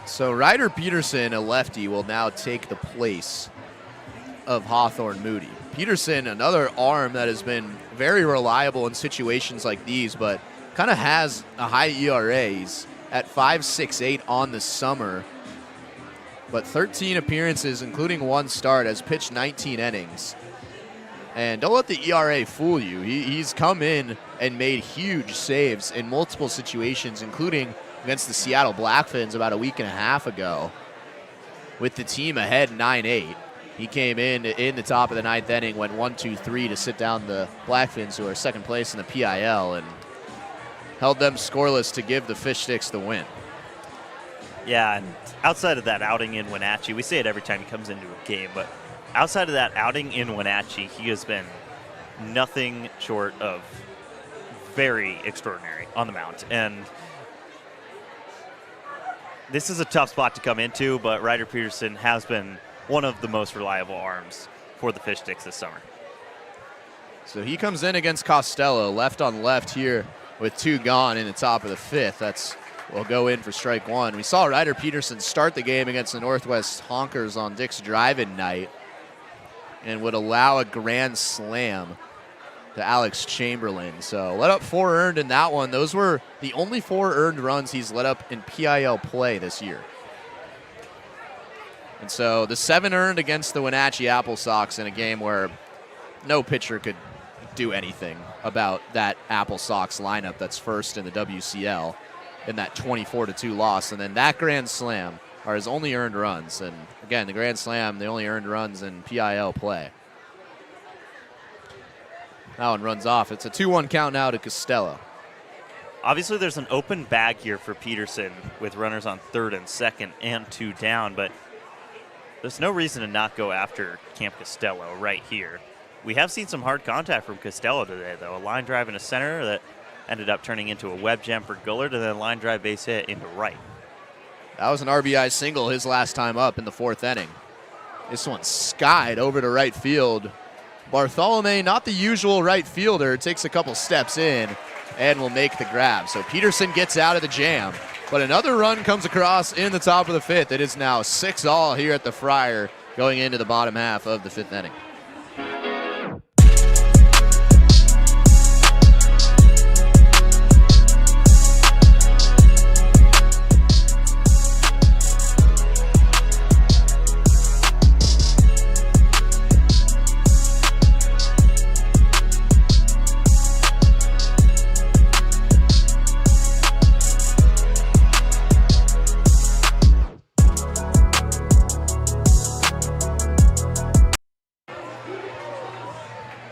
So Ryder Peterson, a lefty, will now take the place of Hawthorne Moody. Peterson, another arm that has been very reliable in situations like these, but kind of has a high ERA. He's at 5.68 on the summer, but 13 appearances, including one start, has pitched 19 innings. And don't let the ERA fool you. He's come in and made huge saves in multiple situations, including against the Seattle Blackfins about a week and a half ago. With the team ahead 9-8, he came in the top of the ninth inning, went 1-2-3 to sit down the Blackfins, who are second place in the PIL, and held them scoreless to give the Fish Sticks the win. Yeah, and outside of that outing in Wenatchee, we say it every time he comes into a game, but outside of that outing in Wenatchee, he has been nothing short of very extraordinary on the mound. And this is a tough spot to come into, but Ryder Peterson has been one of the most reliable arms for the Fish Sticks this summer. So he comes in against Costello, left on left here with 2 gone in the top of the 5th. Will go in for strike 1. We saw Ryder Peterson start the game against the Northwest Honkers on Dick's Drive-In night and would allow a grand slam to Alex Chamberlain. So let up 4 earned in that one. Those were the only 4 earned runs he's let up in PIL play this year. And so the 7 earned against the Wenatchee Apple Sox in a game where no pitcher could do anything about that Apple Sox lineup that's first in the WCL in that 24-2 loss. And then that grand slam are his only earned runs. And again, the grand slam, the only earned runs in PIL play. That one runs off. It's a 2-1 count now to Costello. Obviously, there's an open bag here for Peterson with runners on third and second and 2 down, but there's no reason to not go after Camp Costello right here. We have seen some hard contact from Costello today, though. A line drive into center that ended up turning into a web jam for Gullard, and then a line drive base hit into right. That was an RBI single his last time up in the 4th inning. This one skied over to right field. Bartholomew, not the usual right fielder, takes a couple steps in and will make the grab. So Peterson gets out of the jam, but another run comes across in the top of the 5th. It is now 6-all here at the Friar going into the bottom half of the 5th inning.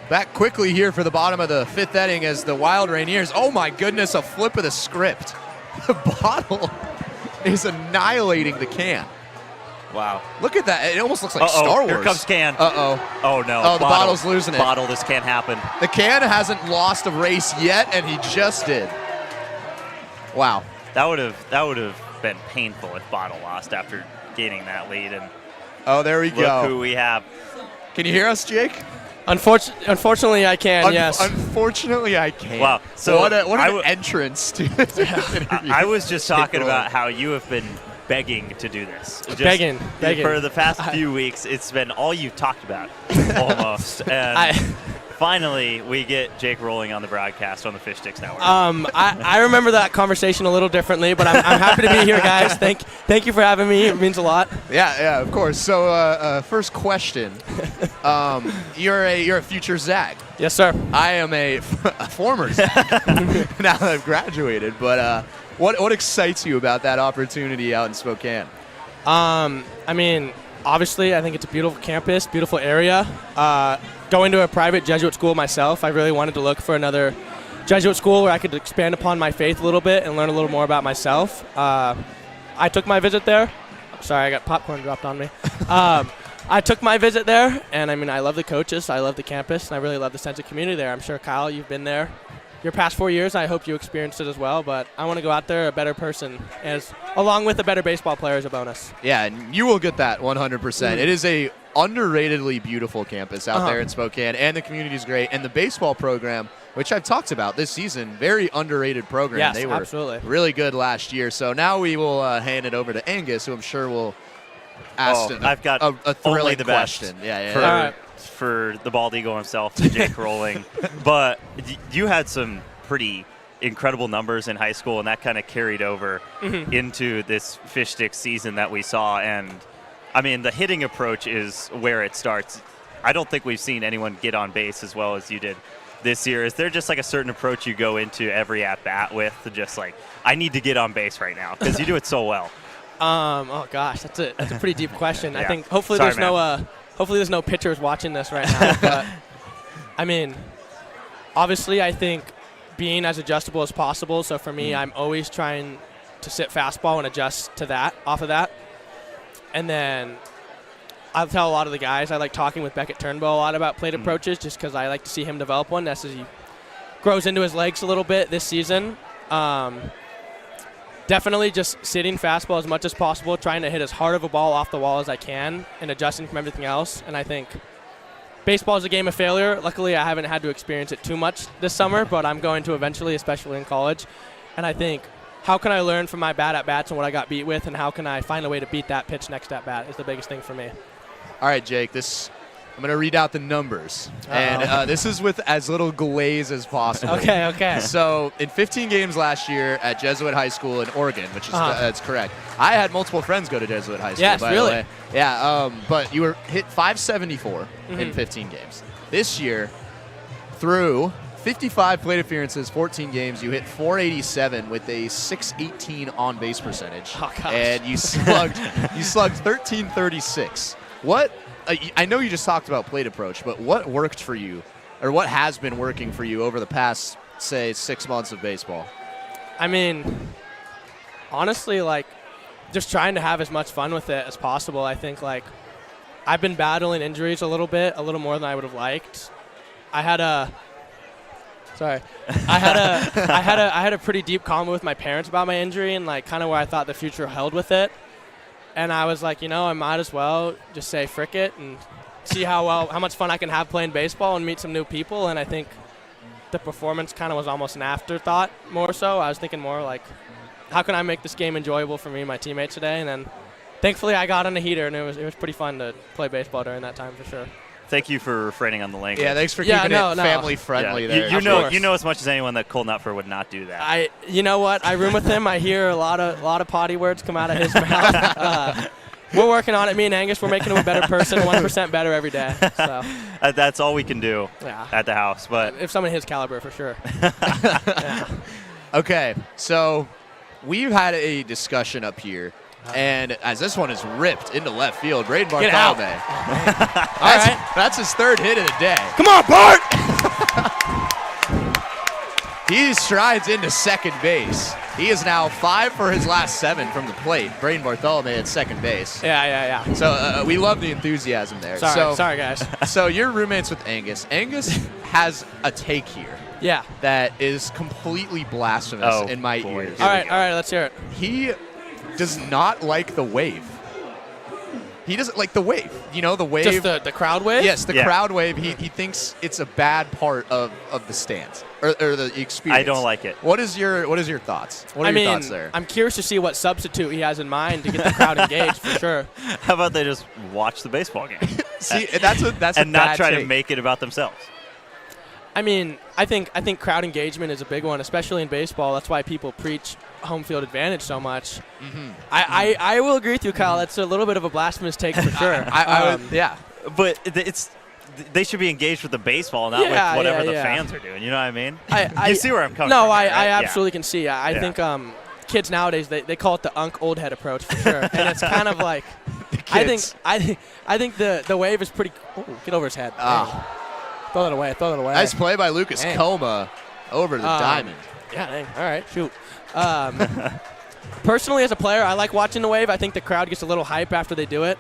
Back quickly here for the bottom of the 5th inning as the Wild Rainiers. Oh my goodness, a flip of the script. The bottle is annihilating the can. Wow. Look at that. It almost looks like Star Wars. Here comes can. Uh-oh. Oh, no. Oh, the bottle's losing it. Bottle, this can't happen. The can hasn't lost a race yet, and he just did. Wow. That would have been painful if Bottle lost after gaining that lead. And oh, there we go. Look who we have. Can you hear us, Jake? Unfortunately, I can, yes. Unfortunately, I can. Wow. So what an entrance to the interview. I was just talking about how you have been begging to do this. Just begging. For the past few weeks, it's been all you've talked about, almost. And finally, we get Jake rolling on the broadcast on the Fish Sticks Network. I remember that conversation a little differently, but I'm happy to be here, guys. Thank you for having me. It means a lot. Yeah, of course. So, first question: you're a future Zag. Yes, sir. I am a former Zag now that I've graduated. But what excites you about that opportunity out in Spokane? I mean, obviously, I think it's a beautiful campus, beautiful area. Going to a private Jesuit school myself, I really wanted to look for another Jesuit school where I could expand upon my faith a little bit and learn a little more about myself. I took my visit there. Sorry, I got popcorn dropped on me. I took my visit there, and I mean, I love the coaches, I love the campus, and I really love the sense of community there. I'm sure, Kyle, you've been there your past 4 years. I hope you experienced it as well, but I want to go out there a better person, along with a better baseball player as a bonus. Yeah, and you will get that 100%. It is a underratedly beautiful campus out there in Spokane, and the community's great, and the baseball program, which I've talked about this season, very underrated program. Yes, they were absolutely. really good last year. So now we will hand it over to Angus, who I'm sure will ask I've got a thrilling only the question. best for the bald eagle himself, to Jake Rolling. But you had some pretty incredible numbers in high school, and that kind of carried over into this Fish Sticks season that we saw. And I mean, the hitting approach is where it starts. I don't think we've seen anyone get on base as well as you did this year. Is there just like a certain approach you go into every at bat with, to just like, I need to get on base right now, because you do it so well? Oh gosh, that's a pretty deep question. Yeah. I think hopefully there's no pitchers watching this right now. But I mean, obviously, I think being as adjustable as possible. So for me, I'm always trying to sit fastball and adjust to that, off of that. And then I'll tell a lot of the guys, I like talking with Beckett Turnbow a lot about plate approaches, just because I like to see him develop one. That's as he grows into his legs a little bit this season. Definitely just sitting fastball as much as possible, trying to hit as hard of a ball off the wall as I can, and adjusting from everything else. And I think baseball is a game of failure. Luckily, I haven't had to experience it too much this summer, but I'm going to eventually, especially in college. And I think, how can I learn from my bad at-bats and what I got beat with, and how can I find a way to beat that pitch next at-bat is the biggest thing for me. All right, Jake, I'm going to read out the numbers. And this is with as little glaze as possible. Okay. So in 15 games last year at Jesuit High School in Oregon, which is that's correct. I had multiple friends go to Jesuit High School, by the way. Yeah, but you were hit 574 in 15 games. This year, through 55 plate appearances, 14 games, you hit 487 with a 618 on-base percentage. Oh, gosh. And you slugged 1336. What? I know you just talked about plate approach, but what worked for you, or what has been working for you over the past, say, 6 months of baseball? I mean, honestly, like, just trying to have as much fun with it as possible. I think, like, I've been battling injuries a little more than I would have liked. I had a pretty deep convo with my parents about my injury and, like, kind of where I thought the future held with it. And I was like, I might as well just say frick it and see how much fun I can have playing baseball and meet some new people. And I think the performance kind of was almost an afterthought more so. I was thinking more like, how can I make this game enjoyable for me and my teammates today? And then thankfully I got on a heater, and it was pretty fun to play baseball during that time for sure. Thank you for refraining on the language. Yeah, thanks for keeping it family friendly there. You know as much as anyone that Cole Nutfer would not do that. You know what? I room with him. I hear a lot of potty words come out of his mouth. We're working on it. Me and Angus, we're making him a better person, 1% better every day. So that's all we can do at the house. But if someone his caliber, for sure. Okay, so we've had a discussion up here. And as this one is ripped into left field, Braden Bartholomew. That's his third hit of the day. Come on, Bart! He strides into second base. He is now 5 for his last 7 from the plate. Braden Bartholomew at second base. Yeah. So we love the enthusiasm there. Sorry, guys. So you're roommates with Angus. Angus has a take here. Yeah. That is completely blasphemous in my ears. All right, let's hear it. He does not like the wave. He doesn't like the wave. The wave. Just the crowd wave? Yes, the crowd wave. He thinks it's a bad part of the stands or the experience. I don't like it. What is your thoughts? What are your thoughts there? I'm curious to see what substitute he has in mind to get the crowd engaged for sure. How about they just watch the baseball game? See, that's and not try to make it about themselves. I mean, I think crowd engagement is a big one, especially in baseball. That's why people preach home field advantage so much. Mm-hmm. I will agree with you, Kyle. That's a little bit of a blasphemous take for sure. Yeah, but they should be engaged with the baseball, not with whatever the fans are doing. You know what I mean? You see where I'm coming from. No, I absolutely can see. I think kids nowadays they call it the old head approach for sure, and it's kind of like I think the wave is pretty. Oh, get over his head. Throw that away. Nice play by Lucas Coma over the diamond. Yeah, dang. All right, shoot. Personally, as a player, I like watching the wave. I think the crowd gets a little hype after they do it.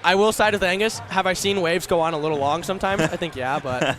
I will side with Angus. Have I seen waves go on a little long sometimes? I think, yeah, but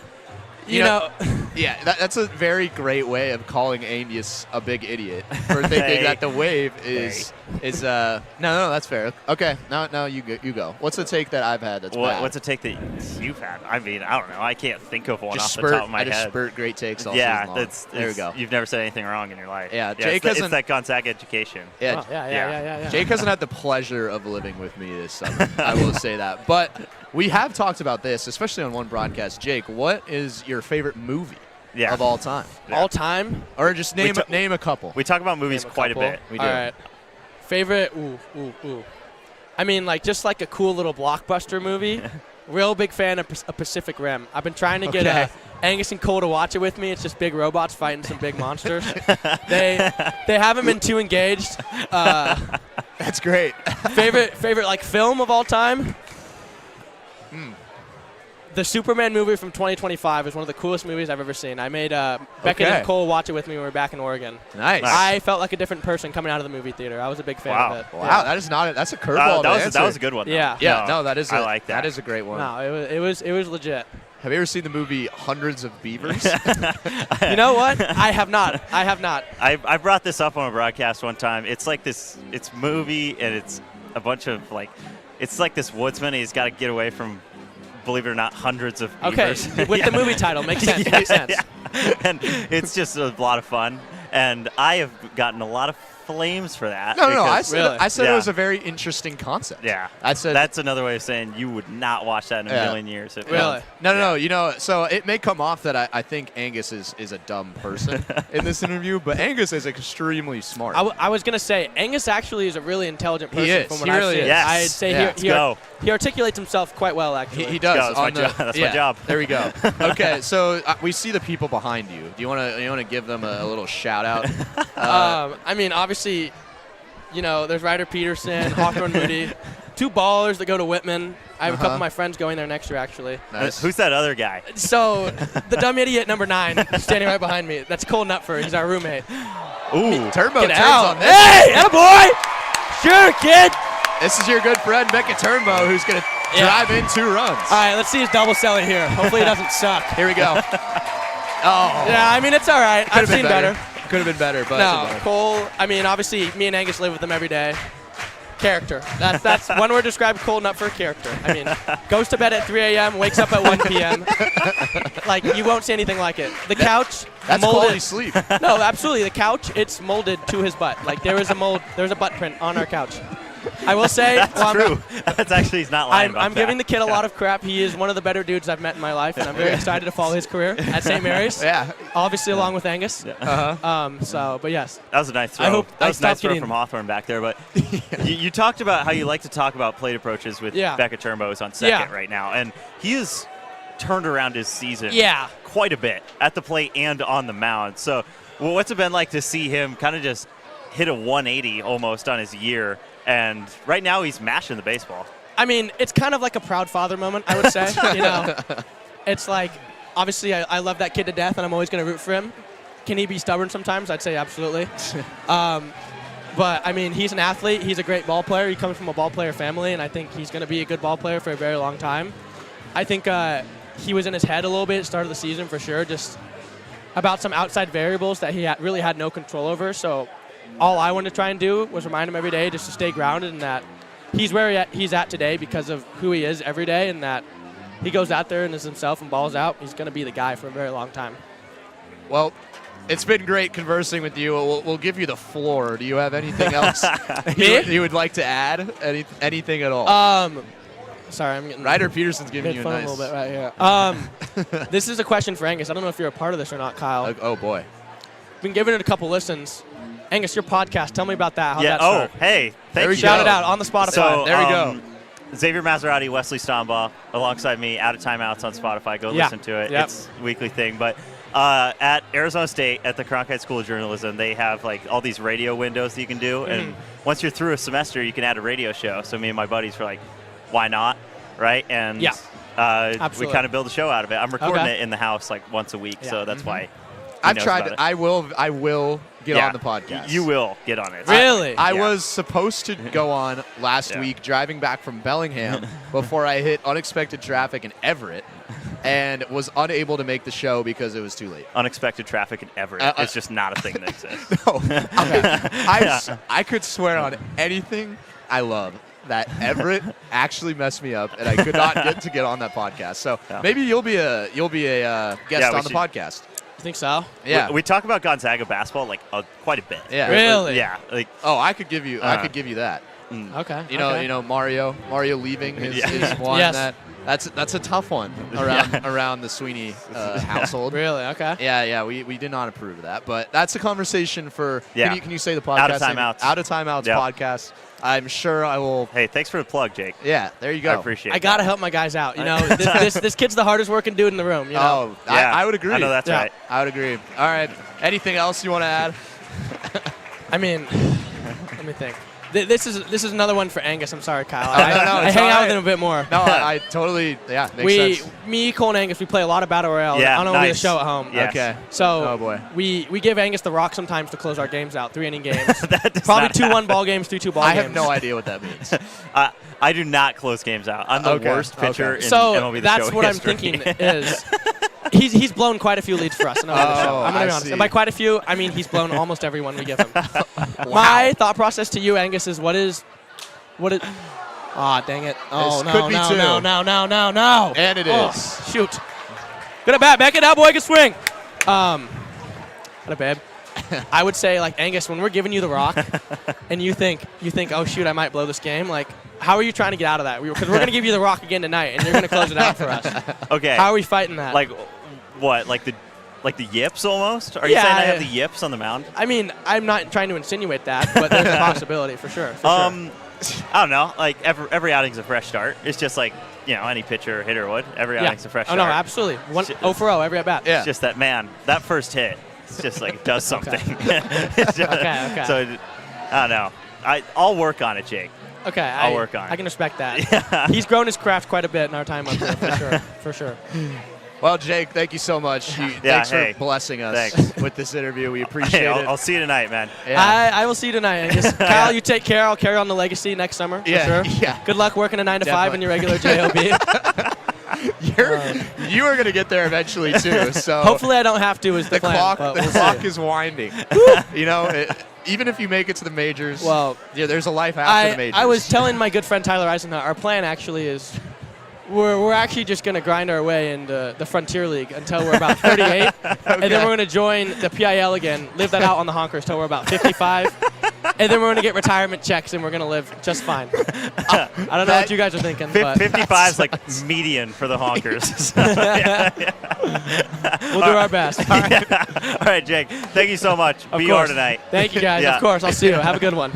you know. Yeah, that's a very great way of calling Angus a big idiot for thinking that the wave is no, that's fair. Okay, now you go. What's the take that I've had that's bad? What's a take that you've had? I mean, I don't know. I can't think of one just off the top of my I head. just spurt great takes all season long. There we go. You've never said anything wrong in your life. Yeah, Jake hasn't. It's that Gonzaga education. Yeah, Yeah. Jake hasn't had the pleasure of living with me this summer. I will say that. But we have talked about this, especially on one broadcast. Jake, what is your favorite movie of all time? All time? Or just name a couple. We talk about movies quite a bit. We do. All right. Favorite? Ooh. I mean, just like a cool little blockbuster movie. Real big fan of Pacific Rim. I've been trying to get Angus and Cole to watch it with me. It's just big robots fighting some big monsters. They haven't been too engaged. That's great. favorite film of all time? The Superman movie from 2025 is one of the coolest movies I've ever seen. I made Beckett and Cole watch it with me when we were back in Oregon. Nice. I felt like a different person coming out of the movie theater. I was a big fan of it. Wow, that's a curveball. That was a good one. Though. Yeah. No, that is. I like that. That is a great one. No, it was legit. Have you ever seen the movie Hundreds of Beavers? You know what? I have not. I brought this up on a broadcast one time. It's like this. It's movie and it's a bunch of it's like this woodsman. And he's got to get away from, believe it or not, hundreds of beavers. Okay, with the movie title, makes sense. Makes sense. Yeah. And it's just a lot of fun. And I have gotten a lot of flames for that. No. I said Yeah. it was a very interesting concept. Yeah. I said that's another way of saying you would not watch that in a million years. Really? No. You know, so it may come off that I think Angus is a dumb person in this interview, but Angus is extremely smart. I was gonna say Angus actually is a really intelligent person. He is. From what He I've really seen. is. Yes. I'd say he articulates himself quite well. Actually, He does. That's my job. There we go. Okay, so we see the people behind you. Do you want to give them a little shout out? I mean, obviously, there's Ryder Peterson, Hawthorne Moody, two ballers that go to Whitman. I have a couple of my friends going there next year, actually. Nice. Who's that other guy? So the dumb idiot number 9 standing right behind me. That's Cole Nutfer. He's our roommate. Ooh, Turbo Get turns out. on this. Hey, attaboy! Sure, kid. This is your good friend Becca Turnbow, who's gonna drive in 2 runs. All right, let's see his double selling here. Hopefully, it doesn't suck. Here we go. Oh. Yeah, I mean it's all right. I've seen better. Could have been better, but No, Cole. I mean, obviously, me and Angus live with him every day. Character. That's one word to describe Cole Nutfer. Character. I mean, goes to bed at 3 a.m., wakes up at 1 p.m. You won't see anything like it. The couch. That's molded. quality sleep. No, absolutely. The couch. It's molded to his butt. There's a butt print on our couch. I will say, That's true. That's actually, he's not lying about I'm giving the kid a lot of crap. He is one of the better dudes I've met in my life, and I'm very excited to follow his career at St. Mary's. Yeah. Obviously, along with Angus. But yes. That was a nice throw. I hope that I was a nice stopped throw getting- from Hawthorne back there. But you talked about how you like to talk about plate approaches with Becca Turnbow on second right now, and he has turned around his season quite a bit at the plate and on the mound. So, what's it been like to see him kind of just hit a 180 almost on his year? And right now he's mashing the baseball. I mean, it's kind of like a proud father moment, I would say. It's like, obviously, I love that kid to death, and I'm always going to root for him. Can he be stubborn sometimes? I'd say absolutely. But, I mean, he's an athlete. He's a great ball player. He comes from a ball player family, and I think he's going to be a good ball player for a very long time. I think he was in his head a little bit at the start of the season for sure, just about some outside variables that he really had no control over. So all I wanted to try and do was remind him every day just to stay grounded and that he's where he's at today because of who he is every day, and that he goes out there and is himself and balls out. He's going to be the guy for a very long time. Well, it's been great conversing with you. We'll give you the floor. Do you have anything else you would like to add? Anything at all? Sorry, I'm getting Ryder Peterson's giving you a nice. A little bit right here. This is a question for Angus. I don't know if you're a part of this or not, Kyle. Oh boy, been giving it a couple listens. Angus, your podcast. Tell me about that. How'd that start? Hey, thank you. Shout it out on the Spotify. So, there we go. Xavier Maserati, Wesley Stombaugh, alongside me, Out of Timeouts on Spotify. Go listen to it. It's a weekly thing. But at Arizona State, at the Cronkite School of Journalism, they have all these radio windows that you can do. And once you're through a semester, you can add a radio show. So me and my buddies were like, why not? Right? And we kind of build a show out of it. I'm recording it in the house once a week. So that's why. I've tried it. I will get on the podcast. You will get on it. Really? I was supposed to go on last week driving back from Bellingham before I hit unexpected traffic in Everett. and was unable to make the show because it was too late. Unexpected traffic in Everett is just not a thing that exists. No, I could swear on anything I love that Everett actually messed me up, and I could not get on that podcast. So maybe you'll be a guest on the podcast. You think so? Yeah, we talk about Gonzaga basketball like quite a bit. Yeah, really? Yeah, like I could give you that. Okay. You know Mario leaving is one Yes. that's a tough one around the Sweeney household. Really? Okay. Yeah. We did not approve of that, but that's a conversation for. Yeah. Can you say the podcast? Out of Timeouts. Out of Timeouts podcast. I'm sure I will. Hey, thanks for the plug, Jake. Yeah, there you go. I appreciate it. I gotta help my guys out. You know, this kid's the hardest working dude in the room. You know? Oh, I would agree. I know that's right. I would agree. All right. Anything else you want to add? I mean, let me think. This is another one for Angus. I'm sorry, Kyle. I hang out with him a bit more. No, I totally. Yeah, makes sense. Me, Cole, and Angus, we play a lot of Battle Royale. Yeah, on the nice. show at home. Yes. Okay. So oh boy, we give Angus the rock sometimes to close our games out. 3-inning games. That does Probably not 2-1 ball games, 3-2 ball I games. have no idea what that means. I do not close games out. I'm the worst pitcher in so MLB The that's Show what history. I'm thinking is he's blown quite a few leads for us. In MLB The Show. I'm gonna be honest. see. And by quite a few, I mean he's blown almost every one we give him. My thought process to you, Angus, is what is. Dang it. Oh, This could be two. No. And it is. Shoot. Good at bat. Back it up, boy. Good swing. What a babe. I would say, like, Angus, when we're giving you the rock and you think, oh, shoot, I might blow this game, like, how are you trying to get out of that? Because we're going to give you the rock again tonight, and you're going to close it out for us. Okay. How are we fighting that? Like, what? Like the yips almost? Are you saying I have the yips on the mound? I mean, I'm not trying to insinuate that, but there's a possibility for sure. I don't know. Like every outing's a fresh start. It's just like any pitcher or hitter would. Every outing's a fresh start. Oh no, absolutely. 0 for 0 every at bat. It's just that first hit. It's just like it does something. Okay. So I don't know. I'll work on it, Jake. Okay, I'll work on it. I can respect that. He's grown his craft quite a bit in our time up here, for sure. Well, Jake, thank you so much. Thanks for blessing us with this interview. We appreciate it. I'll see you tonight, man. Yeah. I will see you tonight. Kyle, you take care. I'll carry on the legacy next summer for sure. Yeah. Good luck working a 9 to 5 in your regular job. You are going to get there eventually too. So hopefully I don't have to. Is the plan, clock is winding. Even if you make it to the majors, there's a life after the majors. I was telling my good friend Tyler Eisenhut, our plan actually is we're actually just going to grind our way into the Frontier League until we're about 38, and then we're going to join the PIL again, live that out on the Honkers till we're about 55, and then we're going to get retirement checks and we're going to live just fine. I don't know what you guys are thinking. 55 is like median for the Honkers. We'll do our best. All right. All right, Jake. Thank you so much. Be here tonight. Thank you, guys. Of course. I'll see you. Have a good one.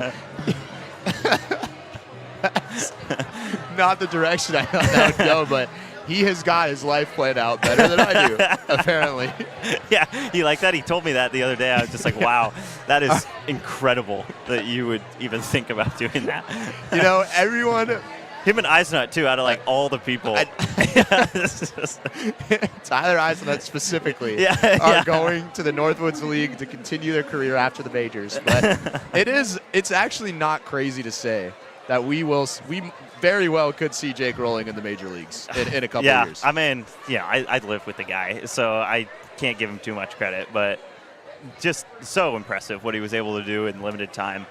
Not the direction I thought that would go, but he has got his life planned out better than I do, apparently. Yeah, you like that? He told me that the other day. I was just like, wow, that is incredible that you would even think about doing that. Everyone... Him and Eisenhut, too, out of, like, all the people. Tyler Eisenhut specifically are going to the Northwoods League to continue their career after the majors. But it's actually not crazy to say that we very well could see Jake rolling in the major leagues in a couple of years. I mean, I live with the guy, so I can't give him too much credit, but just so impressive what he was able to do in limited time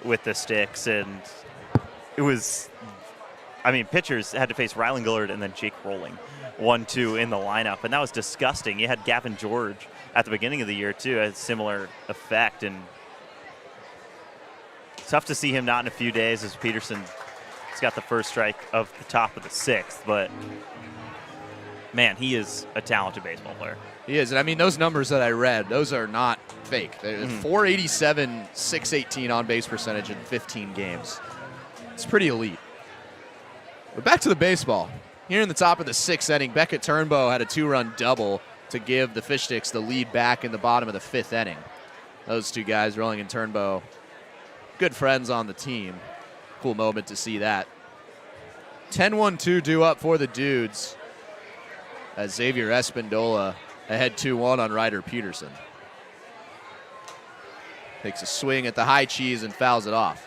with the sticks. And it was, pitchers had to face Rylan Gillard and then Jake Rolling, 1-2 in the lineup, and that was disgusting. You had Gavin George at the beginning of the year, too, a similar effect, and tough to see him not in a few days as Peterson has got the first strike of the top of the sixth, but man, he is a talented baseball player. He is, and those numbers that I read, those are not fake. 487, 618 on base percentage in 15 games. It's pretty elite. But back to the baseball. Here in the top of the sixth inning, Beckett Turnbow had a 2-run double to give the Fish Sticks the lead back in the bottom of the fifth inning. Those two guys, Rolling and Turnbow, good friends on the team. Cool moment to see that. 10-1-2 due up for the Dudes as Xavier Espindola ahead 2-1 on Ryder Peterson. Takes a swing at the high cheese and fouls it off.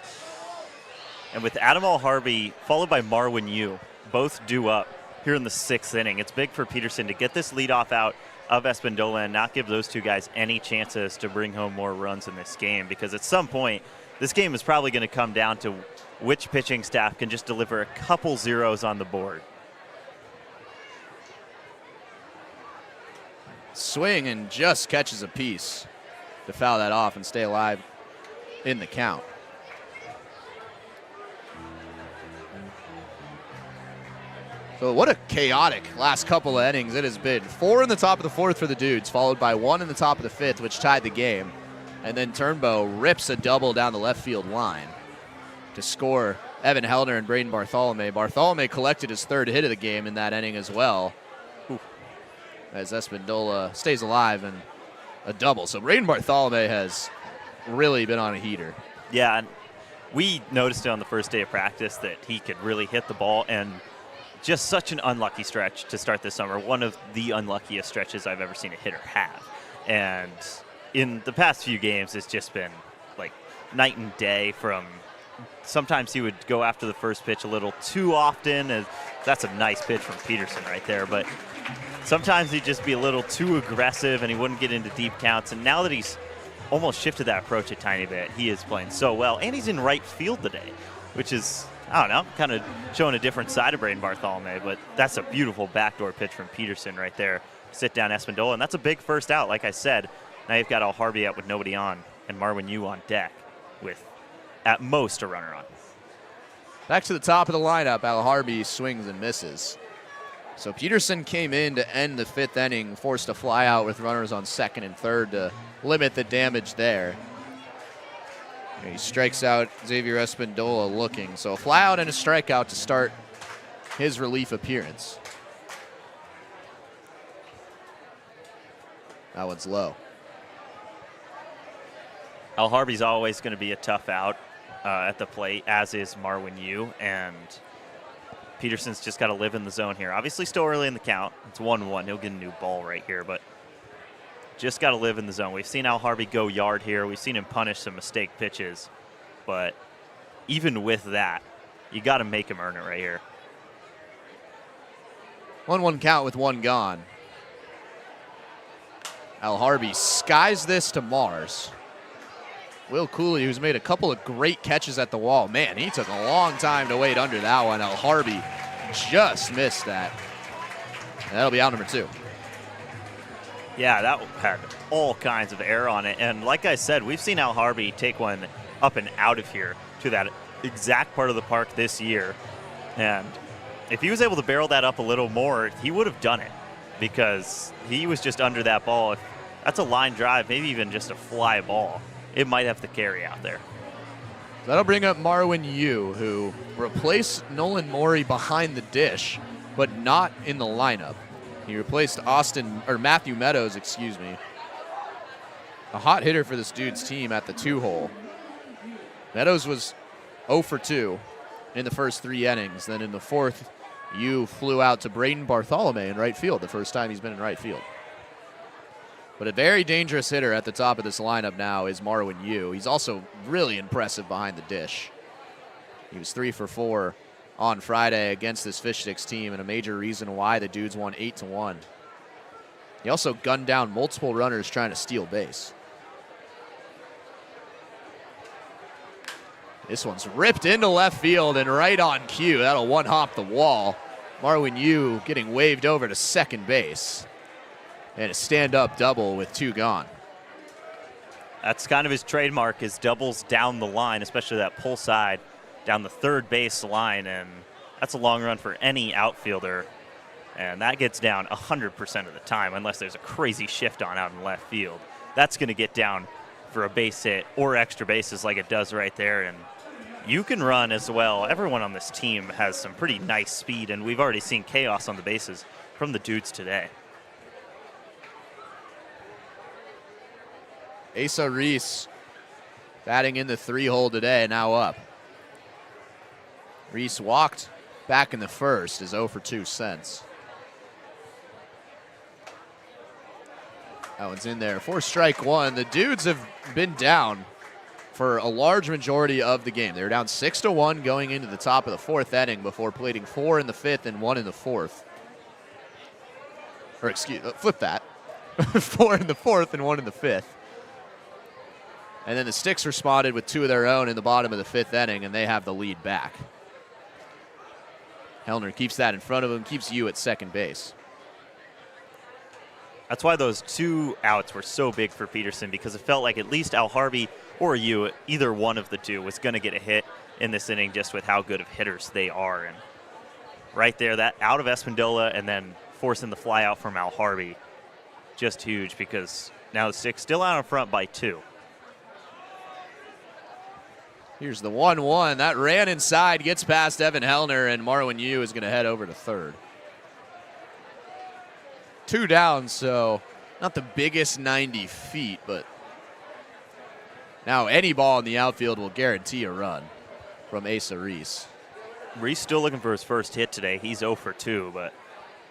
And with Adam Harvey followed by Marwin Yu, both due up here in the 6th inning. It's big for Peterson to get this leadoff out of Espindola and not give those two guys any chances to bring home more runs in this game, because at some point, this game is probably going to come down to which pitching staff can just deliver a couple zeros on the board. Swing and just catches a piece to foul that off and stay alive in the count. So what a chaotic last couple of innings it has been. 4 in the top of the 4th for the Dudes, followed by 1 in the top of the 5th, which tied the game. And then Turnbow rips a double down the left field line to score Evan Hellner and Braden Bartholomew. Bartholomew collected his 3rd hit of the game in that inning as well, as Espindola stays alive and a double. So Braden Bartholomew has really been on a heater. Yeah, and we noticed it on the first day of practice that he could really hit the ball, and just such an unlucky stretch to start this summer. One of the unluckiest stretches I've ever seen a hitter have. And in the past few games, it's just been like night and day. From sometimes he would go after the first pitch a little too often, and that's a nice pitch from Peterson right there, but sometimes he'd just be a little too aggressive and he wouldn't get into deep counts. And now that he's almost shifted that approach a tiny bit, he is playing so well. And he's in right field today, which is, I don't know, kind of showing a different side of Braden Bartholomew. But that's a beautiful backdoor pitch from Peterson right there. Sit down Espindola, and that's a big first out, like I said. Now you've got Al Harvey out with nobody on and Marwin Yu on deck with, at most, a runner on. Back to the top of the lineup, Al Harvey swings and misses. So Peterson came in to end the 5th inning, forced a fly out with runners on 2nd and 3rd to limit the damage there. He strikes out Xavier Espindola looking. So a fly out and a strikeout to start his relief appearance. That one's low. Al Harvey's always going to be a tough out at the plate, as is Marwin Yu, and Peterson's just got to live in the zone here. Obviously still early in the count. It's 1-1. He'll get a new ball right here, but just got to live in the zone. We've seen Al Harvey go yard here. We've seen him punish some mistake pitches, but even with that, you got to make him earn it right here. 1-1 count with 1 gone. Al Harvey skies this to Mars. Will Cooley, who's made a couple of great catches at the wall. Man, he took a long time to wait under that one. Al Harvey just missed that. And that'll be out number 2. Yeah, that had all kinds of air on it. And like I said, we've seen Al Harvey take one up and out of here to that exact part of the park this year. And if he was able to barrel that up a little more, he would have done it, because he was just under that ball. If that's a line drive, maybe even just a fly ball, it might have to carry out there. That'll bring up Marwin Yu, who replaced Nolan Morey behind the dish, but not in the lineup. He replaced Matthew Meadows, a hot hitter for this Dude's team at the 2-hole. Meadows was 0 for 2 in the first 3 innings. Then in the 4th, Yu flew out to Braden Bartholomew in right field, the first time he's been in right field. But a very dangerous hitter at the top of this lineup now is Marwin Yu. He's also really impressive behind the dish. He was 3 for 4 on Friday against this Fish Sticks team, and a major reason why the Dudes won 8-1. He also gunned down multiple runners trying to steal base. This one's ripped into left field and right on cue. That'll one-hop the wall. Marwin Yu getting waved over to second base. And a stand-up double with 2 gone. That's kind of his trademark, his doubles down the line, especially that pull side down the third base line. And that's a long run for any outfielder. And that gets down 100% of the time, unless there's a crazy shift on out in left field. That's going to get down for a base hit or extra bases like it does right there. And you can run as well. Everyone on this team has some pretty nice speed, and we've already seen chaos on the bases from the Dudes today. Asa Reese batting in the 3-hole today, now up. Reese walked back in the first, is 0 for 2 since. That one's in there for strike 1. The Dudes have been down for a large majority of the game. They were down 6-1 going into the top of the 4th inning before plating 4 in the 5th and 1 in the 4th. Or flip that. 4 in the 4th and 1 in the 5th. And then the Sticks responded with 2 of their own in the bottom of the 5th inning, and they have the lead back. Hellner keeps that in front of him, keeps you at second base. That's why those 2 outs were so big for Peterson, because it felt like at least Al Harvey or you, either one of the 2, was going to get a hit in this inning just with how good of hitters they are. And right there, that out of Espindola and then forcing the fly out from Al Harvey, just huge, because now the Sticks still out in front by 2. Here's the 1-1. That ran inside, gets past Evan Hellner, and Marwin Yu is going to head over to third. 2 down, so not the biggest 90 feet, but now any ball in the outfield will guarantee a run from Asa Reese. Reese still looking for his first hit today. He's 0 for 2, but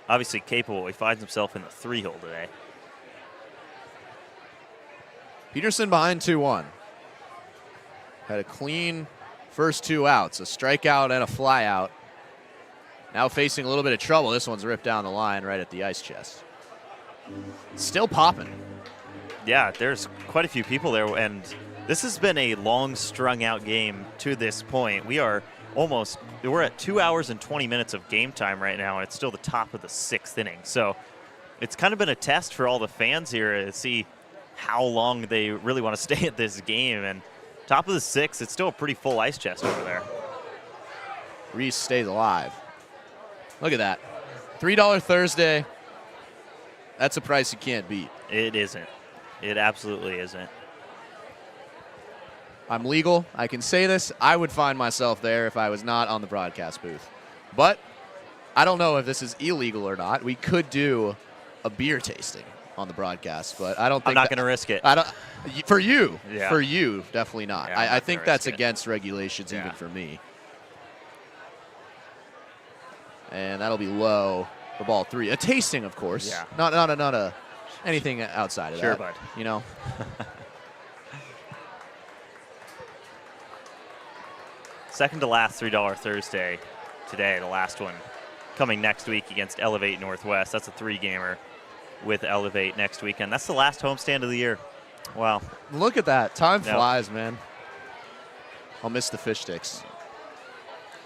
obviously capable. He finds himself in the 3-hole today. Peterson behind 2-1. Had a clean first 2 outs, a strikeout and a fly out. Now facing a little bit of trouble. This one's ripped down the line right at the ice chest. Still popping. Yeah, there's quite a few people there, and this has been a long strung out game to this point. We're at 2 hours and 20 minutes of game time right now, and it's still the top of the 6th inning. So it's kind of been a test for all the fans here to see how long they really want to stay at this game. And top of the 6th, it's still a pretty full ice chest over there. Reese stays alive. Look at that. $3 Thursday. That's a price you can't beat. It isn't. It absolutely isn't. I'm legal. I can say this. I would find myself there if I was not on the broadcast booth. But I don't know if this is illegal or not. We could do a beer tasting on the broadcast, but I don't think I'm not going to risk it. I don't. For you, yeah. For you, definitely not. Yeah, I think that's against regulations, yeah. even for me. And that'll be low for ball 3. A tasting, of course. Yeah. Not a anything outside of sure, that. Bud. You know. Second to last $3 Thursday today, the last one coming next week against Elevate Northwest. That's a 3-gamer with Elevate next weekend. That's the last homestand of the year. Wow. Look at that. Time flies, man. I'll miss the fish sticks.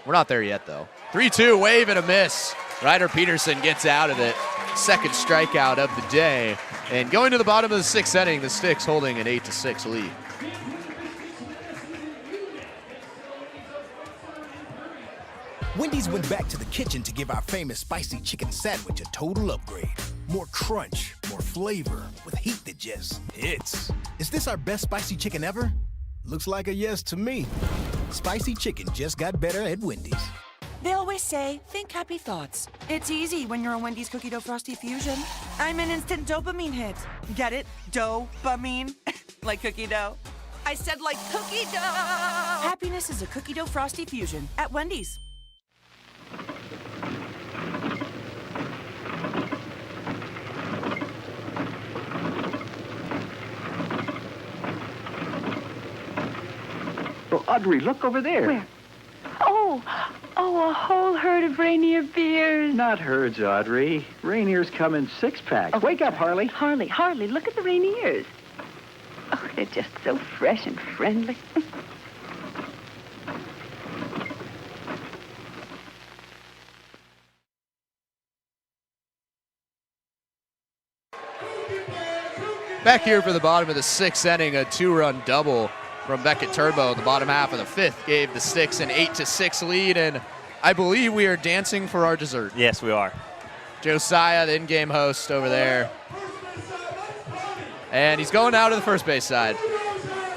We're not there yet, though. 3-2, wave and a miss. Ryder Peterson gets out of it. Second strikeout of the day. And going to the bottom of the 6th inning, the Sticks holding an 8-6 lead. Wendy's went back to the kitchen to give our famous spicy chicken sandwich a total upgrade. More crunch, more flavor, with heat that just hits. Is this our best spicy chicken ever? Looks like a yes to me. Spicy chicken just got better at Wendy's. They always say, think happy thoughts. It's easy when you're a Wendy's Cookie Dough Frosty Fusion. I'm an instant dopamine hit. Get it? Dope-amine? Like cookie dough. I said like cookie dough! Happiness is a Cookie Dough Frosty Fusion at Wendy's. Oh, Audrey, look over there. Where? Oh, a whole herd of reindeer beers. Not herds, Audrey. Rainier's come in 6-packs. Oh, Wake up, Harley. Harley, look at the reindeers. Oh, they're just so fresh and friendly. Back here for the bottom of the 6th inning, a 2-run double from Beckett Turbo in the bottom half of the 5th gave the Sticks an 8-6 lead, and I believe we are dancing for our dessert. Yes, we are. Josiah, the in-game host over there. And he's going out to the first base side.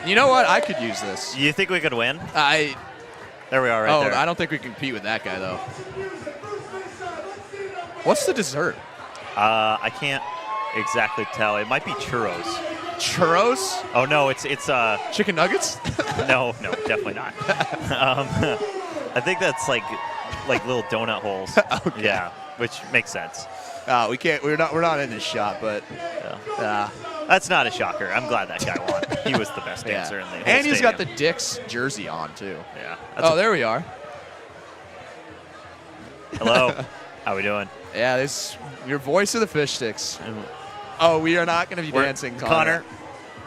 You know what? I could use this. You think we could win? There we are right there. I don't think we can compete with that guy, though. What's the dessert? I can't exactly tell. It might be churros. Churros? Oh, no, it's chicken nuggets? No, definitely not. I think that's like little donut holes. Okay. Yeah, which makes sense. We can't. We're not in this shot, but that's not a shocker. I'm glad that guy won. He was the best dancer in the whole And he's stadium. got the Dick's jersey on too. Yeah. There we are. Hello. How we doing? Yeah, this your voice of the Fish Sticks. Oh, we are not going to be dancing, Connor.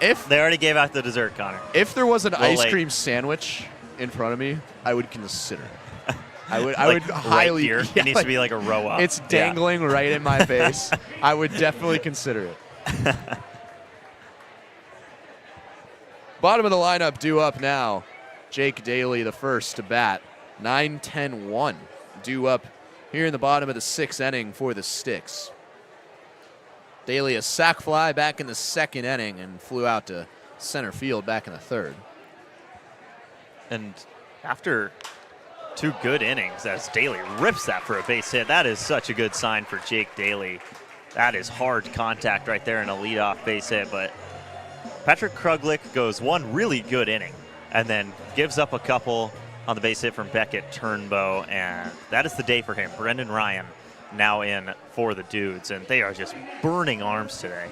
If they already gave out the dessert, Connor. If there was an ice cream sandwich in front of me, I would consider it. I would highly. Right here. It needs to be like a row up. It's dangling right in my face. I would definitely consider it. Bottom of the lineup due up now. Jake Daly, the first to bat. 9-10-1 due up here in the bottom of the 6th inning for the Sticks. Daly a sac fly back in the 2nd inning and flew out to center field back in the 3rd. And after 2 good innings, as Daly rips that for a base hit, that is such a good sign for Jake Daly. That is hard contact right there in a leadoff base hit, but Patrick Kruglich goes 1 really good inning and then gives up a couple on the base hit from Beckett Turnbow, and that is the day for him. Brendan Ryan now in for the Dudes, and they are just burning arms today.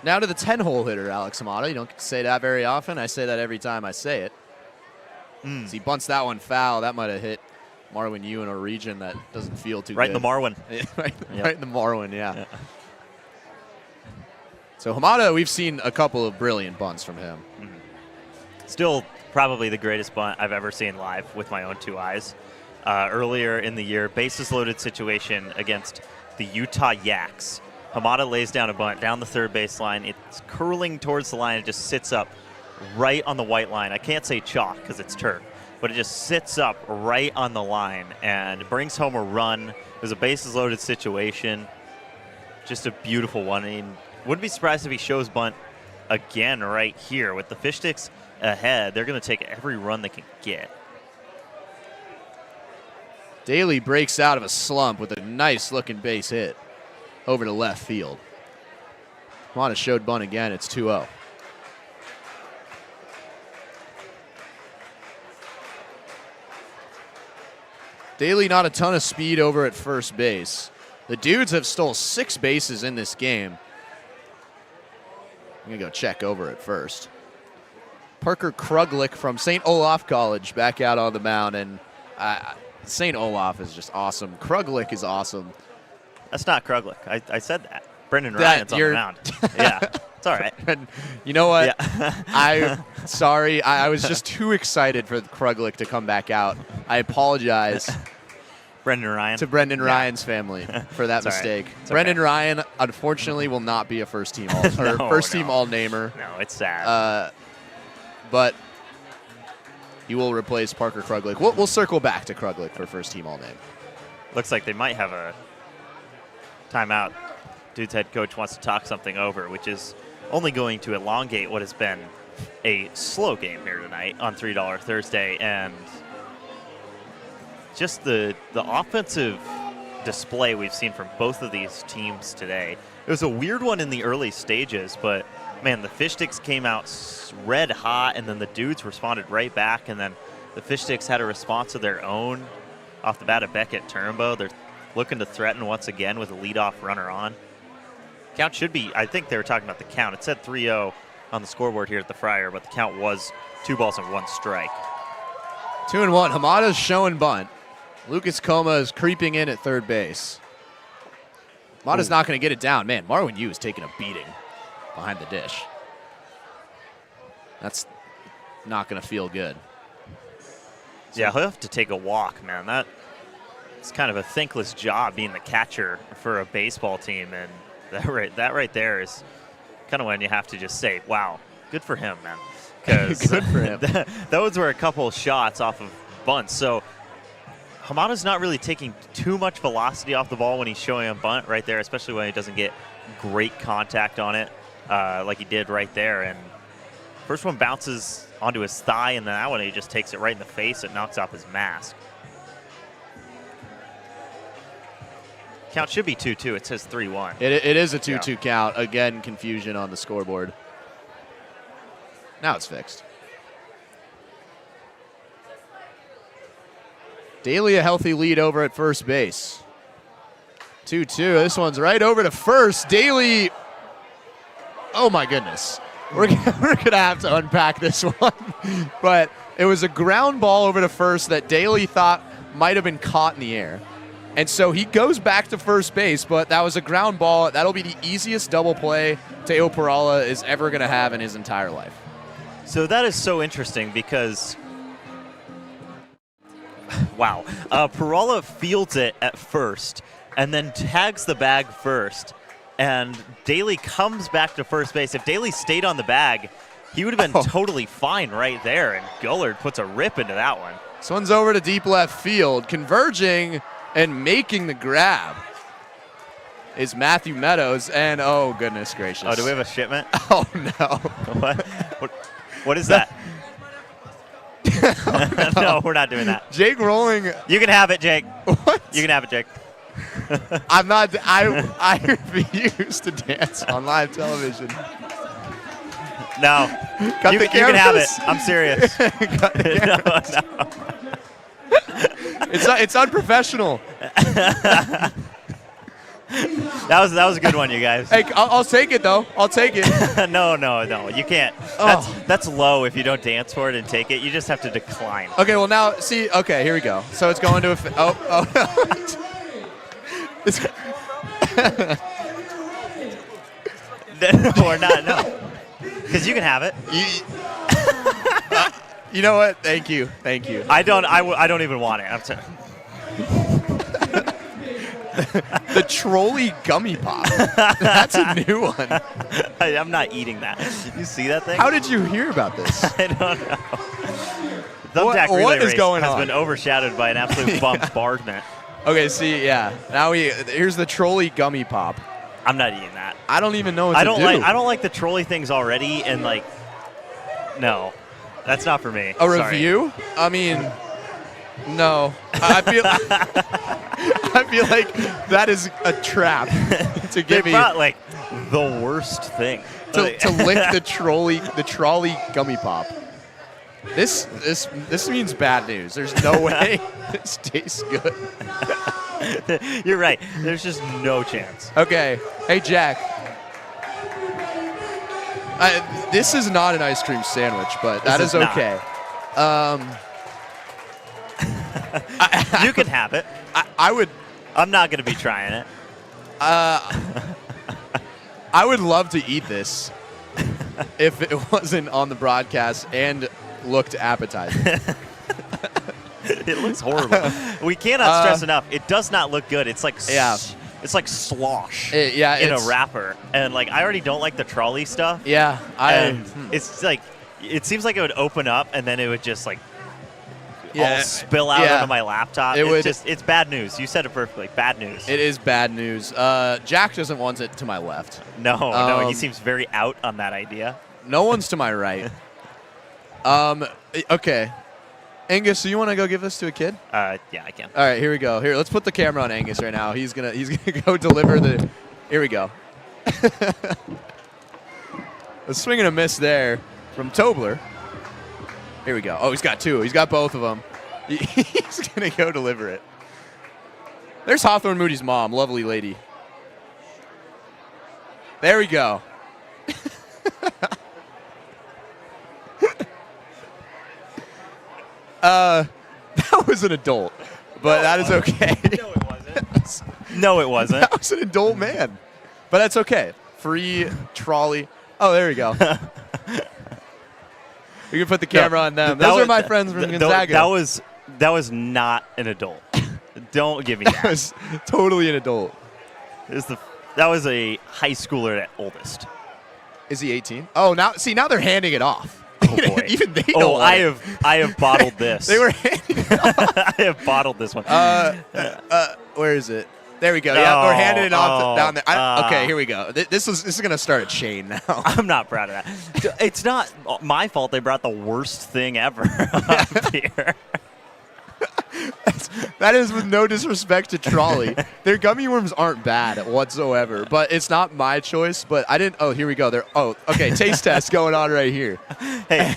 Now to the 10-hole hitter, Alex Hamada. You don't say that very often. I say that every time I say it. So he bunts that one foul. That might have hit Marwin Yu in a region that doesn't feel too right good. In the Marwin. Right in the Marwin, yeah. So Hamada, we've seen a couple of brilliant bunts from him. Still probably the greatest bunt I've ever seen live with my own 2 eyes. Earlier in the year, bases loaded situation against the Utah Yaks. Hamada lays down a bunt down the 3rd baseline. It's curling towards the line. It just sits up right on the white line. I can't say chalk because it's turf, but it just sits up right on the line and brings home a run. It was a bases loaded situation. Just a beautiful one. I mean, wouldn't be surprised if he shows bunt again right here. With the Fish Sticks ahead, they're going to take every run they can get. Daly breaks out of a slump with a nice-looking base hit over to left field. Hamada showed bunt again. It's 2-0. Daly not a ton of speed over at first base. The Dudes have stole 6 bases in this game. I'm going to go check over at first. Parker Kruglich from St. Olaf College back out on the mound, and St. Olaf is just awesome. Kruglich is awesome. That's not Kruglich. I said that. Brendan Ryan's on the mound. Yeah, it's all right. And you know what? Yeah. I'm sorry. I was just too excited for Kruglich to come back out. I apologize. Brendan Ryan. To Brendan Ryan's family for that mistake. Right. Brendan Ryan, unfortunately, will not be a first-team team All-Namer. No, it's sad. But he will replace Parker Kruglich. We'll circle back to Kruglich for first-team All-Name. Looks like they might have a timeout. Dude's head coach wants to talk something over, which is only going to elongate what has been a slow game here tonight on $3 Thursday, and just the offensive display we've seen from both of these teams today. It was a weird one in the early stages, but man, the Fish Sticks came out red hot, and then the Dudes responded right back, and then the Fish Sticks had a response of their own off the bat of Beckett Turnbow. They're looking to threaten once again with a leadoff runner on. Count should be, I think they were talking about the count. It said 3-0 on the scoreboard here at the Friar, but the count was 2 balls and 1 strike. 2-1. Hamada's showing bunt. Lucas Coma is creeping in at third base. Hamada's not going to get it down. Man, Marwin Yu is taking a beating behind the dish. That's not going to feel good. Yeah, he'll have to take a walk, man. It's kind of a thankless job being the catcher for a baseball team, and that right there is kind of when you have to just say, wow, good for him, man. Good for him. Those were a couple shots off of bunts. So Hamada's not really taking too much velocity off the ball when he's showing a bunt right there, especially when he doesn't get great contact on it like he did right there. And first one bounces onto his thigh, and then that one he just takes it right in the face. It knocks off his mask. Count should be 2-2. It says 3-1. It is a 2-2 count. Again, confusion on the scoreboard. Now it's fixed. Daly a healthy lead over at first base. 2-2. This one's right over to first. Daly. Oh my goodness. We're gonna have to unpack this one. But It was a ground ball over to first that Daly thought might have been caught in the air. And so he goes back to first base, but that was a ground ball. That'll be the easiest double play Teo Perala is ever going to have in his entire life. So that is so interesting because, wow, Perala fields it at first and then tags the bag first. And Daly comes back to first base. If Daly stayed on the bag, he would have been totally fine right there. And Gullard puts a rip into that one. This one's over to deep left field. Converging and making the grab is Matthew Meadows. And oh, goodness gracious. Oh, do we have a shipment? Oh, no. What is that? No, we're not doing that. Jake Rolling. You can have it, Jake. What? You can have it, Jake. I'm not. I refuse to dance on live television. No. You can have it. I'm serious. No. It's unprofessional. That was a good one, you guys. Hey, I'll take it though. I'll take it. No, you can't. That's low if you don't dance for it and take it. You just have to decline. Okay, well now see. Okay, here we go. So it's going to a. No, we're not. No, because you can have it. You know what? Thank you. I don't even want it. I'm sorry. The trolley gummy pop. That's a new one. I'm not eating that. You see that thing? How did you hear about this? I don't know. Thumbtack what Relay is going Race on? has been overshadowed by an absolute bombardment. Okay, see, yeah. Now here's the trolley gummy pop. I'm not eating that. I don't even know what to do. I don't like the trolley things already, and no, that's not for me. A review? I mean, no. I feel like that is a trap to give me. They brought the worst thing to lick the trolley gummy pop. This means bad news. There's no way this tastes good. You're right. There's just no chance. Okay. Hey, Jack. This is not an ice cream sandwich, but that is okay. You can have it. I would. I'm not going to be trying it. I would love to eat this if it wasn't on the broadcast and looked appetizing. It looks horrible. We cannot stress enough. It does not look good. It's like it's like slosh in a wrapper. And I already don't like the trolley stuff. Yeah, it's it seems like it would open up and then it would just all spill out onto my laptop. It's bad news. You said it perfectly. Bad news. It is bad news. Jack doesn't want it to my left. No, he seems very out on that idea. No one's to my right. Okay. Angus, so you want to go give this to a kid? Yeah, I can. All right, here we go. Here, let's put the camera on Angus right now. He's gonna go deliver the. Here we go. A swing and a miss there from Tobler. Here we go. Oh, he's got two. He's got both of them. He's gonna go deliver it. There's Hawthorne Moody's mom, lovely lady. There we go. That was an adult, but that is okay. No, it wasn't. No, it wasn't. That was an adult man, but that's okay. Free trolley. Oh, there we go. We can put the camera on them. Those are my friends from Gonzaga. That was not an adult. Don't give me that. That was totally an adult. That was a high schooler at oldest. Is he 18? Oh, now they're handing it off. Oh boy. Even they don't want it. I have bottled this. They were handing it off. I have bottled this one. Where is it? There we go. Yeah, we're handing it off down there. Okay, here we go. This is going to start a chain now. I'm not proud of that. It's not my fault they brought the worst thing ever up here. That is with no disrespect to Trolley. Their gummy worms aren't bad whatsoever, but it's not my choice. But I didn't. Oh, here we go. Okay. Taste test going on right here. Hey,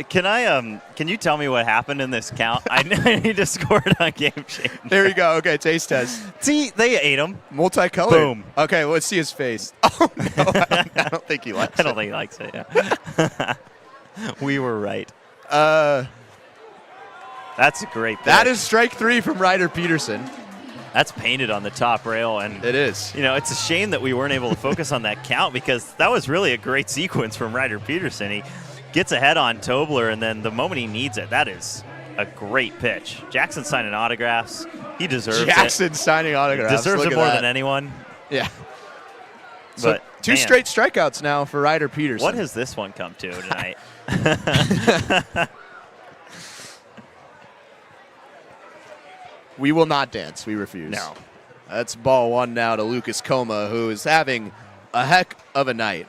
can you tell me what happened in this count? I need to score it on Game Change. There we go. Okay, taste test. See, they ate them. Multicolored. Boom. Okay, let's see his face. Oh no, I don't think he likes it. I don't think he likes it. Yeah. We were right. That's a great pitch. That is strike 3 from Ryder Peterson. That's painted on the top rail, and it is. You know, it's a shame that we weren't able to focus on that count because that was really a great sequence from Ryder Peterson. He gets ahead on Tobler, and then the moment he needs it, that is a great pitch. Jackson signing autographs. He deserves it. Jackson signing autographs. Deserves Look it at more that. than anyone. Yeah. So But, 2 man, straight strikeouts now for Ryder Peterson. What has this one come to tonight? We will not dance. We refuse. No. That's ball 1 now to Lucas Coma, who is having a heck of a night.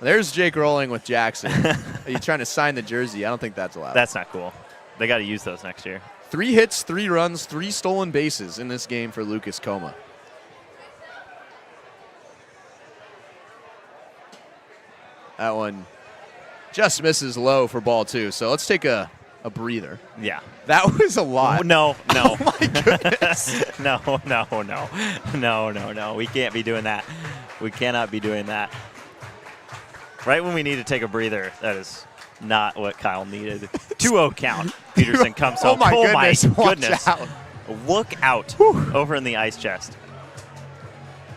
There's Jake Rolling with Jackson. Are you trying to sign the jersey? I don't think that's allowed. That's not cool. They got to use those next year. 3 hits, 3 runs, 3 stolen bases in this game for Lucas Coma. That one just misses low for ball 2. So let's take a breather. Yeah. That was a lot. No. Oh, my goodness. No. We can't be doing that. We cannot be doing that. Right when we need to take a breather, that is not what Kyle needed. 2-0 count. Peterson comes home. Oh, my goodness. goodness. Watch out. Look out over in the ice chest.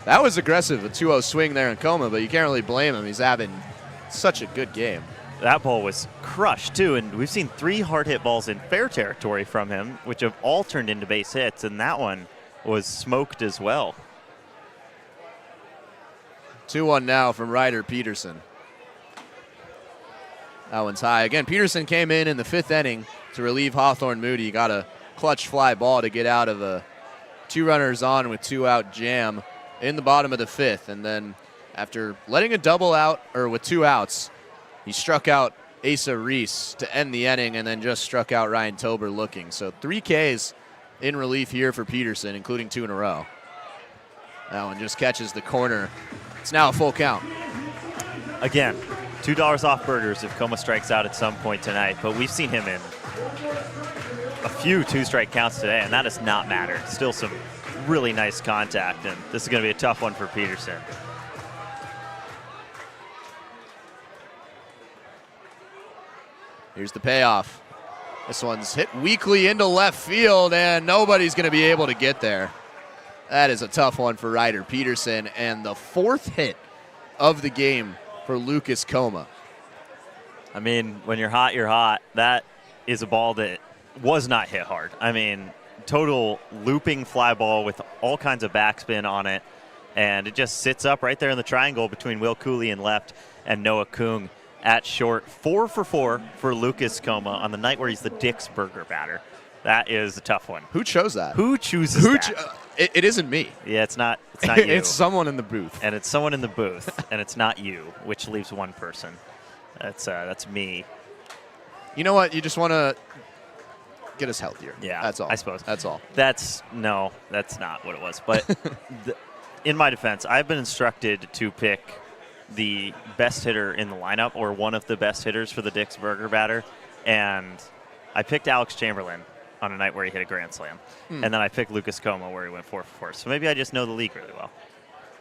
That was aggressive, a 2-0 swing there in Coma, but you can't really blame him. He's having such a good game. That ball was crushed, too, and we've seen 3 hard-hit balls in fair territory from him, which have all turned into base hits, and that one was smoked as well. 2-1 now from Ryder Peterson. That one's high. Again, Peterson came in the 5th inning to relieve Hawthorne Moody. Got a clutch fly ball to get out of a 2 runners on with 2 out jam in the bottom of the 5th. And then after letting a double out, or with 2 outs, he struck out Asa Reese to end the inning and then just struck out Ryan Tober looking. So 3 Ks in relief here for Peterson, including 2 in a row. That one just catches the corner. It's now a full count. Again, $2 off burgers if Coma strikes out at some point tonight, but we've seen him in a few 2-strike counts today, and that does not matter. Still some really nice contact, and this is going to be a tough one for Peterson. Here's the payoff. This one's hit weakly into left field, and nobody's going to be able to get there. That is a tough one for Ryder Peterson, and the 4th hit of the game for Lucas Coma. I mean, when you're hot, you're hot. That is a ball that was not hit hard. I mean, total looping fly ball with all kinds of backspin on it, and it just sits up right there in the triangle between Will Cooley in left and Noah Kung at short. 4 for 4 for Lucas Coma on the night where he's the Dick's Burger batter. That is a tough one. Who chose that? Who chooses that? It isn't me. Yeah, it's not you. It's someone in the booth. And it's someone in the booth, and it's not you, which leaves one person. That's me. You know what? You just want to get us healthier. Yeah, that's all. I suppose. That's all. That's not what it was. But in my defense, I've been instructed to pick the best hitter in the lineup, or one of the best hitters for the Dick's Burger batter, and I picked Alex Chamberlain on a night where he hit a grand slam, and then I picked Lucas Coma where he went 4 for 4. So maybe I just know the league really well.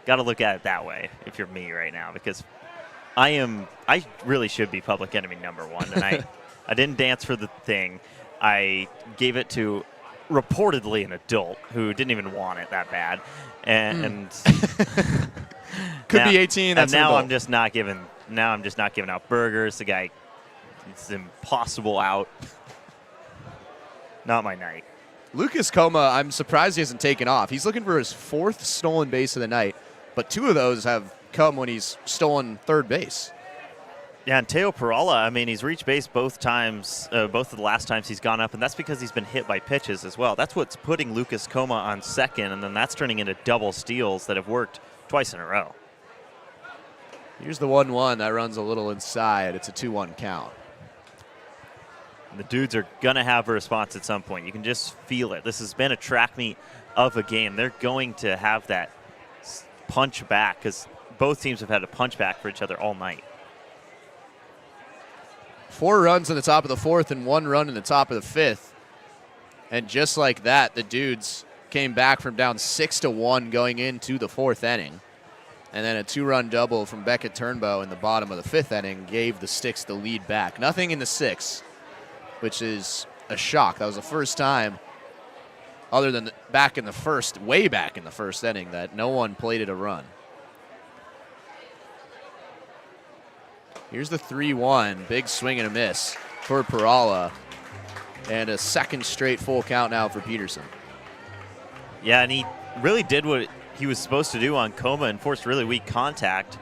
Got to look at it that way if you're me right now, because I really should be public enemy number 1, and I didn't dance for the thing. I gave it to reportedly an adult who didn't even want it that bad, and could be 18. That's and now an I'm just not giving. Now I'm just not giving out burgers. The guy, it's impossible out. Not my night. Lucas Coma, I'm surprised he hasn't taken off. He's looking for his 4th stolen base of the night, but 2 of those have come when he's stolen 3rd base. Yeah, and Teo Perala, I mean, he's reached base both times, both of the last times he's gone up, and that's because he's been hit by pitches as well. That's what's putting Lucas Coma on 2nd, and then that's turning into double steals that have worked twice in a row. Here's the 1-1 that runs a little inside. It's a 2-1 count. The Dudes are going to have a response at some point. You can just feel it. This has been a track meet of a game. They're going to have that punch back because both teams have had a punch back for each other all night. 4 runs in the top of the 4th and 1 run in the top of the 5th. And just like that, the Dudes came back from down 6-1 going into the 4th inning. And then a 2-run double from Beckett Turnbow in the bottom of the 5th inning gave the Sticks the lead back. Nothing in the 6th. which is a shock. That was the first time, other than way back in the first inning, that no one plated a run. Here's the 3-1. Big swing and a miss for Perala. And a second straight full count now for Peterson. Yeah, and he really did what he was supposed to do on Coma and forced really weak contact.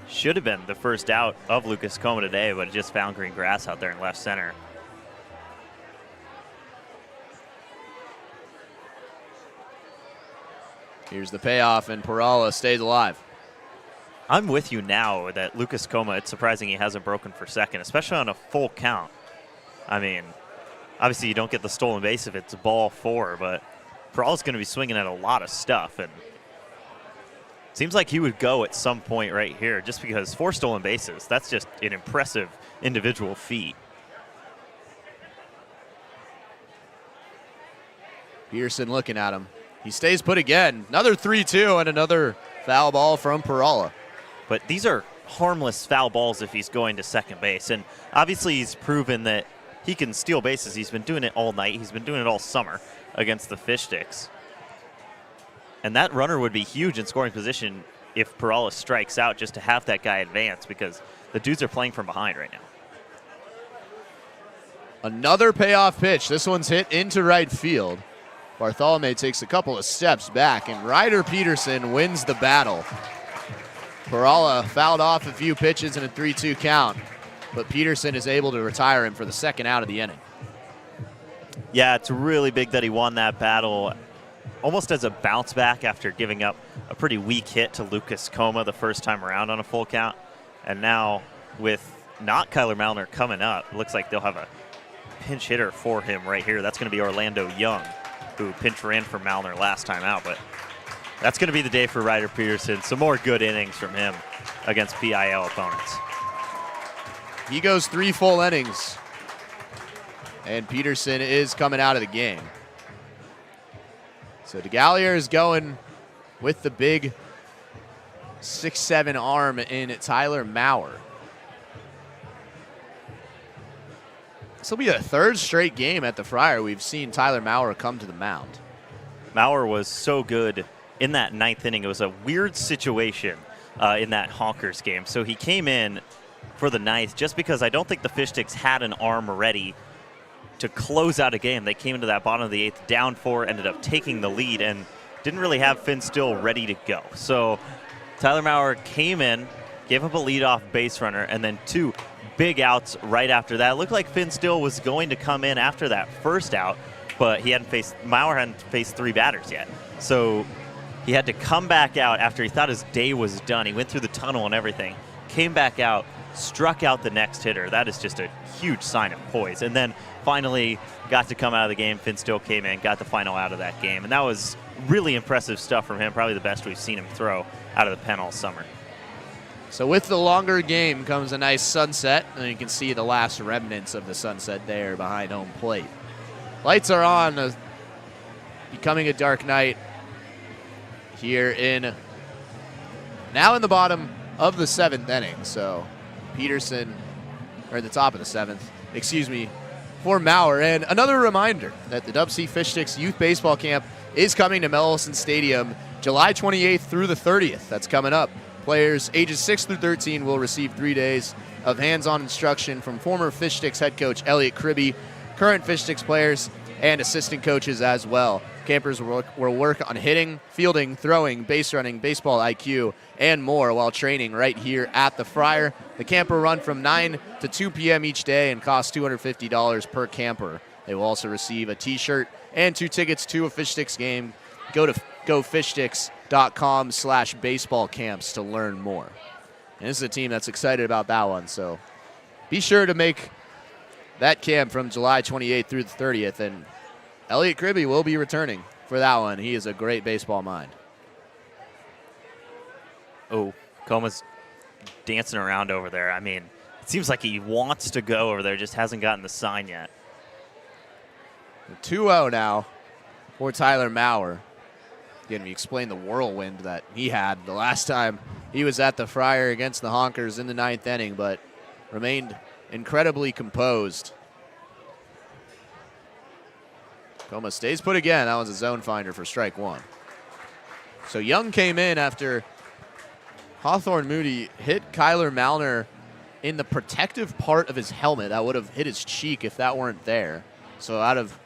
Should have been the first out of Lucas Coma today, but it just found green grass out there in left center. Here's the payoff, and Perala stays alive. I'm with you now that Lucas Coma, it's surprising he hasn't broken for second, especially on a full count. I mean, obviously you don't get the stolen base if it's ball 4, but Perala's going to be swinging at a lot of stuff, and seems like he would go at some point right here just because 4 stolen bases, that's just an impressive individual feat. Peterson looking at him. He stays put again. Another 3-2 and another foul ball from Perala. But these are harmless foul balls if he's going to second base, and obviously he's proven that he can steal bases. He's been doing it all night. He's been doing it all summer against the Fish Sticks. And that runner would be huge in scoring position if Perala strikes out, just to have that guy advance, because the Dudes are playing from behind right now. Another payoff pitch. This one's hit into right field. Bartholomew takes a couple of steps back, and Ryder Peterson wins the battle. Perala fouled off a few pitches in a 3-2 count, but Peterson is able to retire him for the second out of the inning. Yeah, it's really big that he won that battle almost as a bounce back after giving up a pretty weak hit to Lucas Coma the first time around on a full count. And now with not Kyler Malner coming up, it looks like they'll have a pinch hitter for him right here. That's going to be Orlando Young, who pinch ran for Malner last time out. But that's going to be the day for Ryder Peterson. Some more good innings from him against PIL opponents. He goes 3 full innings, and Peterson is coming out of the game. So DeGallier is going with the big 6'7" arm in Tyler Maurer. This will be the 3rd straight game at the Friar we've seen Tyler Maurer come to the mound. Maurer was so good in that 9th inning. It was a weird situation in that Honkers game. So he came in for the 9th just because I don't think the Fish Sticks had an arm ready to close out a game. They came into that bottom of the 8th down 4, ended up taking the lead, and didn't really have Finn Still ready to go. So Tyler Maurer came in, gave up a leadoff base runner, and then 2 big outs right after that. It looked like Finn Still was going to come in after that first out, but Maurer hadn't faced 3 batters yet. So he had to come back out after he thought his day was done. He went through the tunnel and everything, came back out, struck out the next hitter. That is just a huge sign of poise. And then finally got to come out of the game. Finn Still came in, got the final out of that game. And that was really impressive stuff from him, probably the best we've seen him throw out of the pen all summer. So with the longer game comes a nice sunset, and you can see the last remnants of the sunset there behind home plate. Lights are on, becoming a dark night here now in the bottom of the 7th inning. So Peterson, or at the top of the 7th, for Maurer. And another reminder that the DubSea Fish Sticks Youth Baseball Camp is coming to Mel Olson Stadium July 28th through the 30th. That's coming up. Players ages 6 through 13 will receive 3 days of hands-on instruction from former Fish Sticks head coach Elliot Kribbe, current Fish Sticks players, and assistant coaches as well. Campers will work on hitting, fielding, throwing, base running, baseball IQ, and more while training right here at the Friar. The camp will run from 9 to 2 p.m. each day and cost $250 per camper. They will also receive a T-shirt and 2 tickets to a Fish Sticks game. Go to gofishsticks.com/baseball camps to learn more. And this is a team that's excited about that one, so be sure to make that camp from July 28th through the 30th, and Elliot Kribbe will be returning for that one. He is a great baseball mind. Oh, Coma's dancing around over there. I mean, it seems like he wants to go over there, just hasn't gotten the sign yet. 2-0 now for Tyler Maurer. Again, we explained the whirlwind that he had the last time he was at the Friar against the Honkers in the 9th inning, but remained incredibly composed Coma stays put again. That one's a zone finder for strike one. So Young came in after Hawthorne Moody hit Kyler Malner in the protective part of his helmet. That would have hit his cheek if that weren't there. So out of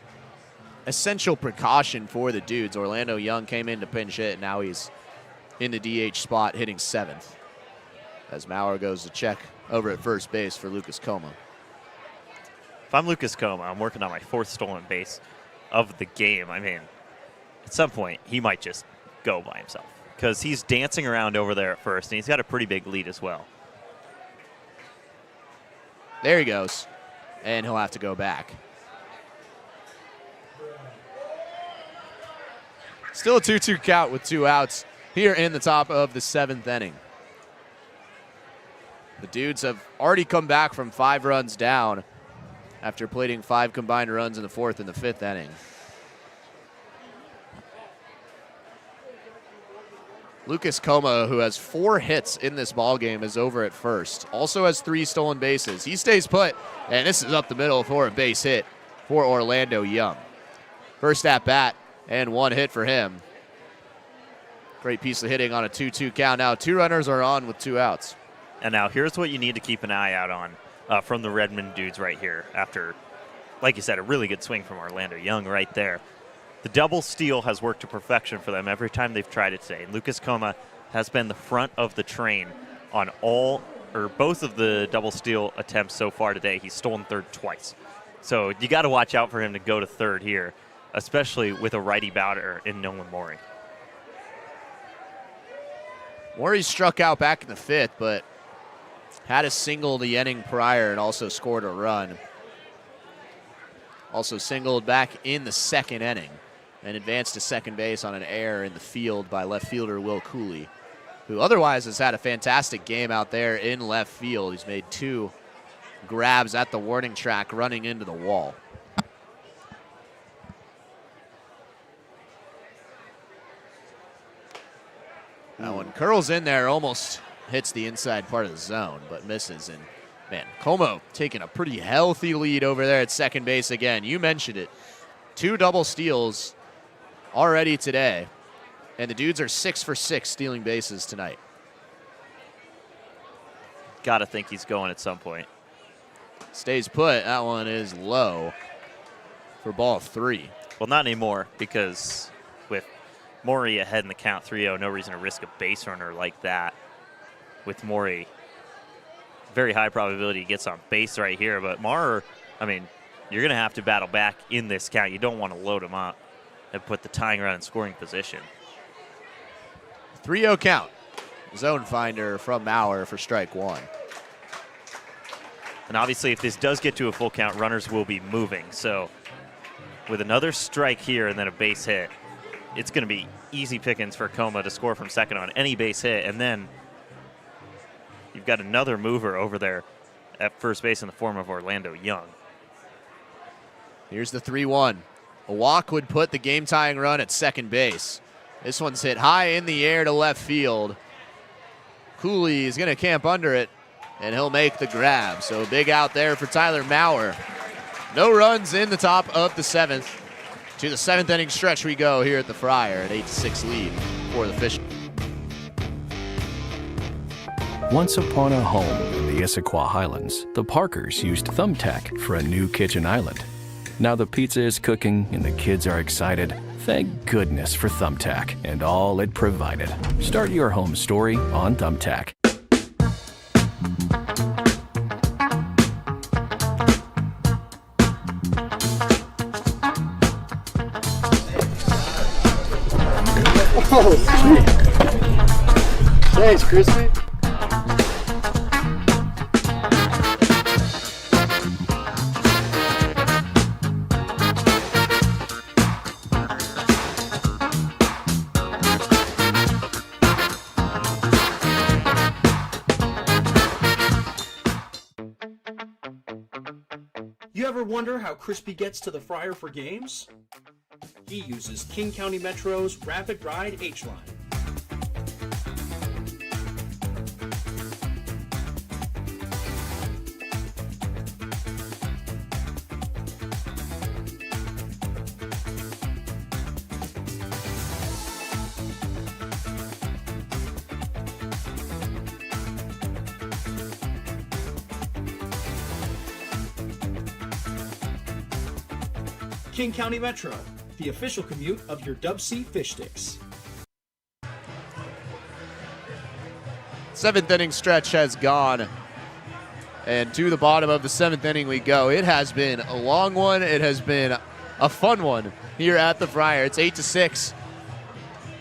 essential precaution for the Dudes, Orlando Young came in to pinch hit, and now he's in the DH spot hitting 7th. As Maurer goes to check over at first base for Lucas Coma. If I'm Lucas Coma, I'm working on my 4th stolen base of the game. I mean, at some point, he might just go by himself because he's dancing around over there at first, and he's got a pretty big lead as well. There he goes, and he'll have to go back. Still a 2-2 count with 2 outs here in the top of the 7th inning. The Dudes have already come back from 5 runs down after plating 5 combined runs in the 4th and the 5th inning. Lucas Coma, who has 4 hits in this ballgame, is over at first. Also has 3 stolen bases. He stays put, and this is up the middle for a base hit for Orlando Young. First at bat, and 1 hit for him. Great piece of hitting on a 2-2 count. Now 2 runners are on with 2 outs. And now here's what you need to keep an eye out on from the Redmond Dudes right here after, like you said, a really good swing from Orlando Young right there. The double steal has worked to perfection for them every time they've tried it today. And Lucas Coma has been the front of the train on both of the double steal attempts so far today. He's stolen third twice. So you got to watch out for him to go to third here, especially with a righty batter in Nolan Morey. Morey struck out back in the 5th, but had a single the inning prior and also scored a run. Also singled back in the 2nd inning and advanced to second base on an error in the field by left fielder Will Cooley, who otherwise has had a fantastic game out there in left field. He's made 2 grabs at the warning track running into the wall. That one curls in there, almost hits the inside part of the zone, but misses. And man, Como taking a pretty healthy lead over there at second base again. You mentioned it. 2 double steals already today, and the Dudes are 6 for 6 stealing bases tonight. Got to think he's going at some point. Stays put. That one is low for ball 3. Well, not anymore, because with Morey ahead in the count 3-0, no reason to risk a base runner like that. With Morey, very high probability he gets on base right here. But Maurer, I mean, you're going to have to battle back in this count. You don't want to load him up and put the tying run in scoring position. 3-0 count. Zone finder from Maurer for strike 1. And obviously, if this does get to a full count, runners will be moving. So with another strike here and then a base hit, it's going to be easy pickings for Coma to score from second on any base hit. And then you've got another mover over there at first base in the form of Orlando Young. Here's the 3-1. A walk would put the game-tying run at second base. This one's hit high in the air to left field. Cooley is going to camp under it, and he'll make the grab. So a big out there for Tyler Maurer. No runs in the top of the 7th. To the 7th inning stretch we go here at the Friar, an 8-6 lead for the Fish. Once upon a home in the Issaquah Highlands, the Parkers used Thumbtack for a new kitchen island. Now the pizza is cooking and the kids are excited. Thank goodness for Thumbtack and all it provided. Start your home story on Thumbtack. Oh, sweet. Thanks, Crispy. You ever wonder how Crispy gets to the Friar for games? He uses King County Metro's Rapid Ride H-Line. King County Metro, the official commute of your DubSea Fish Sticks. 7th inning stretch has gone. And to the bottom of the 7th inning we go. It has been a long one. It has been a fun one here at the Friar. It's 8-6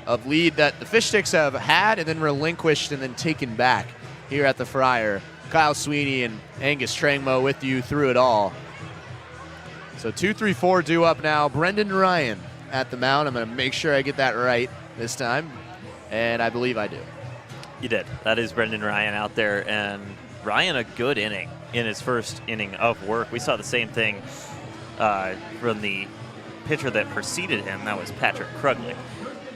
of lead that the Fish Sticks have had and then relinquished and then taken back here at the Friar. Kyle Sweeney and Angus Trangmo with you through it all. So 2-3-4 due up now. Brendan Ryan at the mound. I'm going to make sure I get that right this time. And I believe I do. You did. That is Brendan Ryan out there. And Ryan, a good inning in his first inning of work. We saw the same thing from the pitcher that preceded him. That was Patrick Kruglich.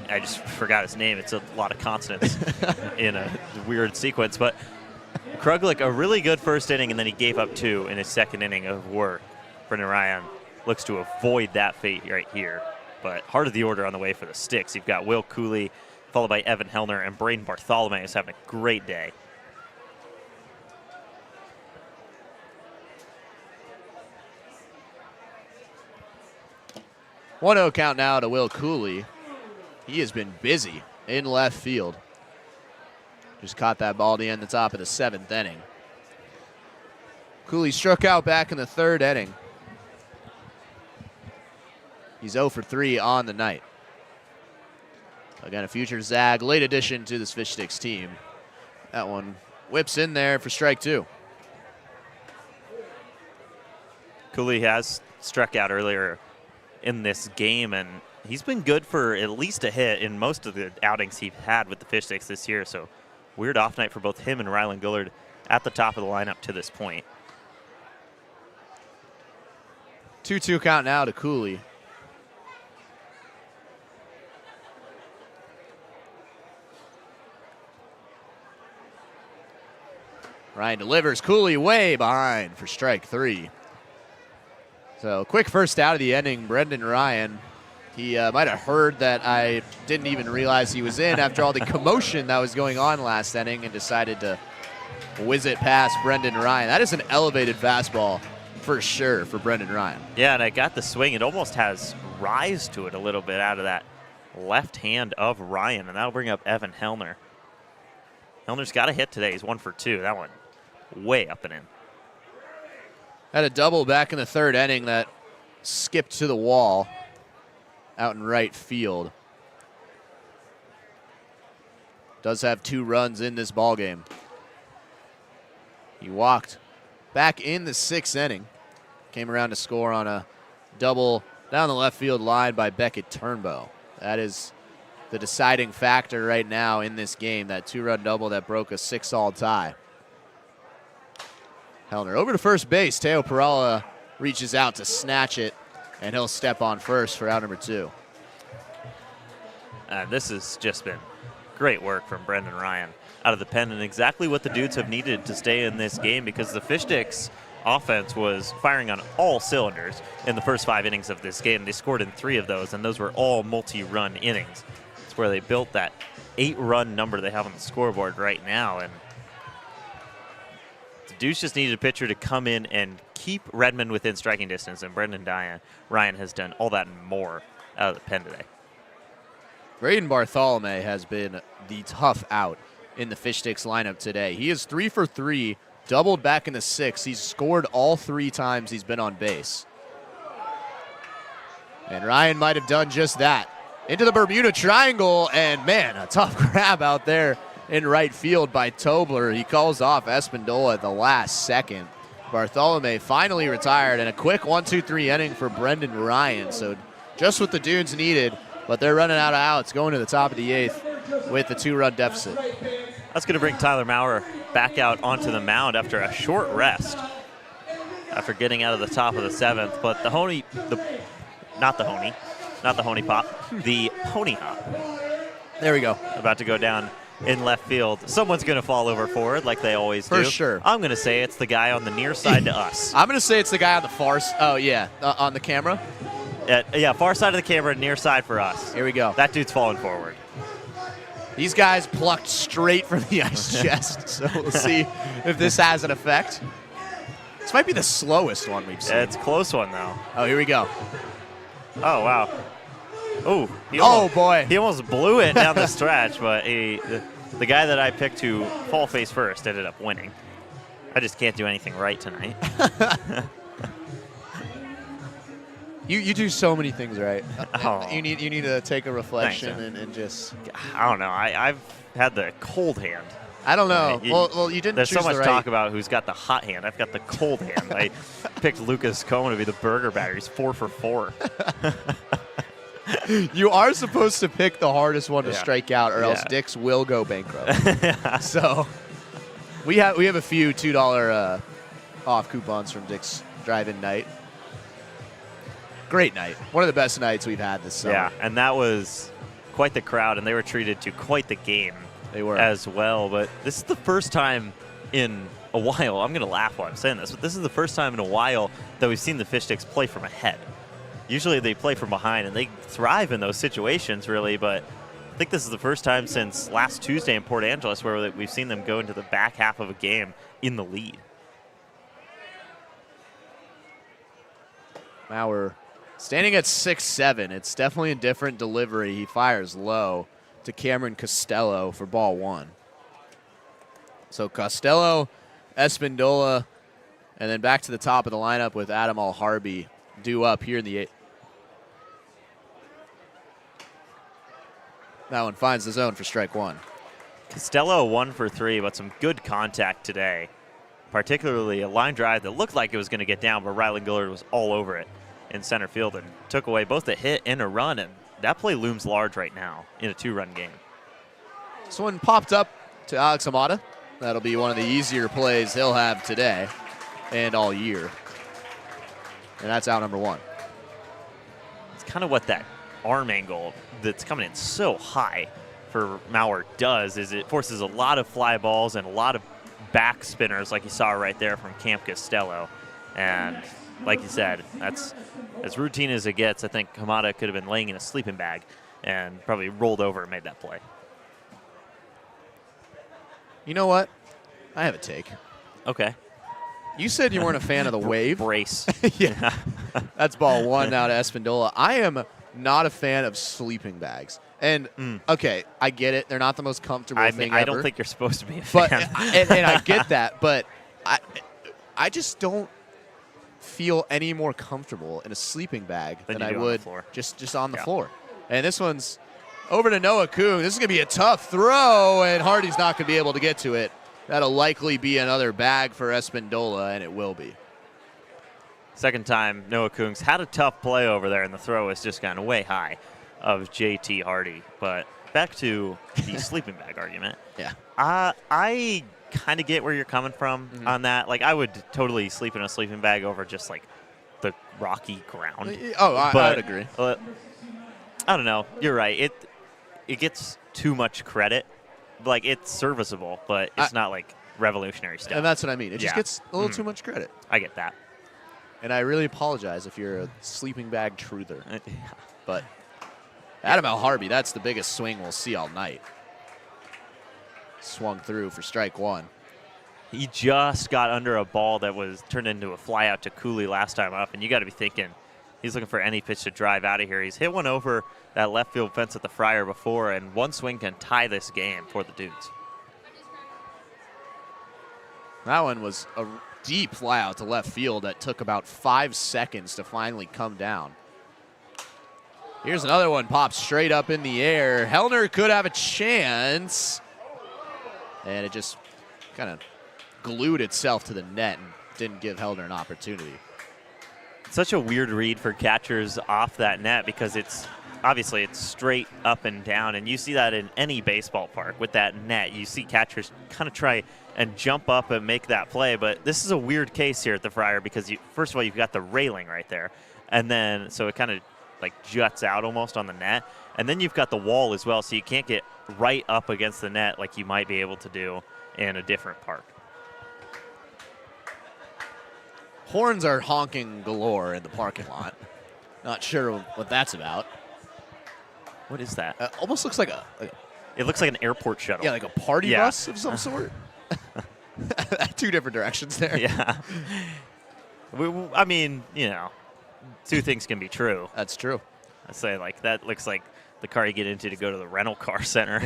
I just forgot his name. It's a lot of consonants in a weird sequence. But Kruglich, a really good first inning, and then he gave up 2 in his second inning of work. Brendan Ryan looks to avoid that fate right here. But heart of the order on the way for the Sticks. You've got Will Cooley, followed by Evan Hellner, and Braden Bartholomew is having a great day. One-0 count now to Will Cooley. He has been busy in left field. Just caught that ball at the end, the top of the 7th inning. Cooley struck out back in the 3rd inning. He's 0 for 3 on the night. Again, a future Zag, late addition to this Fish Sticks team. That one whips in there for strike 2. Cooley has struck out earlier in this game, and he's been good for at least a hit in most of the outings he's had with the Fish Sticks this year. So weird off night for both him and Rylan Gullard at the top of the lineup to this point. 2-2 count now to Cooley. Ryan delivers. Cooley way behind for strike 3. So quick first out of the inning, Brendan Ryan. He might have heard that I didn't even realize he was in after all the commotion that was going on last inning and decided to whiz it past Brendan Ryan. That is an elevated fastball for sure for Brendan Ryan. Yeah, and I got the swing. It almost has rise to it a little bit out of that left hand of Ryan, and that'll bring up Evan Hellner. Hellner's got a hit today. He's 1 for 2. That one way up and in. Had a double back in the 3rd inning that skipped to the wall out in right field. Does have 2 runs in this ball game. He walked back in the 6th inning. Came around to score on a double down the left field line by Beckett Turnbow. That is the deciding factor right now in this game, that 2-run double that broke a 6-all tie. Hellner over to first base. Teo Perala reaches out to snatch it, and he'll step on first for out number 2. This has just been great work from Brendan Ryan out of the pen, and exactly what the Dudes have needed to stay in this game, because the Fish Sticks offense was firing on all cylinders in the first 5 innings of this game. They scored in 3 of those, and those were all multi-run innings. It's where they built that 8-run number they have on the scoreboard right now, and the Dudes just needed a pitcher to come in and keep Redmond within striking distance, and Brendan Ryan has done all that and more out of the pen today. Braden Bartholomew has been the tough out in the Fish Sticks lineup today. He is 3 for 3, doubled back in the 6th. He's scored all 3 times he's been on base. And Ryan might have done just that. Into the Bermuda Triangle, and man, a tough grab out there in right field by Tobler. He calls off Espindola at the last second. Bartholomew finally retired, and a quick 1-2-3 inning for Brendan Ryan. So just what the Dudes needed, but they're running out of outs, going to the top of the 8th with the 2-run deficit. That's going to bring Tyler Maurer back out onto the mound after a short rest, after getting out of the top of the 7th. But the Honey Hop. There we go. About to go down in left field. Someone's going to fall over forward like they always do. For sure. I'm going to say it's the guy on the near side to us. I'm going to say it's the guy on the far side. Oh, yeah, on the camera. Yeah, far side of the camera, near side for us. Here we go. That dude's falling forward. These guys plucked straight from the ice chest, so we'll see if this has an effect. This might be the slowest one we've seen. Yeah, it's a close one, though. Oh, here we go. Oh, wow. Oh, boy. He almost blew it down the stretch, but the guy that I picked to fall face first ended up winning. I just can't do anything right tonight. You do so many things right. Oh. You need to take a reflection Thanks, and just. I don't know. I've had the cold hand. I don't know. Right? Well, you didn't. There's choose so much the right. talk about who's got the hot hand. I've got the cold hand. I picked Lucas Cohen to be the burger batter. He's 4 for 4. You are supposed to pick the hardest one to Yeah. strike out, or else Yeah. Dick's will go bankrupt. So we have a few $2 off coupons from Dick's Drive-In Night. Great night. One of the best nights we've had this summer. Yeah, and that was quite the crowd, and they were treated to quite the game. They were. As well, but this is the first time in a while, I'm going to laugh while I'm saying this, but this is the first time in a while that we've seen the Fish Sticks play from ahead. Usually they play from behind, and they thrive in those situations, really, but I think this is the first time since last Tuesday in Port Angeles where we've seen them go into the back half of a game in the lead. Now we're standing at 6-7. It's definitely a different delivery. He fires low to Cameron Costello for ball 1. So Costello, Espindola, and then back to the top of the lineup with Adam Al-Harbi due up here in the 8th. That one finds the zone for strike 1. Costello 1 for 3, but some good contact today, particularly a line drive that looked like it was going to get down, but Rylan Gillard was all over it in center field and took away both a hit and a run, and that play looms large right now in a 2-run game. This one popped up to Alex Amata. That'll be one of the easier plays he'll have today and all year. And that's out number 1. It's kind of what that arm angle that's coming in so high for Mauer does, is it forces a lot of fly balls and a lot of back spinners like you saw right there from Camp Costello. And like you said, that's as routine as it gets. I think Hamada could have been laying in a sleeping bag and probably rolled over and made that play. You know what? I have a take. Okay. You said you weren't a fan of the wave. Brace. Yeah. That's ball 1 now to Espindola. I am not a fan of sleeping bags. And, okay, I get it. They're not the most comfortable thing I ever. don't think you're supposed to be a fan. But, and I get that, but I just don't feel any more comfortable in a sleeping bag than I would just on the floor. And this one's over to Noah Kuhn. This is going to be a tough throw, and Hardy's not going to be able to get to it. That'll likely be another bag for Espindola, and it will be. Second time Noah Kuhn's had a tough play over there, and the throw has just gone way high of JT Hardy. But back to the sleeping bag argument. Yeah. I kind of get where you're coming from on that. Like, I would totally sleep in a sleeping bag over just, like, the rocky ground. Oh, I would agree. I don't know. You're right. It gets too much credit. Like, it's serviceable, but it's not, like, revolutionary stuff. And that's what I mean. It just gets a little too much credit. I get that. And I really apologize if you're a sleeping bag truther. But Adam Al-Harbi, that's the biggest swing we'll see all night. Swung through for strike 1. He just got under a ball that was turned into a fly out to Cooley last time up, and you got to be thinking he's looking for any pitch to drive out of here. He's hit one over that left field fence at the Friar before, and one swing can tie this game for the Dudes. That one was a deep fly out to left field that took about 5 seconds to finally come down. Here's another one, pops straight up in the air. Hellner could have a chance. And it just kind of glued itself to the net and didn't give Hellner an opportunity. Such a weird read for catchers off that net because it's obviously it's straight up and down, and you see that in any baseball park with that net. You see catchers kind of try and jump up and make that play, but this is a weird case here at the Friar because first of all, you've got the railing right there, and then so it kind of like juts out almost on the net, and then you've got the wall as well, so you can't get right up against the net like you might be able to do in a different park. Horns are honking galore in the parking lot. Not sure what that's about. What is that? Almost looks like it looks like an airport shuttle. Yeah, like a party bus of some sort. 2 different directions there. Yeah. I mean, you know, two things can be true. That's true. I say, like, that looks like the car you get into to go to the rental car center.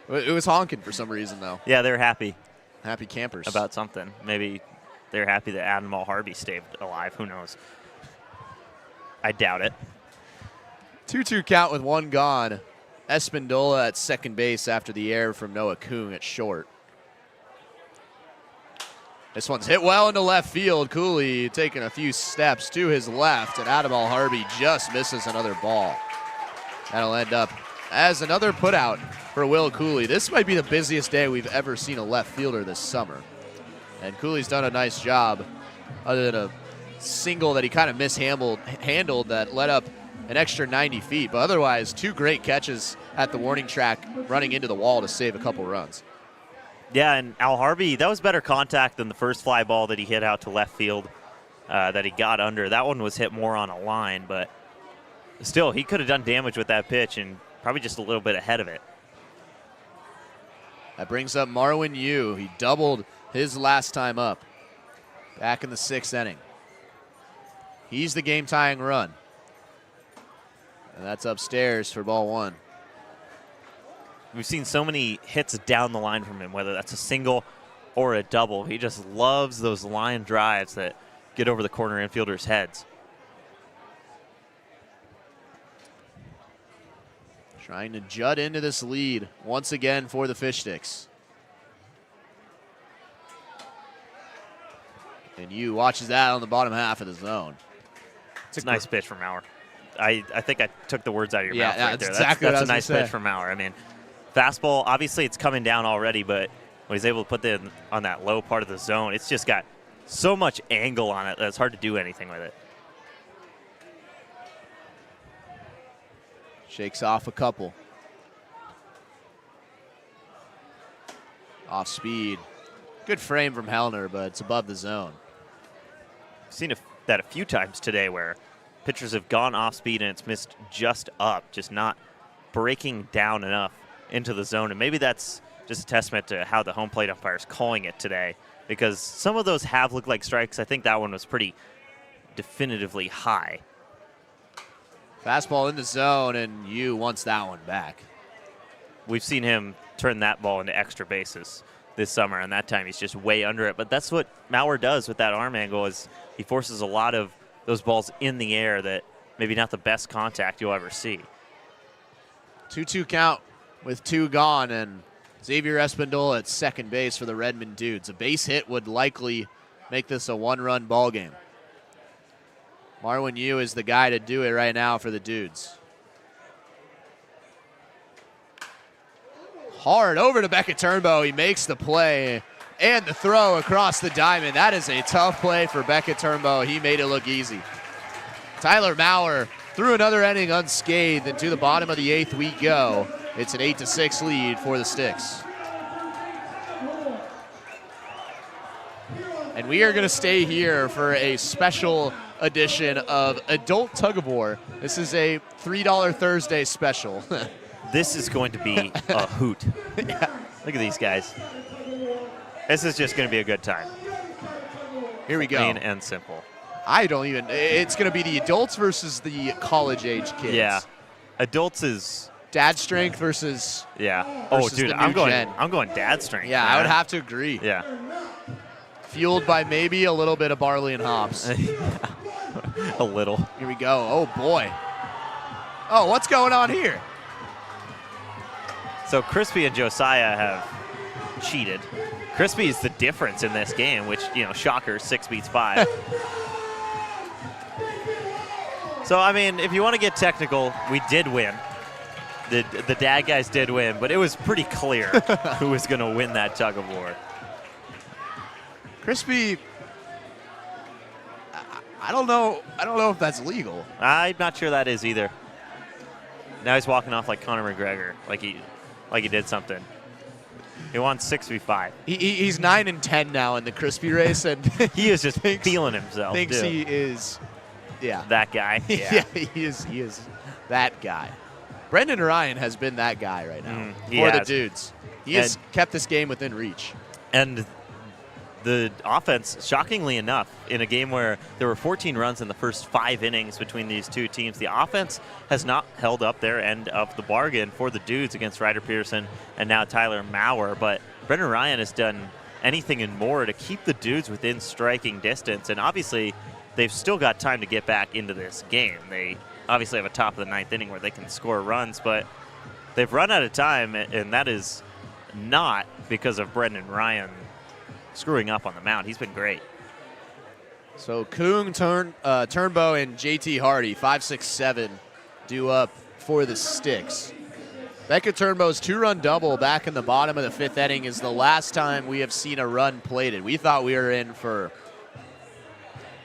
It was honking for some reason, though. Yeah, they're happy. Happy campers. About something. Maybe they're happy that Admiral Harvey stayed alive. Who knows? I doubt it. 2-2 count with one gone. Espindola at second base after the error from Noah Kuhn at short. This one's hit well into left field. Cooley taking a few steps to his left, and Admiral Harvey just misses another ball. That'll end up as another putout for Will Cooley. This might be the busiest day we've ever seen a left fielder this summer. And Cooley's done a nice job, other than a single that he kind of mishandled that led up an extra 90 feet. But otherwise, two great catches at the warning track running into the wall to save a couple runs. Yeah, and Al Harvey, that was better contact than the first fly ball that he hit out to left field that he got under. That one was hit more on a line, but still, he could have done damage with that pitch and probably just a little bit ahead of it. That brings up Marwin Yu. He doubled his last time up back in the 6th inning. He's the game-tying run. And that's upstairs for ball one. We've seen so many hits down the line from him, whether that's a single or a double. He just loves those line drives that get over the corner infielders' heads. Trying to jut into this lead once again for the Fish Sticks. And Yu watches that on the bottom half of the zone. It's a nice pitch from Maurer. I think I took the words out of your mouth right there. Exactly that's a nice pitch from Maurer. I mean, fastball, obviously it's coming down already, but when he's able to put it on that low part of the zone, it's just got so much angle on it that it's hard to do anything with it. Shakes off a couple. Off speed. Good frame from Hellner, but it's above the zone. I've seen that a few times today where pitchers have gone off speed and it's missed just up, just not breaking down enough into the zone. And maybe that's just a testament to how the home plate umpire is calling it today, because some of those have looked like strikes. I think that one was pretty definitively high. Fastball in the zone, and Yu wants that one back. We've seen him turn that ball into extra bases this summer, and that time he's just way under it. But that's what Maurer does with that arm angle, is he forces a lot of those balls in the air that maybe not the best contact you'll ever see. 2-2 count with two gone, and Xavier Espindola at second base for the Redmond Dudes. A base hit would likely make this a one-run ball game. Marwin Yu is the guy to do it right now for the Dudes. Hard over to Beckett Turnbow. He makes the play and the throw across the diamond. That is a tough play for Beckett Turnbow. He made it look easy. Tyler Maurer through another inning unscathed, and to the bottom of the 8th we go. It's an 8-6 lead for the Sticks. And we are going to stay here for a special edition of Adult Tug of War. This is a $3 Thursday special. This is going to be a hoot. Yeah. Look at these guys. This is just going to be a good time. Here we go. Plain and simple. It's going to be the adults versus the college-age kids. Yeah. Adults is dad strength versus Oh, dude, I'm going dad strength. Yeah, man. I would have to agree. Yeah. Fueled by maybe a little bit of barley and hops. A little. Here we go. Oh, boy. Oh, what's going on here? So Crispy and Josiah have cheated. Crispy is the difference in this game, which, shocker, 6 beats 5. So, I mean, if you want to get technical, we did win. The dad guys did win, but it was pretty clear who was going to win that tug of war. Crispy, I don't know if that's legal. I'm not sure that is either. Now he's walking off like Conor McGregor, like he did something. He won 6v5. He's 9-10 now in the Crispy race, and he is just feeling himself. Thinks he is, that guy. Yeah, he is that guy. Brendan Ryan has been that guy right now for the Dudes. He has kept this game within reach. And the offense, shockingly enough, in a game where there were 14 runs in the first 5 innings between these two teams, the offense has not held up their end of the bargain for the Dudes against Ryder Pearson and now Tyler Maurer. But Brendan Ryan has done anything and more to keep the Dudes within striking distance. And obviously, they've still got time to get back into this game. They obviously have a top of the 9th inning where they can score runs, but they've run out of time, and that is not because of Brendan Ryan screwing up on the mound. He's been great. So Kung, Turnbow, and JT Hardy, 5-6-7, due up for the Sticks. Becca Turnbow's 2-run double back in the bottom of the 5th inning is the last time we have seen a run plated. We thought we were in for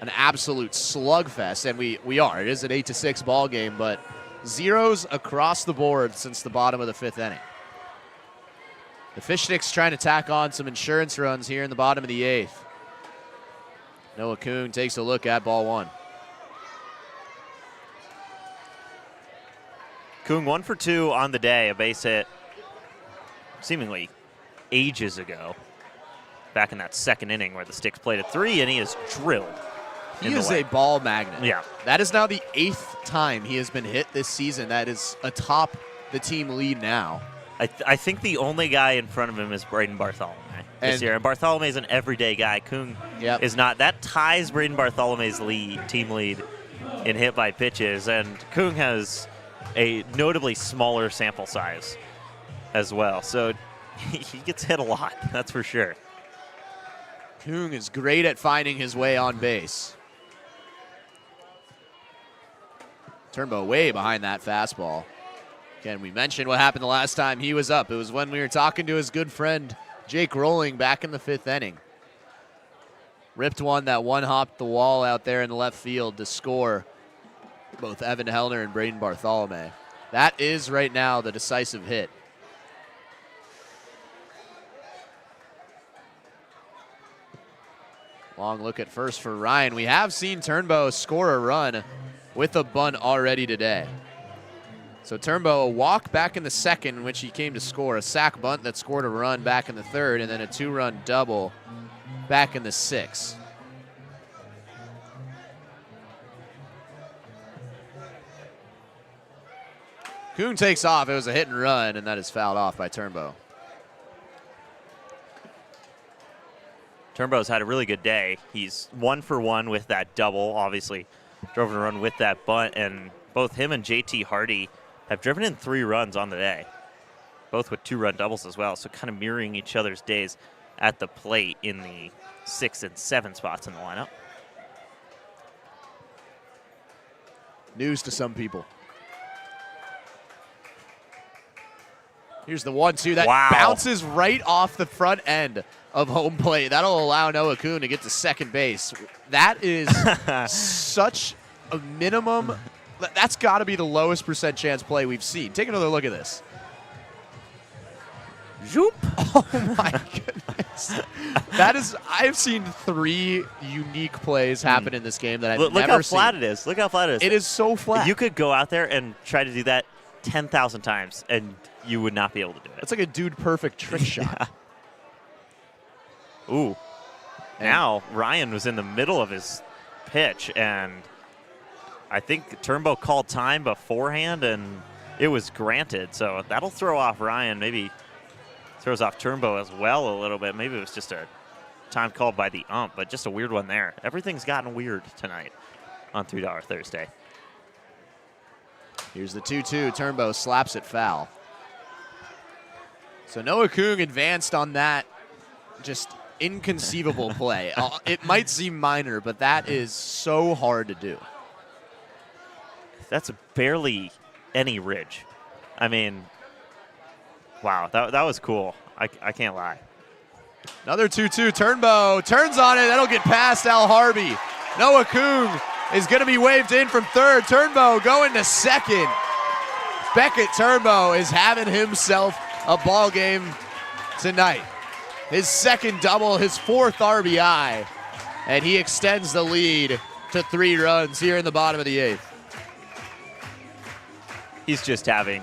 an absolute slugfest, and we are. It is an 8-6 ball game, but zeros across the board since the bottom of the 5th inning. The Fish Sticks trying to tack on some insurance runs here in the bottom of the 8th. Noah Kuhn takes a look at ball 1. Kuhn 1 for 2 on the day, a base hit seemingly ages ago, back in that 2nd inning where the Sticks played a 3, and he is drilled. He is a ball magnet. Yeah. That is now the 8th time he has been hit this season. That is atop the team lead now. I think the only guy in front of him is Braden Bartholomew this year. And Bartholomew is an everyday guy. Kuhn is not. That ties Braden Bartholomew's team lead in hit by pitches. And Kuhn has a notably smaller sample size as well. So he gets hit a lot, that's for sure. Kuhn is great at finding his way on base. Turnbow way behind that fastball. Again, we mentioned what happened the last time he was up. It was when we were talking to his good friend Jake Rolling back in the 5th inning. Ripped one that one-hopped the wall out there in the left field to score both Evan Hellner and Braden Bartholomew. That is right now the decisive hit. Long look at first for Ryan. We have seen Turnbow score a run with a bunt already today. So Turnbow, a walk back in the 2nd in which he came to score, a sac bunt that scored a run back in the 3rd, and then a 2-run double back in the 6th. Kuhn takes off. It was a hit and run, and that is fouled off by Turnbow. Turnbow's had a really good day. He's 1 for 1 with that double, obviously drove a run with that bunt, and both him and JT Hardy have driven in 3 runs on the day, both with 2-run doubles as well, so kind of mirroring each other's days at the plate in the 6 and 7 spots in the lineup. News to some people. Here's the 1-2 that bounces right off the front end of home plate. That'll allow Noah Kuhn to get to second base. That is such a minimum. That's got to be the lowest percent chance play we've seen. Take another look at this. Zoop. Oh, my goodness. That is, I've seen 3 unique plays happen in this game that I've never seen. Look how flat it is. Look how flat it is. It is so flat. You could go out there and try to do that 10,000 times, and you would not be able to do it. It's like a dude perfect trick shot. Ooh. Now Ryan was in the middle of his pitch, and I think Turnbow called time beforehand, and it was granted. So that'll throw off Ryan. Maybe throws off Turnbow as well a little bit. Maybe it was just a time called by the ump, but just a weird one there. Everything's gotten weird tonight on $3 Thursday. Here's the 2-2. Turnbow slaps it foul. So Noah Kuhn advanced on that just inconceivable play. It might seem minor, but that is so hard to do. That's barely any ridge. I mean, wow, that was cool. I can't lie. Another 2-2. Turnbow turns on it. That'll get past Al Harvey. Noah Kuhn is going to be waved in from 3rd. Turnbow going to 2nd. Beckett Turnbow is having himself a ball game tonight. His 2nd double, his 4th RBI, and he extends the lead to 3 runs here in the bottom of the 8th. He's just having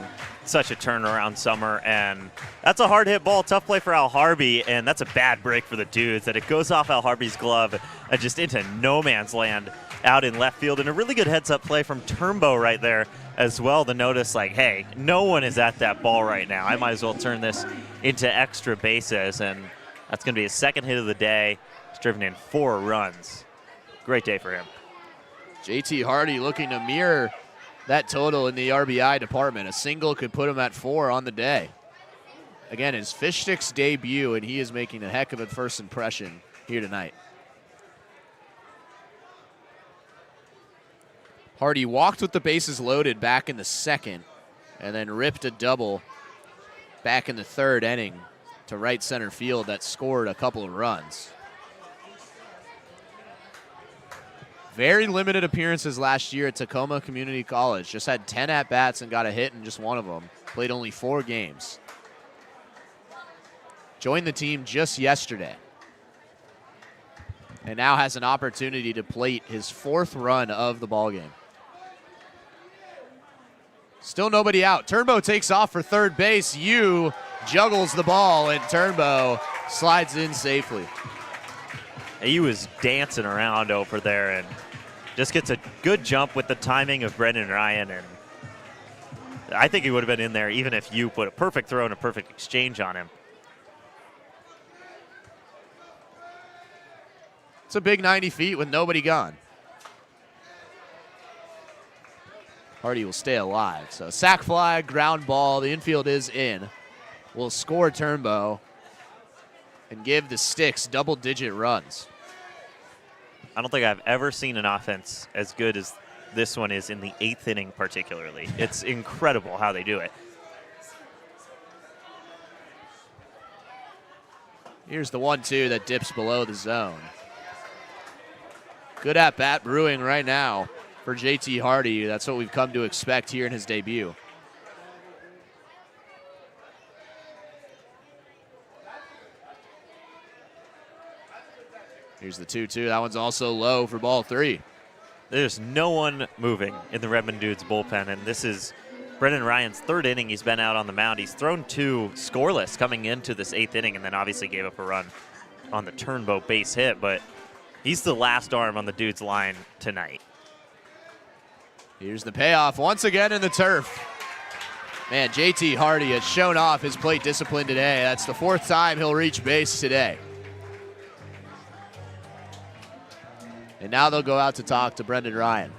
such a turnaround summer, and that's a hard hit ball, tough play for Al Harvey, and that's a bad break for the Dudes, that it goes off Al Harvey's glove and just into no man's land out in left field, and a really good heads-up play from Turnbow right there as well to notice, like, hey, no one is at that ball right now. I might as well turn this into extra bases, and that's going to be his second hit of the day. He's driven in 4 runs. Great day for him. JT Hardy looking to mirror that total in the RBI department. A single could put him at 4 on the day. Again, his Fish Sticks debut, and he is making a heck of a first impression here tonight. Hardy walked with the bases loaded back in the second and then ripped a double back in the third inning to right center field that scored a couple of runs. Very limited appearances last year at Tacoma Community College. Just had 10 at-bats and got a hit in just one of them. Played only 4 games. Joined the team just yesterday. And now has an opportunity to plate his 4th run of the ballgame. Still nobody out. Turnbow takes off for third base. Yu juggles the ball, and Turnbow slides in safely. He was dancing around over there and just gets a good jump with the timing of Brendan Ryan. And I think he would have been in there even if you put a perfect throw and a perfect exchange on him. It's a big 90 feet with nobody gone. Hardy will stay alive. So sac fly, ground ball. The infield is in. Will score Turnbow and give the Sticks double-digit runs. I don't think I've ever seen an offense as good as this one is in the 8th inning particularly. It's incredible how they do it. Here's the 1-2 that dips below the zone. Good at-bat brewing right now for JT Hardy. That's what we've come to expect here in his debut. Here's the 2-2. That one's also low for ball 3. There's no one moving in the Redmond Dudes bullpen, and this is Brendan Ryan's 3rd inning he's been out on the mound. He's thrown 2 scoreless coming into this 8th inning, and then obviously gave up a run on the Turnbow base hit, but he's the last arm on the Dudes line tonight. Here's the payoff once again in the turf. Man, JT Hardy has shown off his plate discipline today. That's the 4th time he'll reach base today. And now they'll go out to talk to Brendan Ryan.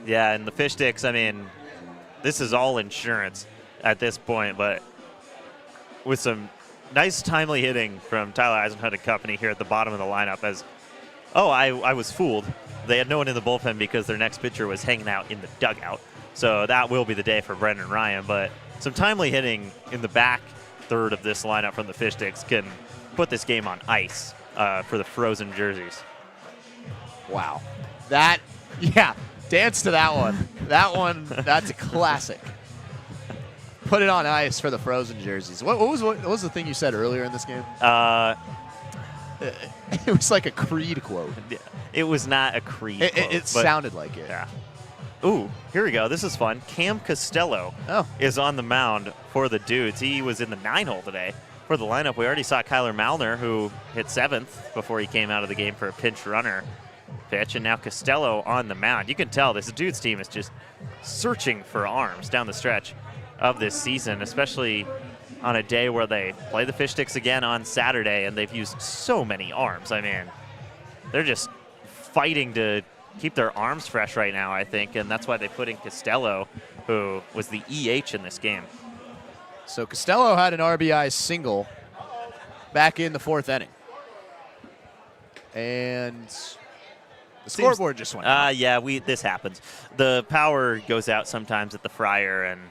Yeah, and the Fish Sticks, I mean, this is all insurance at this point, but with some nice timely hitting from Tyler Eisenhut and company here at the bottom of the lineup as, I was fooled. They had no one in the bullpen because their next pitcher was hanging out in the dugout. So that will be the day for Brendan Ryan, but some timely hitting in the back third of this lineup from the Fish Sticks can put this game on ice for the frozen jerseys. Wow. Dance to that one. That's a classic. Put it on ice for the frozen jerseys. What was the thing you said earlier in this game? It was like a Creed quote. It was not a Creed quote. It sounded like it. Yeah. Ooh, here we go. This is fun. Cam Costello is on the mound for the Dudes. He was in the 9-hole today. For the lineup, we already saw Kyler Malner, who hit 7th before he came out of the game for a pinch runner pitch, and now Costello on the mound. You can tell this Dudes team is just searching for arms down the stretch of this season, especially on a day where they play the Fish Sticks again on Saturday, and they've used so many arms. I mean, they're just fighting to keep their arms fresh right now, I think, and that's why they put in Costello, who was the EH in this game. So Costello had an RBI single back in the 4th inning. And the scoreboard just went out. This happens. The power goes out sometimes at the Friar, and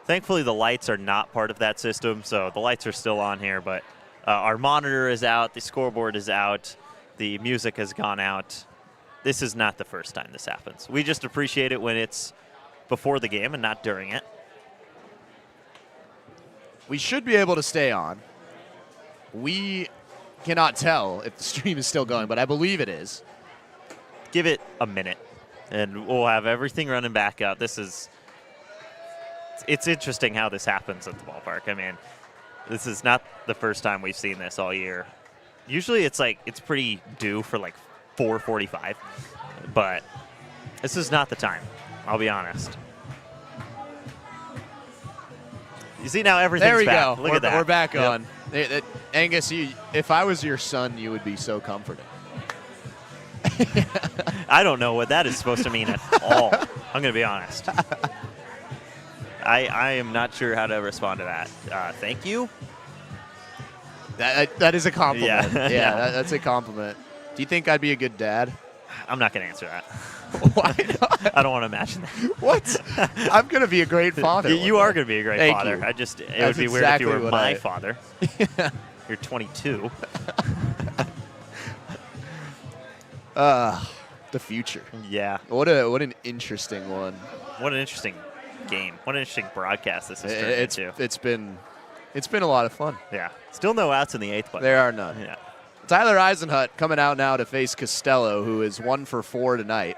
thankfully the lights are not part of that system, so the lights are still on here, but our monitor is out, the scoreboard is out, the music has gone out. This is not the first time this happens. We just appreciate it when it's before the game and not during it. We should be able to stay on. We cannot tell if the stream is still going, but I believe it is. Give it a minute, and we'll have everything running back up. This is it's interesting how this happens at the ballpark. I mean, this is not the first time we've seen this all year. Usually it's pretty due for like 4:45, but this is not the time. I'll be honest. You see now everything's there we back. go. Look at that. We're back on. Angus, if I was your son, you would be so comforting. I don't know what that is supposed to mean at all. I'm going to be honest. I am not sure how to respond to that. Thank you. That is a compliment. Yeah. That's a compliment. Do you think I'd be a good dad? I'm not going to answer that. Why not? I don't want to imagine that. What? I'm going to be a great father. You are going to be a great Thank father. you. It would be weird if you were my father. You're 22. The future. Yeah. What an interesting one. What an interesting game. What an interesting broadcast this has turned into. It's been a lot of fun. Yeah. Still no outs in the 8th. There are none. Yeah. Tyler Eisenhut coming out now to face Costello, who is 1 for 4 tonight.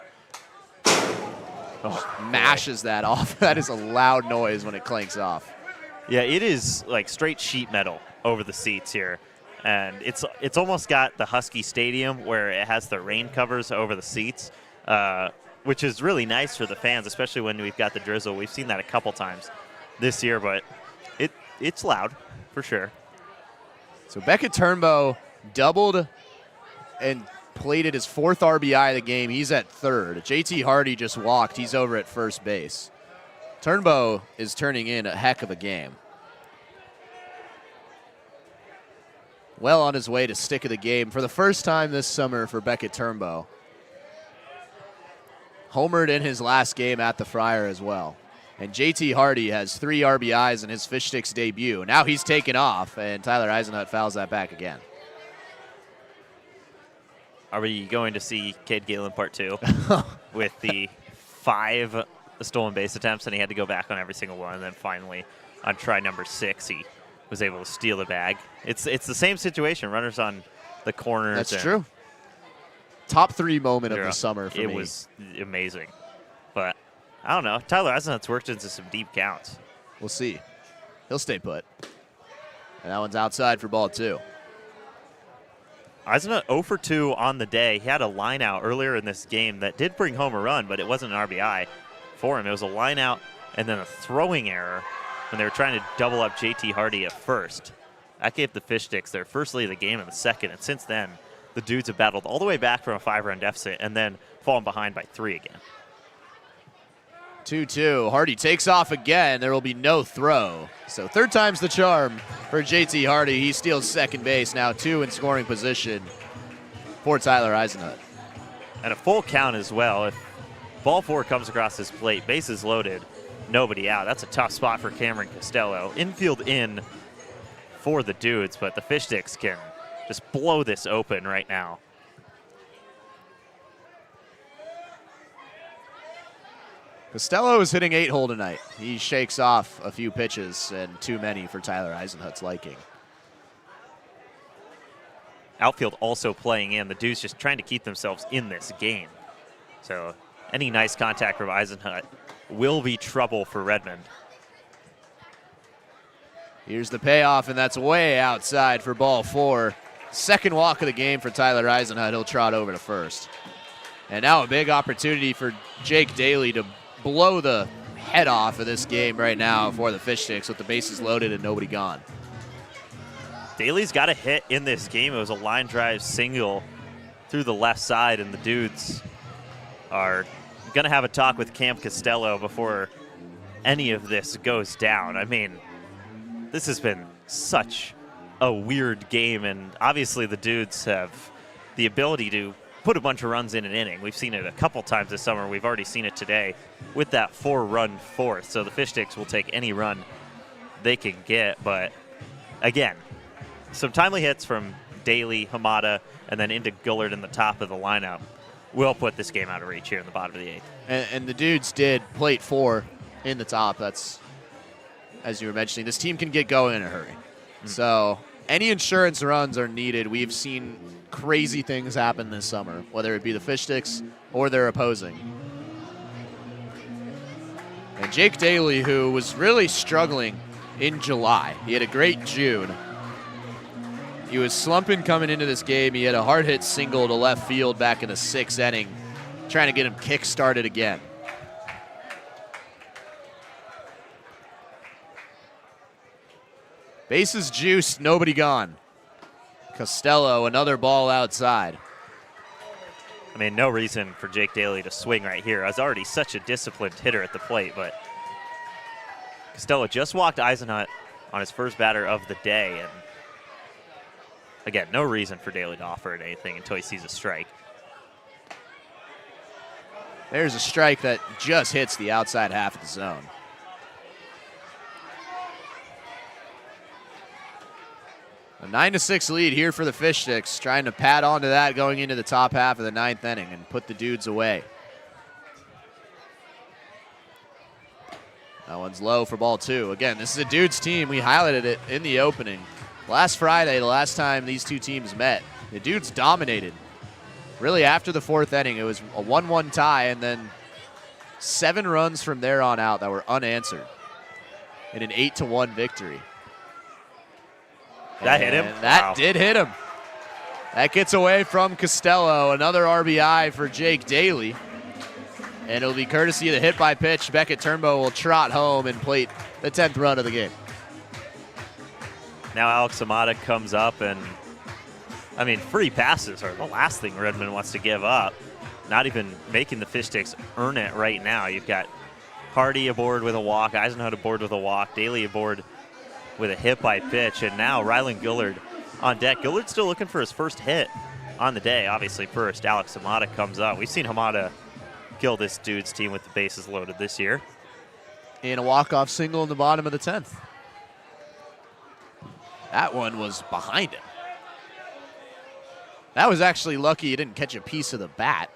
Mashes that off. That is a loud noise when it clanks off. Yeah, it is like straight sheet metal over the seats here. And it's almost got the Husky Stadium where it has the rain covers over the seats, which is really nice for the fans, especially when we've got the drizzle. We've seen that a couple times this year, but it's loud for sure. So Beckett Turnbow doubled and plated his 4th RBI of the game. He's at 3rd. JT Hardy just walked. He's over at first base. Turnbow is turning in a heck of a game. Well on his way to stick of the game for the first time this summer for Beckett Turnbow. Homered in his last game at the Friar as well. And JT Hardy has 3 RBIs in his Fish Sticks debut. Now he's taken off, and Tyler Eisenhut fouls that back again. Are we going to see Cade Galen part 2 with the 5 stolen base attempts, and he had to go back on every single one, and then finally on try number 6 he was able to steal the bag. It's the same situation. Runners on the corners. That's true. Top 3 moment of the summer for me. It was amazing. But I don't know. Tyler Eisenhut's worked into some deep counts. We'll see. He'll stay put. And that one's outside for ball 2. Eisenhut 0 for 2 on the day. He had a line out earlier in this game that did bring home a run, but it wasn't an RBI for him. It was a line out and then a throwing error when they were trying to double up JT Hardy at first. That gave the Fish Sticks their first lead of the game in the 2nd, and since then, the Dudes have battled all the way back from a 5-run deficit and then fallen behind by 3 again. 2-2. Hardy takes off again. There will be no throw. So 3rd time's the charm for JT Hardy. He steals second base, now 2 in scoring position for Tyler Eisenhut. And a full count as well. If ball 4 comes across his plate, bases loaded, nobody out. That's a tough spot for Cameron Costello. Infield in for the Dudes, but the Fish Sticks can just blow this open right now. Costello is hitting 8-hole tonight. He shakes off a few pitches and too many for Tyler Eisenhut's liking. Outfield also playing in. The Dudes just trying to keep themselves in this game. So any nice contact from Eisenhut will be trouble for Redmond. Here's the payoff, and that's way outside for ball 4. Second walk of the game for Tyler Eisenhut. He'll trot over to first. And now a big opportunity for Jake Daly to blow the head off of this game right now for the Fish Sticks with the bases loaded and nobody gone. Daly's got a hit in this game. It was a line drive single through the left side, and the Dudes are going to have a talk with Cam Costello before any of this goes down. I mean, this has been such a weird game, and obviously the Dudes have the ability to put a bunch of runs in an inning. We've seen it a couple times this summer. We've already seen it today with that 4-run fourth. So the Fish Sticks will take any run they can get. But again, some timely hits from Daly, Hamada, and then into Gullard in the top of the lineup will put this game out of reach here in the bottom of the 8th. And the Dudes did plate 4 in the top. That's, as you were mentioning, this team can get going in a hurry. So any insurance runs are needed. We've seen crazy things happen this summer, whether it be the Fish Sticks or their opposing. And Jake Daly, who was really struggling in July. He had a great June. He was slumping coming into this game. He had a hard hit single to left field back in the 6th inning, trying to get him kick-started again. Bases juiced, nobody gone. Costello, another ball outside. I mean, no reason for Jake Daly to swing right here. I was already such a disciplined hitter at the plate, but Costello just walked Eisenhut on his first batter of the day, and again, no reason for Daly to offer it anything until he sees a strike. There's a strike that just hits the outside half of the zone. A 9-6 lead here for the Fish Sticks, trying to pad onto that going into the top half of the 9th inning and put the Dudes away. That one's low for ball 2. Again, this is a Dudes team. We highlighted it in the opening. Last Friday, the last time these two teams met, the Dudes dominated. Really, after the 4th inning, it was a 1-1 tie, and then 7 runs from there on out that were unanswered in an 8-1 victory. That hit him? That did hit him. That gets away from Costello. Another RBI for Jake Daly. And it'll be courtesy of the hit by pitch. Beckett Turnbow will trot home and plate the 10th run of the game. Now Alex Amata comes up, and I mean, free passes are the last thing Redmond wants to give up. Not even making the Fish Sticks earn it right now. You've got Hardy aboard with a walk, Eisenhut aboard with a walk, Daly aboard with a hit by pitch, and now Rylan Gillard on deck. Gillard's still looking for his first hit on the day. Obviously, first, Alex Hamada comes up. We've seen Hamada kill this Dude's team with the bases loaded this year. And a walk-off single in the bottom of the 10th. That one was behind him. That was actually lucky he didn't catch a piece of the bat.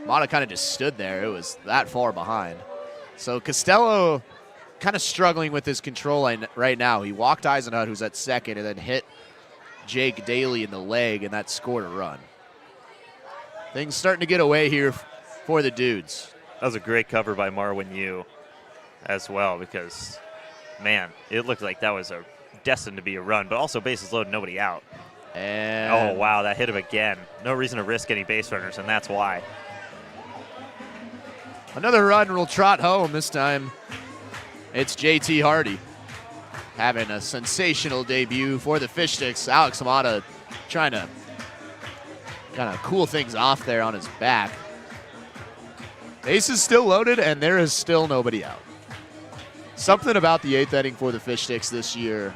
Hamada kind of just stood there. It was that far behind. So Costello kind of struggling with his control line right now. He walked Eisenhut, who's at second, and then hit Jake Daly in the leg, and that scored a run. Things starting to get away here for the Dudes. That was a great cover by Marwin Yu as well, because, man, it looked like that was destined to be a run, but also bases loaded, nobody out. And oh, wow, that hit him again. No reason to risk any base runners, and that's why. Another run will trot home. This time it's JT Hardy having a sensational debut for the Fish Sticks. Alex Hamada trying to kind of cool things off there on his back. Ace is still loaded, and there is still nobody out. Something about the 8th inning for the Fish Sticks this year,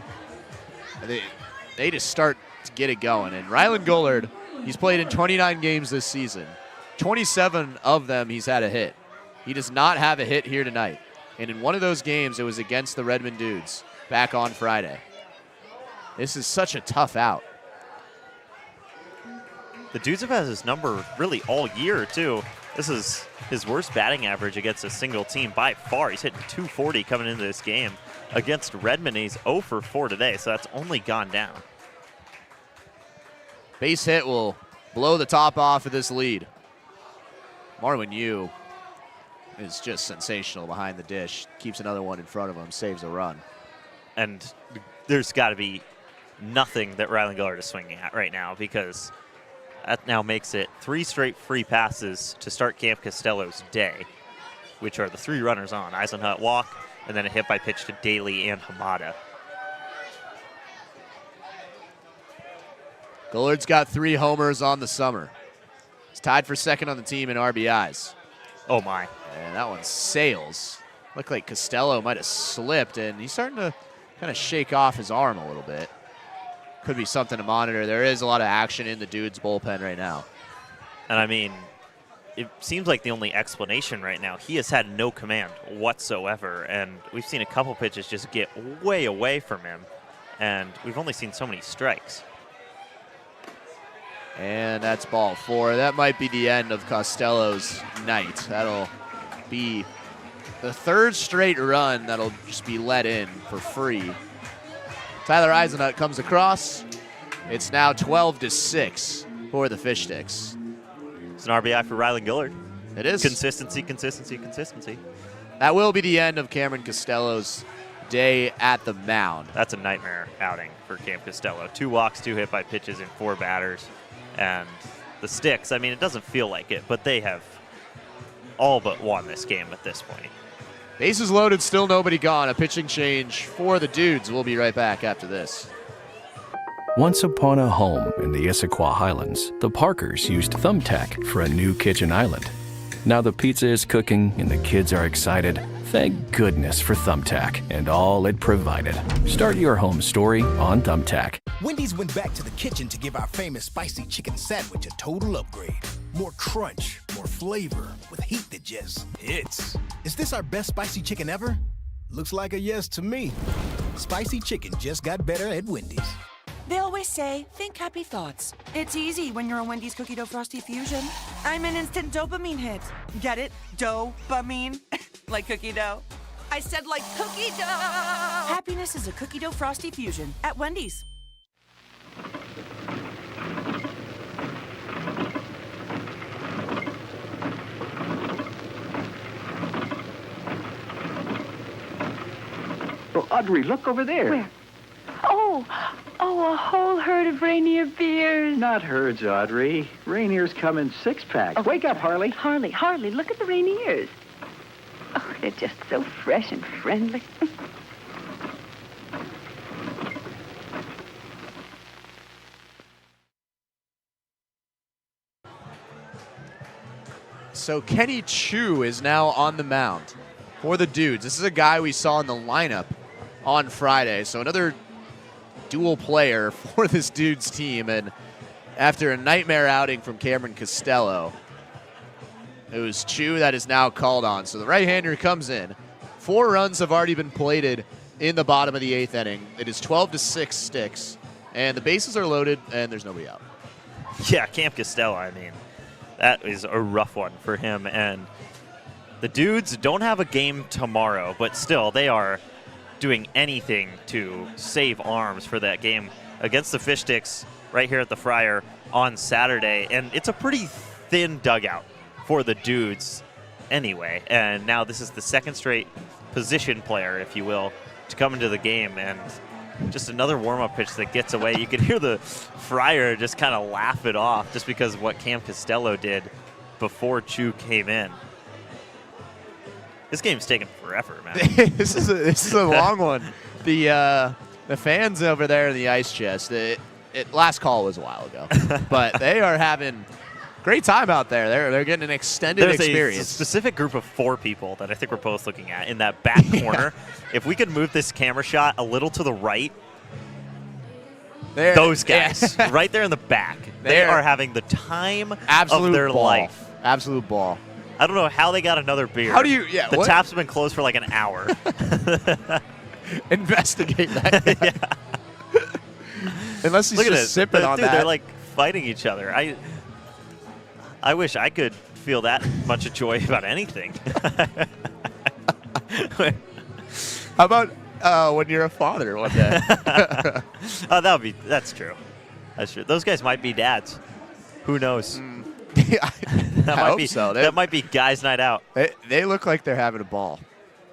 they just start to get it going. And Rylan Gillard, he's played in 29 games this season. 27 of them he's had a hit. He does not have a hit here tonight. And in one of those games, it was against the Redmond Dudes back on Friday. This is such a tough out. The Dudes have had his number really all year, too. This is his worst batting average against a single team by far. He's hitting 240 coming into this game. Against Redmond, he's 0 for 4 today, so that's only gone down. Base hit will blow the top off of this lead. Marwin Yu is just sensational behind the dish. Keeps another one in front of him, saves a run. And there's got to be nothing that Rylan Gillard is swinging at right now, because that now makes it 3 straight free passes to start Camp Costello's day, which are the 3 runners on. Eisenhut walk, and then a hit by pitch to Daly and Hamada. Gillard's got 3 homers on the summer. He's tied for second on the team in RBIs. Oh, my. And that one sails. Looked like Costello might have slipped, and he's starting to kind of shake off his arm a little bit. Could be something to monitor. There is a lot of action in the Dudes bullpen right now. And I mean, it seems like the only explanation right now, he has had no command whatsoever, and we've seen a couple pitches just get way away from him, and we've only seen so many strikes. And that's ball 4. That might be the end of Costello's night. That'll be the 3rd straight run that'll just be let in for free. Tyler Eisenhut comes across. It's now 12-6 for the Fish Sticks. It's an RBI for Rylan Gillard. It is. Consistency, consistency, consistency. that will be the end of Cameron Costello's day at the mound. That's a nightmare outing for Cam Costello. 2 walks, 2 hit by pitches, and 4 batters. And the Sticks, I mean, it doesn't feel like it, but they have all but won this game at this point. Bases loaded, still nobody gone. A pitching change for the Dudes. We'll be right back after this. Once upon a home in the Issaquah Highlands, the Parkers used Thumbtack for a new kitchen island. Now the pizza is cooking and the kids are excited. Thank goodness for Thumbtack and all it provided. Start your home story on Thumbtack. Wendy's went back to the kitchen to give our famous spicy chicken sandwich a total upgrade. More crunch, more flavor, with heat that just hits. Is this our best spicy chicken ever? Looks like a yes to me. Spicy chicken just got better at Wendy's. They always say, think happy thoughts. It's easy when you're a Wendy's cookie dough frosty fusion. I'm an instant dopamine hit. Get it? Dopamine. Like cookie dough. I said like cookie dough. Happiness is a cookie dough frosty fusion at Wendy's. Oh, Audrey, look over there. Where? Oh, a whole herd of Rainier beers. Not herds, Audrey. Rainier's come in 6-packs. Oh, Wake up, Harley. Harley, look at the Rainiers. Oh, they're just so fresh and friendly. So Kenny Chu is now on the mound for the Dudes. This is a guy we saw in the lineup on Friday. So another dual player for this Dudes team. And after a nightmare outing from Cameron Costello, it was Chu that is now called on. So the right-hander comes in. 4 runs have already been plated in the bottom of the 8th inning. It is 12-6 Sticks. And the bases are loaded, and there's nobody out. Yeah, Cam Costello, I mean, that is a rough one for him. And the Dudes don't have a game tomorrow, but still, they are doing anything to save arms for that game against the Fish Sticks right here at the Friar on Saturday. And it's a pretty thin dugout for the Dudes anyway. And now this is the 2nd straight position player, if you will, to come into the game. And just another warm-up pitch that gets away. You can hear the Friar just kind of laugh it off just because of what Cam Costello did before Chu came in. This game's taking forever, man. This is a long one. The fans over there in the ice chest, last call was a while ago, but they are having great time out there. They're getting an extended experience. There's a specific group of 4 people that I think we're both looking at in that back corner. If we could move this camera shot a little to the right, those guys right there in the back, they are having the time of their life. Absolute ball. I don't know how they got another beer. How do you? Yeah, the taps have been closed for like an hour. Investigate that. Yeah. Unless he's just sipping on that. They're like fighting each other. I wish I could feel that much of joy about anything. How about when you're a father one day? That's true. That's true. Those guys might be dads. Who knows? I hope so. That might be guys' night out. They look like they're having a ball.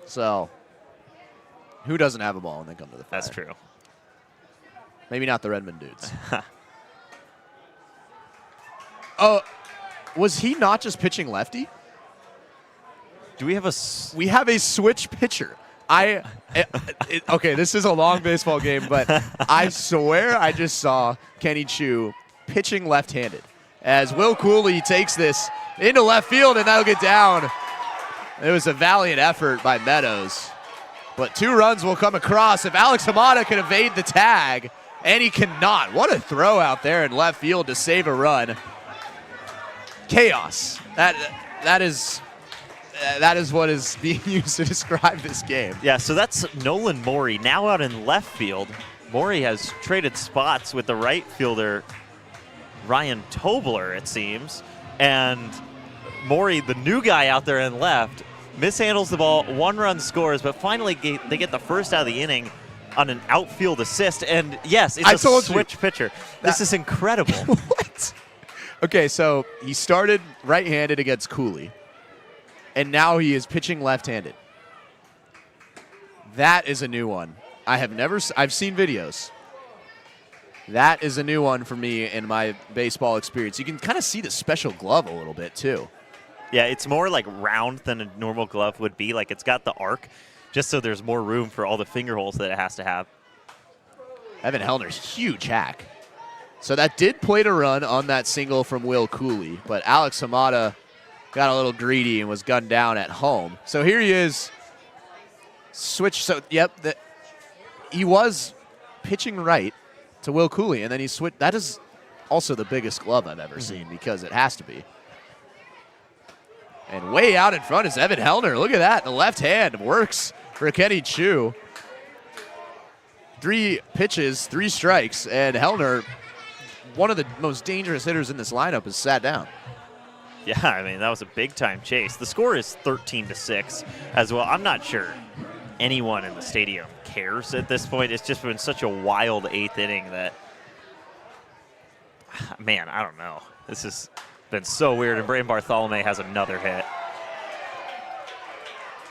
So, who doesn't have a ball when they come to the Fire? That's true. Maybe not the Redmond Dudes. Oh, was he not just pitching lefty? Do we have a? We have a switch pitcher. Okay, this is a long baseball game, but I swear I just saw Kenny Chu pitching left-handed. As Will Cooley takes this into left field, and that'll get down. It was a valiant effort by Meadows. But 2 runs will come across if Alex Hamada can evade the tag, and he cannot. What a throw out there in left field to save a run. Chaos. That is what is being used to describe this game. Yeah, so that's Nolan Morey now out in left field. Morey has traded spots with the right fielder Ryan Tobler, it seems. And Morey, the new guy out there in left, mishandles the ball, 1 run scores, but finally they get the first out of the inning on an outfield assist. And yes, it's a switch pitcher. This is incredible. What? Okay, so he started right-handed against Cooley, and now he is pitching left-handed. That is a new one. I've seen videos. That is a new one for me in my baseball experience. You can kind of see the special glove a little bit, too. Yeah, it's more like round than a normal glove would be. Like, it's got the arc, just so there's more room for all the finger holes that it has to have. Evan Hellner's huge hack. So that did play to run on that single from Will Cooley, but Alex Hamada got a little greedy and was gunned down at home. So here he is. Switch. So, yep, he was pitching right to Will Cooley, and then he switched. That is also the biggest glove I've ever seen, because it has to be. And way out in front is Evan Hellner. Look at that. The left hand works for Kenny Chu. 3 pitches, 3 strikes, and Hellner, one of the most dangerous hitters in this lineup, is sat down. Yeah, I mean, that was a big-time chase. The score is 13-6 as well. I'm not sure anyone in the stadium cares at this point. It's just been such a wild 8th inning that, man, I don't know. This has been so weird, and Braden Bartholomew has another hit.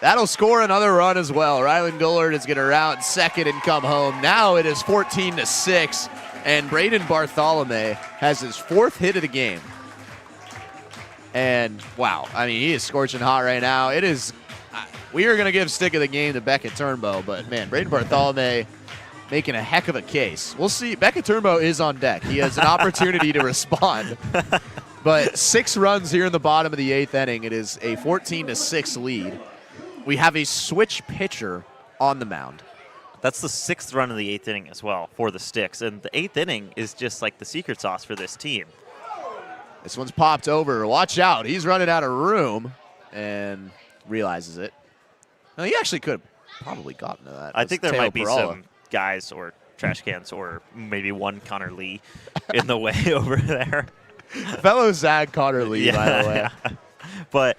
That'll score another run as well. Rylan Gullard is going to round second and come home. Now it is 14-6, and Braden Bartholomew has his 4th hit of the game. And, wow, I mean, he is scorching hot right now. It is, we are going to give stick of the game to Beckett Turnbow, but, man, Braden Bartholomew making a heck of a case. We'll see. Beckett Turnbow is on deck. He has an opportunity to respond. But 6 runs here in the bottom of the 8th inning. It is a 14-6 lead. We have a switch pitcher on the mound. That's the 6th run of the 8th inning as well for the Sticks. And the 8th inning is just like the secret sauce for this team. This one's popped over. Watch out. He's running out of room and realizes it. Now, he actually could have probably gotten to that. I think there might be some guys or trash cans or maybe one Connor Lee in the way over there. Fellow Zach Connor Lee, by the way. Yeah. But,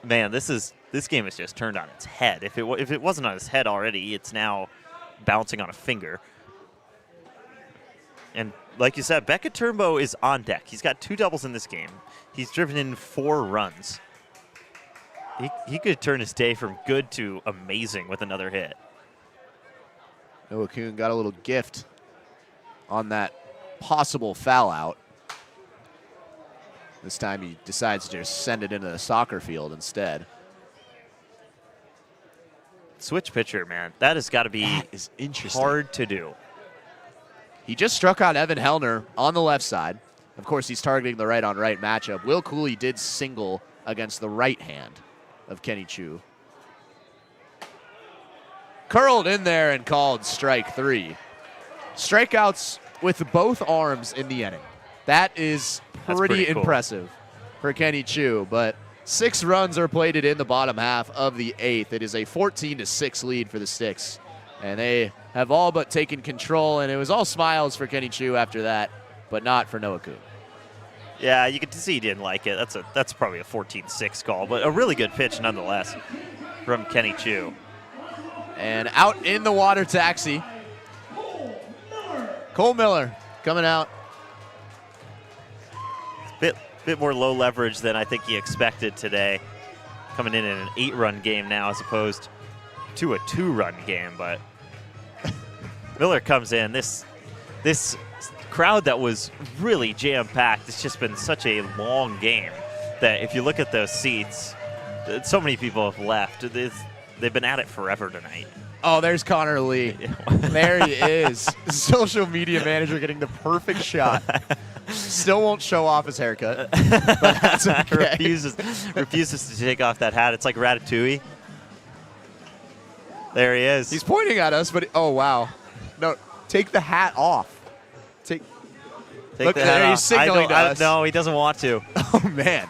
man, this game has just turned on its head. If it wasn't on its head already, it's now bouncing on a finger. And like you said, Beckett Turnbow is on deck. He's got 2 doubles in this game. He's driven in 4 runs. He could turn his day from good to amazing with another hit. Noah Kuhn got a little gift on that possible foul out. This time he decides to just send it into the soccer field instead. Switch pitcher, man. That has got to be hard to do. He just struck out Evan Hellner on the left side. Of course, he's targeting the right-on-right matchup. Will Cooley did single against the right hand of Kenny Chu. Curled in there and called strike 3. Strikeouts with both arms in the inning. That is pretty cool. Impressive for Kenny Chu, but 6 runs are plated in the bottom half of the 8th. It is a 14-6 lead for the Sticks, and they have all but taken control, and it was all smiles for Kenny Chu after that, but not for Noah Kuhn. Yeah, you could see he didn't like it. That's probably a 14-6 call, but a really good pitch nonetheless from Kenny Chu. And out in the water taxi, Cole Miller coming out. Bit more low leverage than I think he expected today. Coming in an 8-run game now as opposed to a 2-run game, but Miller comes in. This crowd that was really jam-packed. It's just been such a long game that if you look at those seats, so many people have left. They've been at it forever tonight. Oh, there's Connor Lee. There he is. Social media manager getting the perfect shot. Still won't show off his haircut, but that's okay. refuses to take off that hat. It's like Ratatouille. There he is. He's pointing at us, but oh wow, no, take the hat off. Take look the hat there. off. He's signaling to us. No, he doesn't want to. Oh man,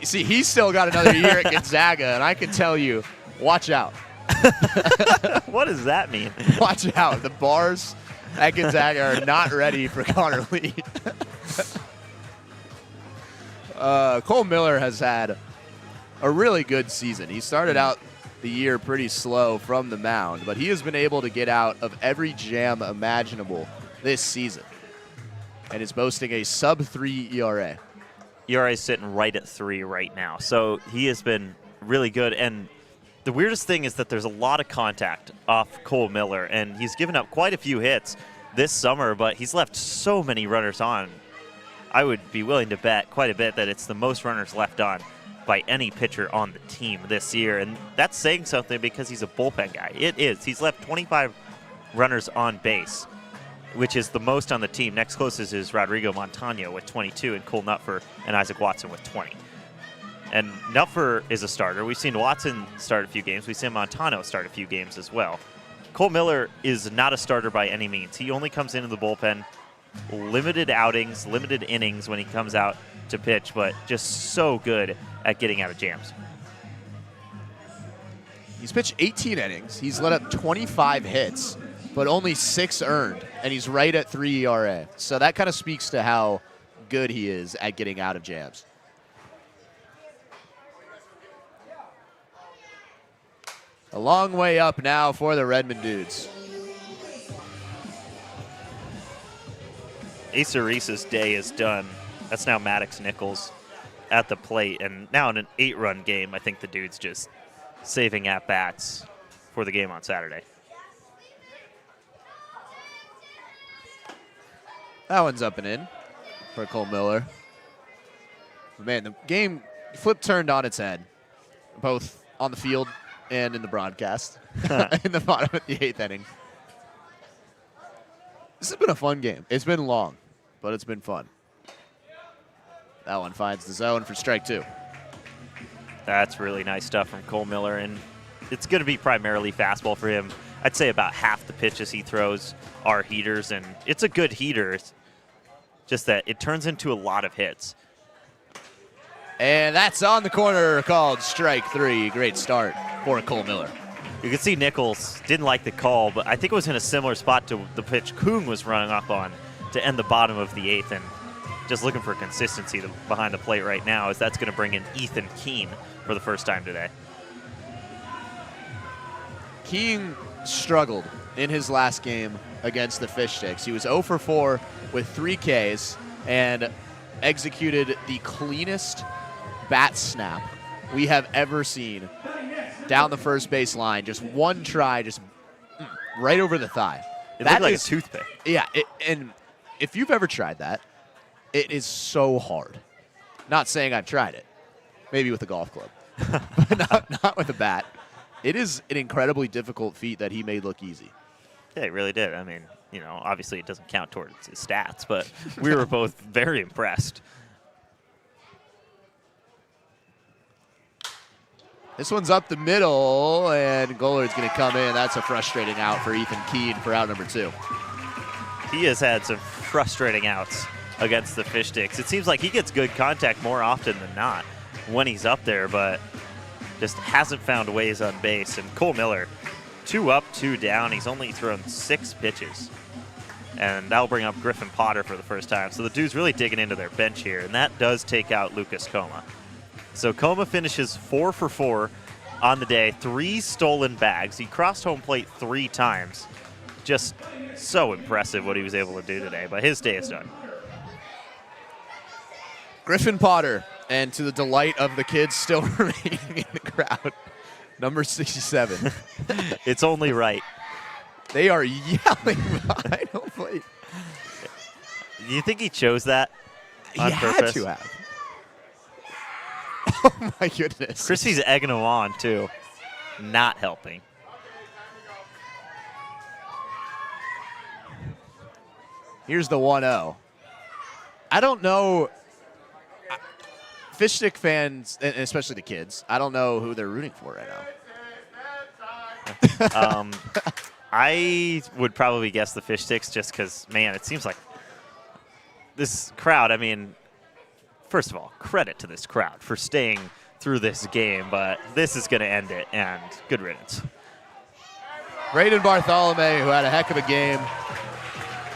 see, he's still got another year at Gonzaga, and I can tell you, watch out. What does that mean? Watch out. The bars at Gonzaga are not ready for Connor Lee. Cole Miller has had a really good season. He started out the year pretty slow from the mound, but he has been able to get out of every jam imaginable this season and is boasting a sub-3 ERA. ERA is sitting right at 3 right now, so he has been really good. And the weirdest thing is that there's a lot of contact off Cole Miller, and he's given up quite a few hits this summer, but he's left so many runners on. I would be willing to bet quite a bit that it's the most runners left on by any pitcher on the team this year, and that's saying something because he's a bullpen guy. It is. He's left 25 runners on base, which is the most on the team. Next closest is Rodrigo Montano with 22, and Cole Nutfer and Isaac Watson with 20. And Nutfer is a starter. We've seen Watson start a few games. We've seen Montano start a few games as well. Cole Miller is not a starter by any means. He only comes into the bullpen, limited outings, limited innings when he comes out to pitch, but just so good at getting out of jams. He's pitched 18 innings. He's let up 25 hits, but only 6 earned, and he's right at 3 ERA. So that kind of speaks to how good he is at getting out of jams. A long way up now for the Redmond Dudes. Asa Reese's day is done. That's now Maddox Nichols at the plate, and now in an 8-run game, I think the Dudes just saving at-bats for the game on Saturday. That one's up and in for Cole Miller. Man, the game turned on its head, both on the field and in the broadcast in the bottom of the 8th inning. This has been a fun game. It's been long, but it's been fun. That one finds the zone for strike 2. That's really nice stuff from Cole Miller, and it's going to be primarily fastball for him. I'd say about half the pitches he throws are heaters, and it's a good heater. It's just that it turns into a lot of hits. And that's on the corner, called strike 3. Great start for Cole Miller. You can see Nichols didn't like the call, but I think it was in a similar spot to the pitch Kuhn was running up on to end the bottom of the 8th, and just looking for consistency behind the plate right now, as that's going to bring in Ethan Keene for the first time today. Keene struggled in his last game against the Fish Sticks. He was 0 for 4 with 3 Ks and executed the cleanest bat snap we have ever seen down the first base line. Just one try, just right over the thigh. It looked like a toothpick. Yeah, and if you've ever tried that, it is so hard. Not saying I've tried it. Maybe with a golf club. But not with a bat. It is an incredibly difficult feat that he made look easy. Yeah, it really did. I mean, you know, obviously it doesn't count towards his stats, but we were both very impressed. This one's up the middle, and Gollard's going to come in. That's a frustrating out for Ethan Keene for out number 2. He has had some frustrating outs against the Fish Sticks. It seems like he gets good contact more often than not when he's up there, but just hasn't found ways on base. And Cole Miller, 2 up, 2 down. He's only thrown 6 pitches. And that'll bring up Griffin Potter for the first time. So the Dudes really digging into their bench here, and that does take out Lucas Coma. So Coma finishes 4 for 4 on the day, 3 stolen bags. He crossed home plate 3 times. Just so impressive what he was able to do today, but his day is done. Griffin Potter, and to the delight of the kids still remaining in the crowd, number 67. It's only right. They are yelling behind home plate. Do you think he chose that on purpose? Had to have. Oh, my goodness. Crispy's egging him on, too. Not helping. Here's the 1-0. I don't know. Fish Stick fans, and especially the kids, I don't know who they're rooting for right now. I would probably guess the Fish Sticks just because, man, it seems like this crowd, I mean, first of all, credit to this crowd for staying through this game, but this is going to end it, and good riddance. Braden Bartholomew, who had a heck of a game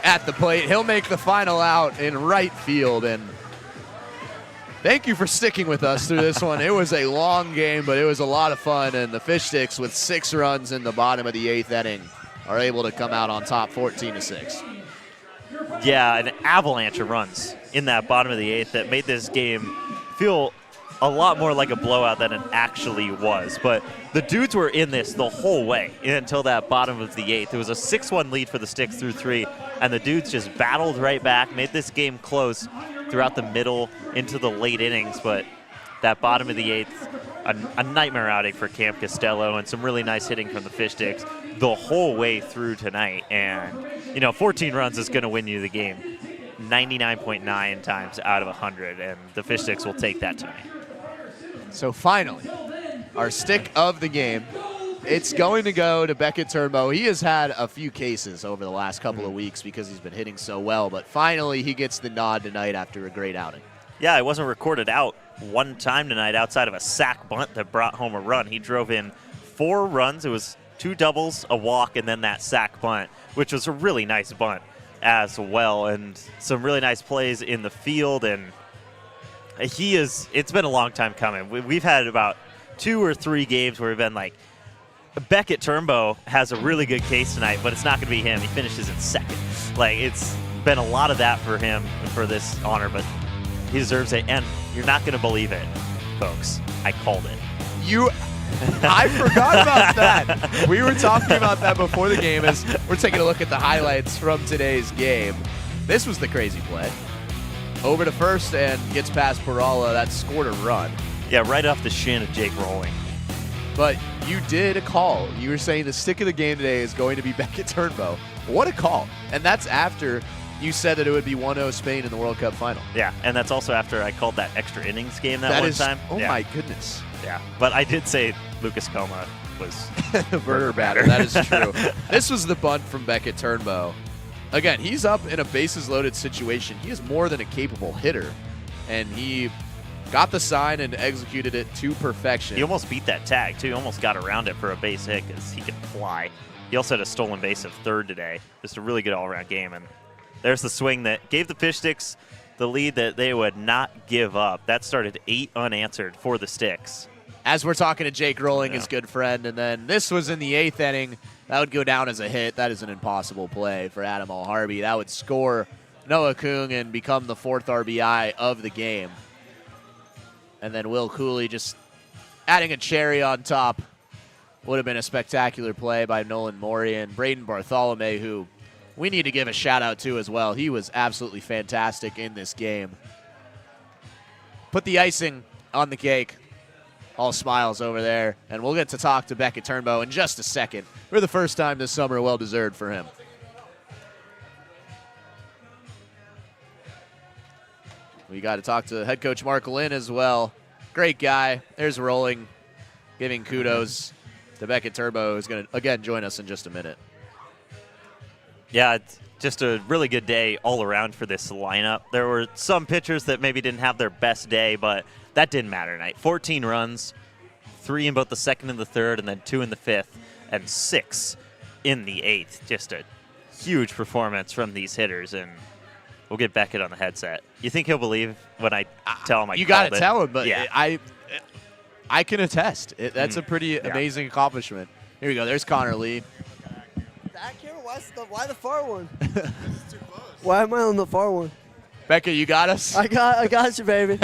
at the plate. He'll make the final out in right field, and thank you for sticking with us through this one. It was a long game, but it was a lot of fun, and the Fish Sticks, with 6 runs in the bottom of the 8th inning, are able to come out on top 14-6. Yeah, an avalanche of runs in that bottom of the 8th that made this game feel a lot more like a blowout than it actually was. But the Dudes were in this the whole way until that bottom of the 8th. It was a 6-1 lead for the Sticks through 3, and the Dudes just battled right back, made this game close throughout the middle into the late innings. But that bottom of the 8th, a nightmare outing for Camp Costello, and some really nice hitting from the Fish Sticks the whole way through tonight. And, 14 runs is going to win you the game 99.9 times out of 100, and the Fish Sticks will take that tonight. So finally, our stick of the game, it's going to go to Beckett Turnbow. He has had a few cases over the last couple of weeks because he's been hitting so well, but finally he gets the nod tonight after a great outing. Yeah, it wasn't recorded out one time tonight outside of a sac bunt that brought home a run. He drove in 4 runs. It was 2 doubles, a walk, and then that sac bunt, which was a really nice bunt as well, and some really nice plays in the field. And it's been a long time coming. We've had about 2 or 3 games where we've been like, Beckett Turnbow has a really good case tonight, but it's not going to be him. He finishes in second. It's been a lot of that for him for this honor, but he deserves it. And you're not going to believe it, folks. I called it. I forgot about that. We were talking about that before the game as we're taking a look at the highlights from today's game. This was the crazy play. Over to first and gets past Perala. That scored a run. Yeah, right off the shin of Jake Rolling. But you did a call. You were saying the stick of the game today is going to be Beckett Turnbow. What a call. And that's after you said that it would be 1-0 Spain in the World Cup final. Yeah, and that's also after I called that extra innings game that one time. Oh, my goodness. Yeah, but I did say Lucas Coma was burger batter. That is true. This was the bunt from Beckett Turnbow. Again, he's up in a bases-loaded situation. He is more than a capable hitter, and he got the sign and executed it to perfection. He almost beat that tag, too. He almost got around it for a base hit because he can fly. He also had a stolen base of third today. Just a really good all-around game, and there's the swing that gave the Fish Sticks the lead that they would not give up. That started 8 unanswered for the Sticks. As we're talking to Jake Rolling, his good friend, and then this was in the 8th inning. That would go down as a hit. That is an impossible play for Adam Alharby. That would score Noah Kung and become the 4th RBI of the game. And then Will Cooley just adding a cherry on top. Would have been a spectacular play by Nolan Maury and Braden Bartholomew, who we need to give a shout-out to as well. He was absolutely fantastic in this game. Put the icing on the cake. All smiles over there. And we'll get to talk to Beckett Turnbow in just a second. For the first time this summer, well-deserved for him. We got to talk to head coach Mark Lynn as well. Great guy. There's Rolling, giving kudos to Beckett Turnbow, who's going to, again, join us in just a minute. Yeah, it's just a really good day all around for this lineup. There were some pitchers that maybe didn't have their best day, but that didn't matter tonight. 14 runs, 3 in both the 2nd and the 3rd, and then 2 in the 5th, and 6 in the 8th. Just a huge performance from these hitters, and we'll get Beckett on the headset. You think he'll believe when I tell him I called it? You got to tell him, but yeah. I can attest. That's a pretty amazing accomplishment. Here we go. There's Connor Lee. Back here? Why the far one? Why am I on the far one? Becca, you got us? I got you, baby.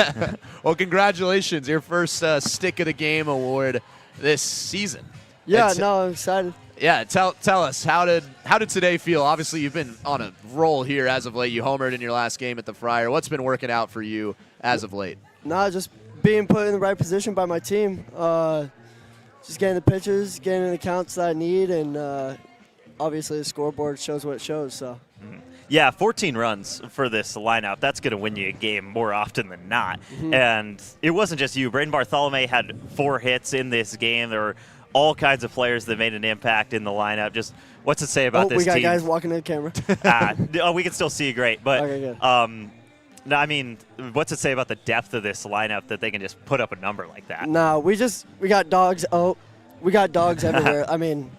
Well, congratulations. Your first Stick of the Game award this season. Yeah, I'm excited. Yeah, tell us, how did today feel? Obviously, you've been on a roll here as of late. You homered in your last game at the Friar. What's been working out for you as of late? Just being put in the right position by my team. Just getting the pitches, getting the counts that I need, and obviously the scoreboard shows what it shows. So. Mm-hmm. Yeah, 14 runs for this lineup. That's going to win you a game more often than not. Mm-hmm. And it wasn't just you. Braden Bartholomew had 4 hits in this game. There were all kinds of players that made an impact in the lineup. Just what's it say about this team? We got guys walking to the camera. We can still see you great. But okay, good. No, I mean, what's it say about the depth of this lineup that they can just put up a number like that? No, we got dogs. We got dogs everywhere. I mean,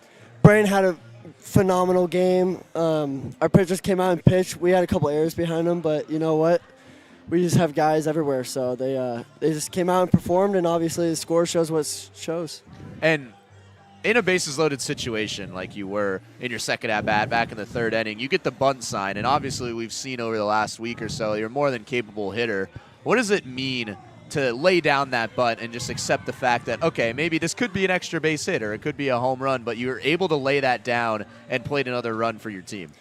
Braden had a phenomenal game. Our pitchers came out and pitched. We had a couple errors behind them, but you know what? We just have guys everywhere, so they just came out and performed, and obviously the score shows what it shows. And in a bases-loaded situation like you were in your second at-bat back in the 3rd inning, you get the bunt sign, and obviously we've seen over the last week or so you're a more than capable hitter. What does it mean to lay down that bunt and just accept the fact that, okay, maybe this could be an extra base hit or it could be a home run, but you were able to lay that down and played another run for your team?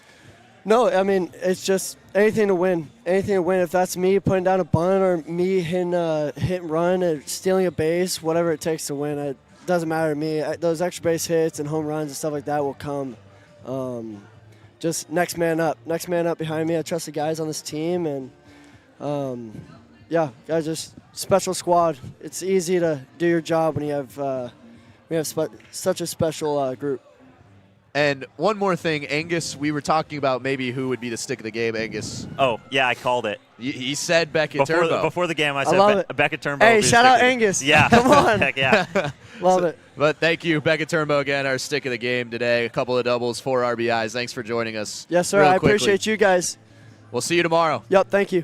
No, I mean, it's just anything to win. Anything to win. If that's me putting down a bunt or me hitting a hit and run or stealing a base, whatever it takes to win, it doesn't matter to me. Those extra base hits and home runs and stuff like that will come. Just next man up. Next man up behind me. I trust the guys on this team. And, yeah, guys, just special squad. It's easy to do your job when you have such a special group. And one more thing, Angus, we were talking about maybe who would be the stick of the game, Angus. Oh, yeah, I called it. He said Beckett Turnbow. Before the game, I said Beckett Turnbow. Hey, shout out Angus. Yeah. Come on. Heck yeah. Love it. But thank you, Beckett Turnbow, again, our stick of the game today. A couple of doubles, 4 RBIs. Thanks for joining us. Yes, sir. I appreciate you guys. We'll see you tomorrow. Yep, thank you.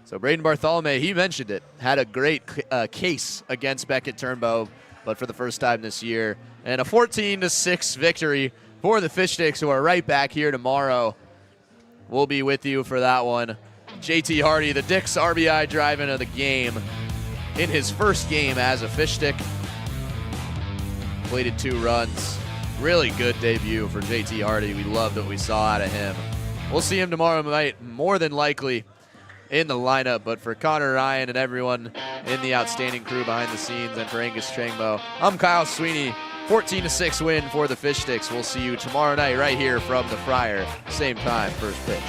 So Braden Bartholomew, he mentioned it, had a great case against Beckett Turnbow, but for the first time this year. And a 14-6 victory for the Fish Sticks, who are right back here tomorrow. We'll be with you for that one. JT Hardy, the Dix RBI drive-in of the game in his first game as a Fish Stick. Plated 2 runs. Really good debut for JT Hardy. We loved what we saw out of him. We'll see him tomorrow night, more than likely, in the lineup. But for Connor Ryan and everyone in the outstanding crew behind the scenes, and for Angus Changbo, I'm Kyle Sweeney. 14-6 win for the Fish Sticks. We'll see you tomorrow night right here from the Friar. Same time, first pitch.